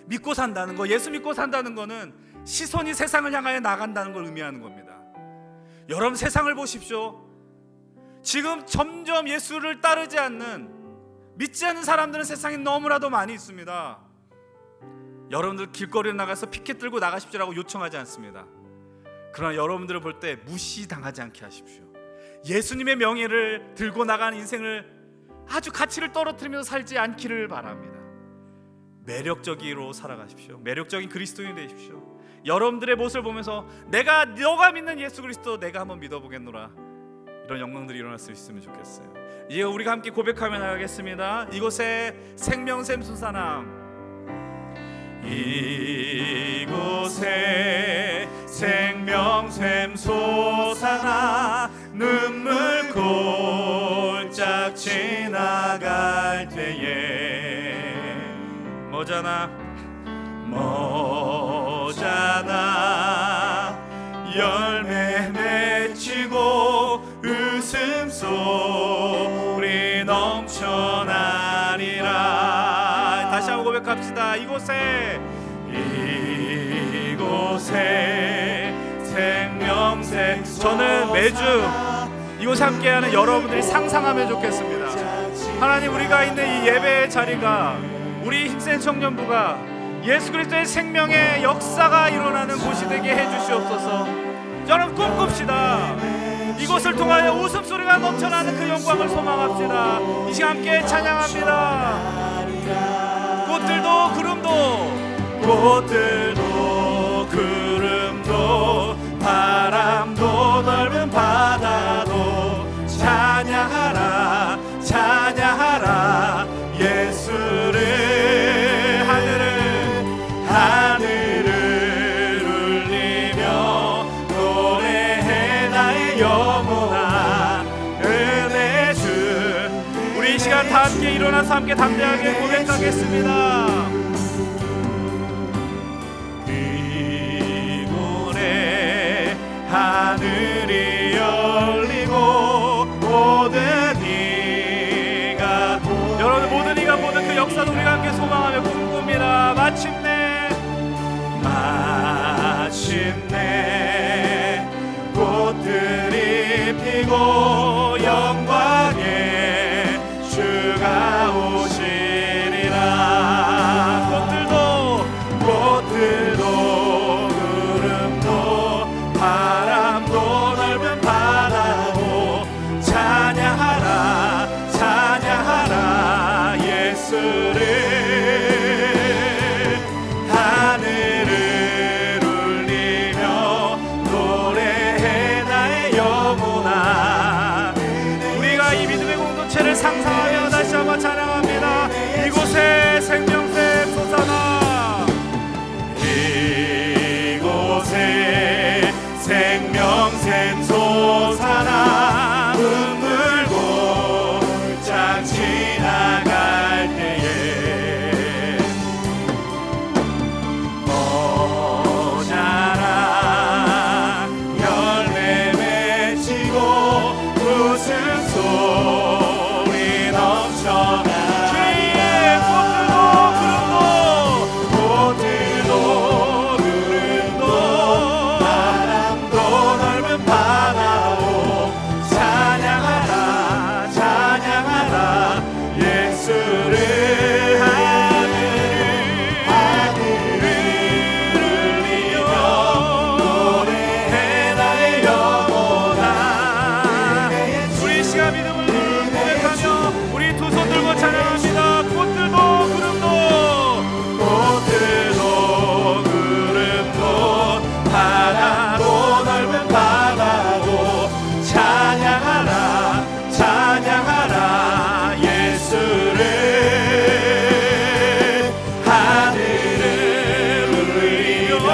믿고 산다는 거, 예수 믿고 산다는 거는 시선이 세상을 향하여 나간다는 걸 의미하는 겁니다. 여러분, 세상을 보십시오. 지금 점점 예수를 따르지 않는, 믿지 않는 사람들은 세상에 너무나도 많이 있습니다. 여러분들 길거리에 나가서 피켓 들고 나가십시오라고 요청하지 않습니다. 그러나 여러분들을 볼 때 무시당하지 않게 하십시오. 예수님의 명예를 들고 나가는 인생을 아주 가치를 떨어뜨리면서 살지 않기를 바랍니다. 매력적으로 살아가십시오. 매력적인 그리스도인이 되십시오. 여러분들의 모습을 보면서 너가 믿는 예수 그리스도 내가 한번 믿어보겠노라, 이런 영광들이 일어날 수 있으면 좋겠어요. 이제 우리가 함께 고백하며 나가겠습니다. 이곳에 생명샘 솟아남, 이곳에 생명샘 솟아나 눈물 골짝 지나갈 때에 뭐잖아 열매 맺히고 웃음소리 넘쳐나리라. 다시 한번 고백합시다. 이곳에 생명샘. 저는 매주 이곳에 함께하는 여러분들이 상상하면 좋겠습니다. 하나님, 우리가 있는 이 예배의 자리가, 우리 힘센 청년부가 예수 그리스도의 생명의 역사가 일어나는 곳이 되게 해주시옵소서. 여러분 꿈꿉시다. 이곳을 통하여 웃음소리가 넘쳐나는 그 영광을 소망합시다. 이 시간 함께 찬양합니다. 꽃들도 구름도 바람도 넓은 바다도 찬양하라 예수를. 하늘을 울리며 노래해 나의 영원한 은혜 주. 우리 이 시간 다 함께 일어나서 함께 담대하게 고백하겠습니다. 이곳에 하늘이 열리고 모든 이가, 여러분 모든 이가 보는 그 역사도 우리가 함께 소망하며 꿈꿉니다. 마침내 꽃들이 피고 영광의 주가 오시리라. 꽃들도 구름도 바람도 넓은 바다도 찬양하라 예수를. 하늘을 울리며 노래해 나의 영혼아. 우리가 이 믿음의 공동체를 상상하며 다시 한번 찬양합니다. 이곳에 생명샘 솟아나, 이곳에 생명샘 솟아나 눈물 골짝 지나갈 때에 모자라 열매 맺히고 웃음소리 넘쳐나. 주의 꽃들도 구름도 바람도 넓은 바다도 찬양하라 예수를. 하늘을 울리며 노래해 나의 영혼아. 우리 시간 믿음을 고백하며 우리 두 손 들고 찬양합니다. 꽃들도 구름도 바다도 넓은 바다도 찬양하라 예수를. 하늘을 울리며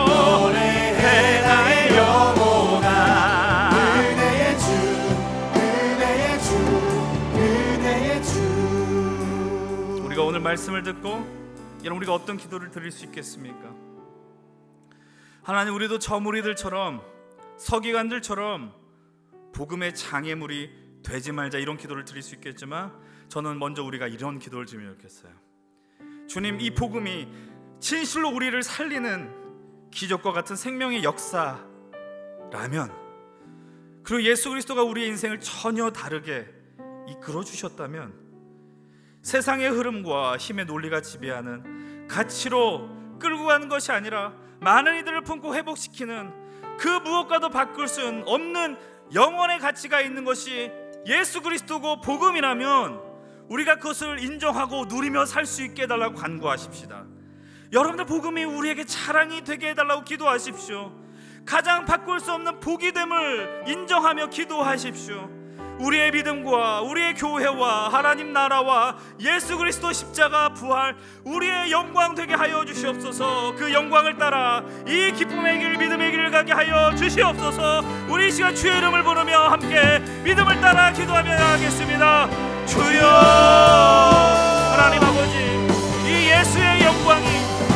노래해 나의 영혼아. 은혜의 주. 우리가 오늘 말씀을 듣고 여러분, 우리가 어떤 기도를 드릴 수 있겠습니까? 하나님, 우리도 저 무리들처럼, 서기관들처럼 복음의 장애물이 되지 말자, 이런 기도를 드릴 수 있겠지만, 저는 먼저 우리가 이런 기도를 드리면 좋겠어요. 주님, 이 복음이 진실로 우리를 살리는 기적과 같은 생명의 역사라면 그리고 예수 그리스도가 우리의 인생을 전혀 다르게 이끌어 주셨다면 세상의 흐름과 힘의 논리가 지배하는 가치로 끌고 가는 것이 아니라 많은 이들을 품고 회복시키는 그 무엇과도 바꿀 수 없는 영원의 가치가 있는 것이 예수 그리스도고 복음이라면 우리가 그것을 인정하고 누리며 살 수 있게 해달라고 간구하십시다. 여러분들 복음이 우리에게 자랑이 되게 해달라고 기도하십시오. 가장 바꿀 수 없는 복이 됨을 인정하며 기도하십시오. 우리의 믿음과 우리의 교회와 하나님 나라와 예수 그리스도 십자가 부활 우리의 영광 되게 하여 주시옵소서. 그 영광을 따라 이 기쁨의 길 믿음의 길을 가게 하여 주시옵소서. 우리 이 시간 주의 이름을 부르며 함께 믿음을 따라 기도하며 나가겠습니다. 주여 하나님 아버지, 이 예수의 영광이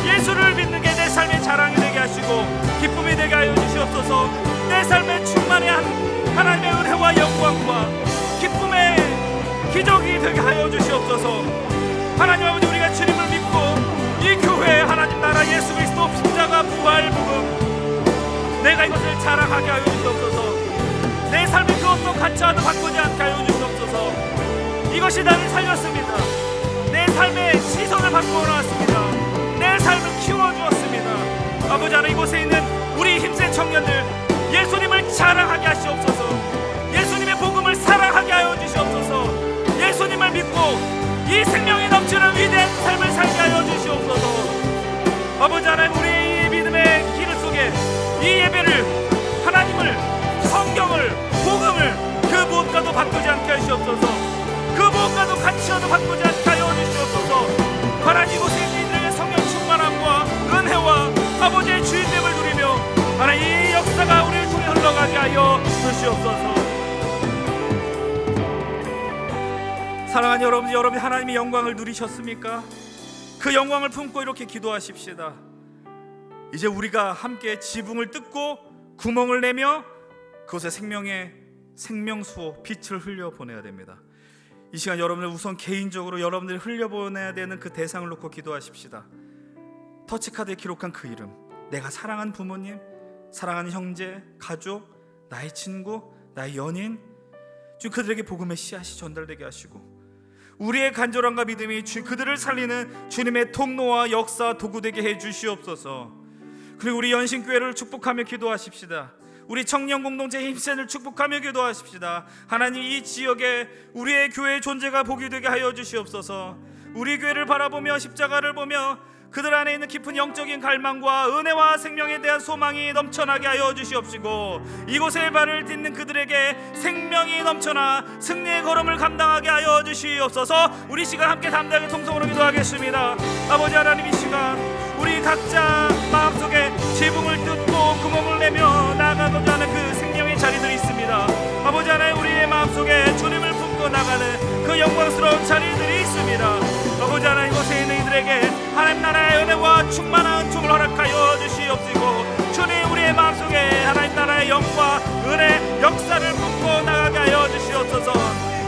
예수를 믿는 게 내 삶의 자랑이 되게 하시고 기쁨이 되게 하여 주시옵소서. 내 삶에 충만한 하나님의 은혜와 영광과 기쁨의 기적이 되게 하여 주시옵소서. 하나님 아버지, 우리가 주님을 믿고 이 교회 하나님 나라 예수 그리스도 십자가 부활 복음 내가 이것을 자랑하게 하여 주시옵소서. 내 삶의 그 어떤 가치와도 바꾸지 않게 하여 주시옵소서. 이것이 나를 살렸습니다. 내 삶의 시선을 바꾸어 놨습니다. 내 삶을 키워주었습니다. 아버지 하나님, 이곳에 있는 우리 힘센 청년들 예수님을 자랑하게 하시옵소서. 예수님의 복음을 사랑하게 하여 주시옵소서. 예수님을 믿고 이 생명이 넘치는 위대한 삶을 살게 하여 주시옵소서. 아버지 하나님, 우리의 이 믿음의 길 속에 이 예배를 하나님을 성경을 복음을 그 무엇과도 바꾸지 않게 하시옵소서. 그 무엇과도 가치와도 바꾸지 않게 하여 주시옵소서. 하나님, 이곳에 있는 이들에게 성령 충만함과 은혜와 아버지의 주인됨을 누리며 하나님 이 역사가 우리를 통해 흘러가게 하여 주시옵소서. 사랑하는 여러분이 하나님의 영광을 누리셨습니까? 그 영광을 품고 이렇게 기도하십시다. 이제 우리가 함께 지붕을 뜯고 구멍을 내며 그곳에 생명의 생명수호 빛을 흘려보내야 됩니다. 이 시간 여러분들 우선 개인적으로 여러분들이 흘려보내야 되는 그 대상을 놓고 기도하십시다. 터치카드에 기록한 그 이름, 내가 사랑하는 부모님, 사랑하는 형제, 가족, 나의 친구, 나의 연인, 주님 그들에게 복음의 씨앗이 전달되게 하시고 우리의 간절함과 믿음이 그들을 살리는 주님의 통로와 역사 도구 되게 해 주시옵소서. 그리고 우리 연신교회를 축복하며 기도하십시다. 우리 청년 공동체 힘센을 축복하며 기도하십시다. 하나님, 이 지역에 우리의 교회의 존재가 복이 되게 하여 주시옵소서. 우리 교회를 바라보며 십자가를 보며 그들 안에 있는 깊은 영적인 갈망과 은혜와 생명에 대한 소망이 넘쳐나게 하여 주시옵시고 이곳에 발을 딛는 그들에게 생명이 넘쳐나 승리의 걸음을 감당하게 하여 주시옵소서. 우리 시간 함께 담대하게 통성으로 기도하겠습니다. 아버지 하나님, 이 시간 우리 각자 마음속에 지붕을 뜯고 구멍을 내며 나아가고자 하는 그 생명의 자리들이 있습니다. 아버지 하나님, 우리의 마음속에 주님을 품고 나가는 그 영광스러운 자리들이 있습니다. 아버지 하나님, 이곳에 있는 이들에게 하나님 나라의 은혜와 충만한 은총을 허락하여 주시옵시고 주님, 우리의 마음속에 하나님 나라의 영과 은혜 역사를 품고 나가게 하여 주시옵소서.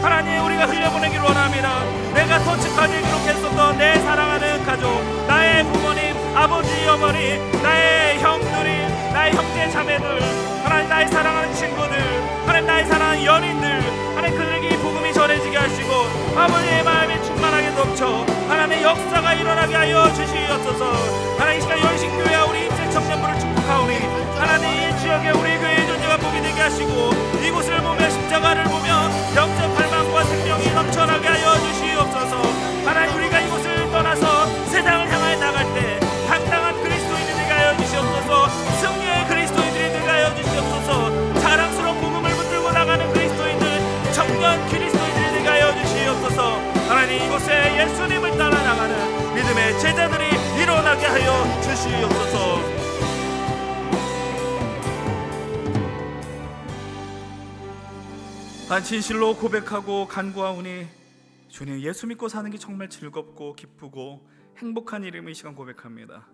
하나님, 우리가 흘려보내기를 원합니다. 내가 터치카드에 기록했었던 내 사랑하는 가족, 나의 부모님, 아버지, 어머니, 나의 형들이, 나의 형제 자매들, 하나님 나의 사랑하는 친구들, 하나님 나의 사랑하는 연인들, 하나님 그들에게 이 복음이 전해지게 하시고 아버지의 마음이 충만하게 넘쳐 하나님의 역사가 일어나게 하여 주시옵소서. 하나님, 이 시간 연신교회와 우리 입생 청년부를 축복하오니 하나님 이 지역에 우리 교회의 존재가 복이 되게 하시고 이곳을 보며 십자가를 보며 영적 갈망과 생명이 넘쳐나게 하여 주시옵소서. 하나님, 우리가 이곳을 떠나서 세상을 향하여 나갈 때 당당한 그리스도인이 되게 하여 주시옵소서. 승리의 그리스도인들이 되게 하여 주시옵소서. 자랑스러운 복음을 붙들고 나가는 그리스도인들, 청년 그리스도인들이 되게 하여 주시옵소서. 하나님, 이곳에 예수님을 따라 나가는 믿음의 제자들이 일어나게 하여 주시옵소서. 난 진실로 고백하고 간구하오니 주님, 예수 믿고 사는 게 정말 즐겁고 기쁘고 행복한 일임을 이 시간 고백합니다.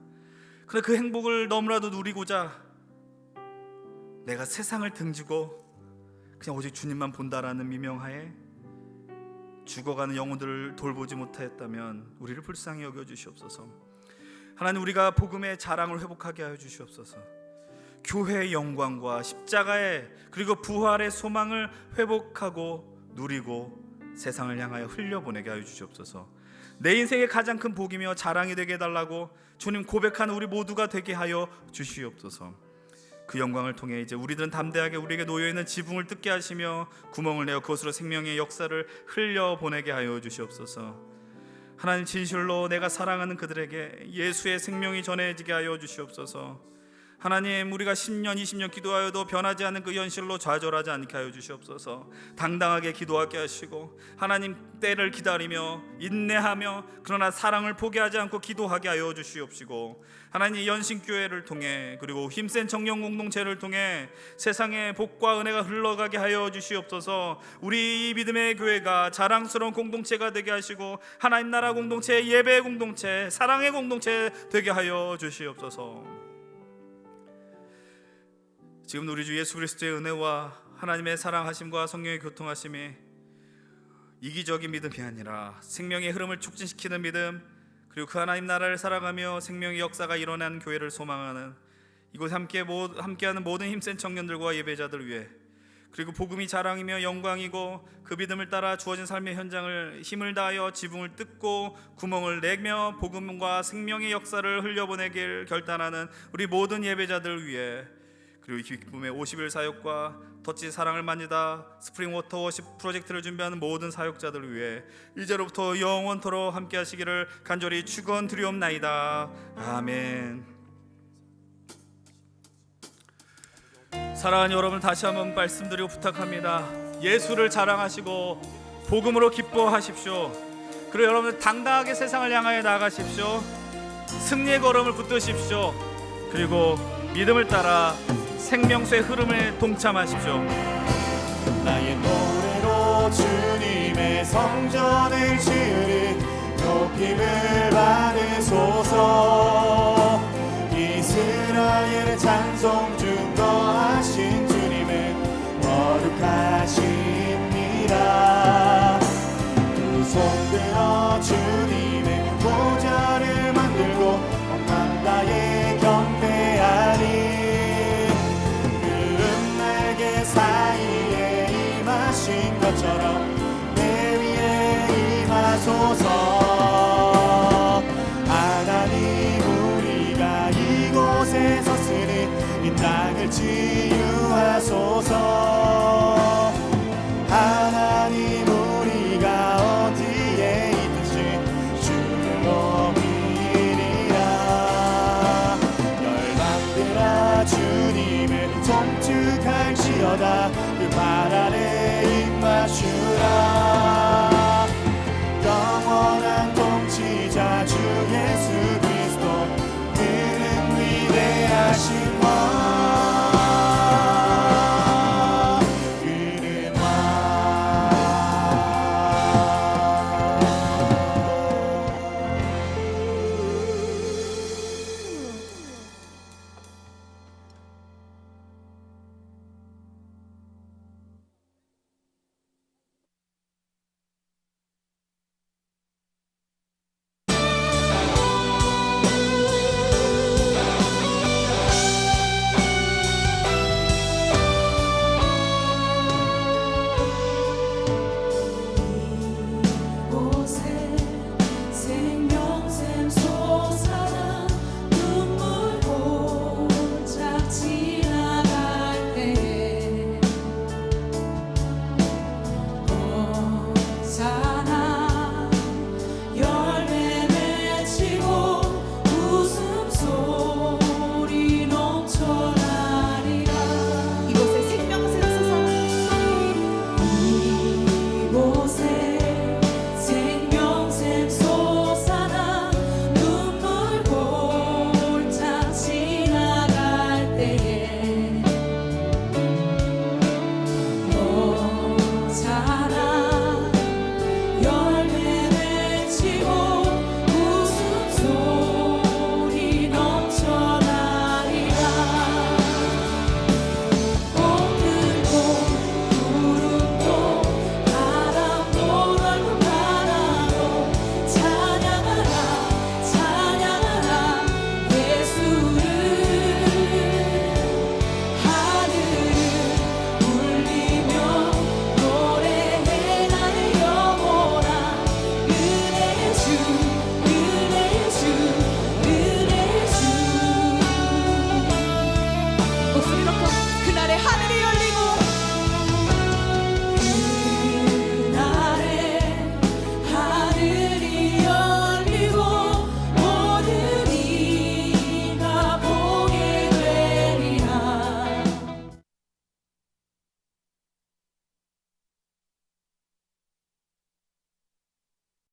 그런데 그 행복을 너무나도 누리고자 내가 세상을 등지고 그냥 오직 주님만 본다라는 미명하에 죽어가는 영혼들을 돌보지 못하였다면 우리를 불쌍히 여겨 주시옵소서. 하나님, 우리가 복음의 자랑을 회복하게 하여 주시옵소서. 교회의 영광과 십자가의 그리고 부활의 소망을 회복하고 누리고 세상을 향하여 흘려보내게 하여 주시옵소서. 내 인생의 가장 큰 복이며 자랑이 되게 해달라고 주님 고백하는 우리 모두가 되게 하여 주시옵소서. 그 영광을 통해 이제 우리들은 담대하게 우리에게 놓여있는 지붕을 뜯게 하시며 구멍을 내어 그것으로 생명의 역사를 흘려보내게 하여 주시옵소서. 하나님, 진실로 내가 사랑하는 그들에게 예수의 생명이 전해지게 하여 주시옵소서. 하나님, 우리가 10년 20년 기도하여도 변하지 않는 그 현실로 좌절하지 않게 하여 주시옵소서. 당당하게 기도하게 하시고 하나님, 때를 기다리며 인내하며 그러나 사랑을 포기하지 않고 기도하게 하여 주시옵시고, 하나님, 연신교회를 통해 그리고 힘센 청년 공동체를 통해 세상의 복과 은혜가 흘러가게 하여 주시옵소서. 우리 이 믿음의 교회가 자랑스러운 공동체가 되게 하시고 하나님 나라 공동체, 예배의 공동체, 사랑의 공동체 되게 하여 주시옵소서. 지금 우리 주 예수 그리스도의 은혜와 하나님의 사랑하심과 성령의 교통하심이 이기적인 믿음이 아니라 생명의 흐름을 촉진시키는 믿음, 그리고 그 하나님 나라를 살아가며 생명의 역사가 일어나는 교회를 소망하는 이곳에 함께하는 모든 힘센 청년들과 예배자들 위해, 그리고 복음이 자랑이며 영광이고 그 믿음을 따라 주어진 삶의 현장을 힘을 다하여 지붕을 뜯고 구멍을 내며 복음과 생명의 역사를 흘려보내길 결단하는 우리 모든 예배자들 위해, 그리고 이 기쁨의 50일 사역과 터치 사랑을 만지다 스프링 워터 워십 프로젝트를 준비하는 모든 사역자들을 위해 이제로부터 영원토록 함께 하시기를 간절히 축원드리옵나이다. 아멘. 사랑하는 여러분, 다시 한번 말씀드리고 부탁합니다. 예수를 자랑하시고 복음으로 기뻐하십시오. 그리고 여러분 당당하게 세상을 향하여 나가십시오. 승리의 걸음을 붙드십시오. 그리고 믿음을 따라 생명수의 흐름에 동참하십시오. 나의 노래로 주님의 성전을 지으리 높임을 받으소서. 이스라엘의 찬송 중 거하신 주님은 거룩하십니다. 두 손 들어 주님의 보좌를 만들고 온 남다에 경배하리. 사이에 임하신 것처럼 내 위에 임하소서. 하나님, 우리가 이곳에 섰으니 이 땅을 치유하소서. 하나님,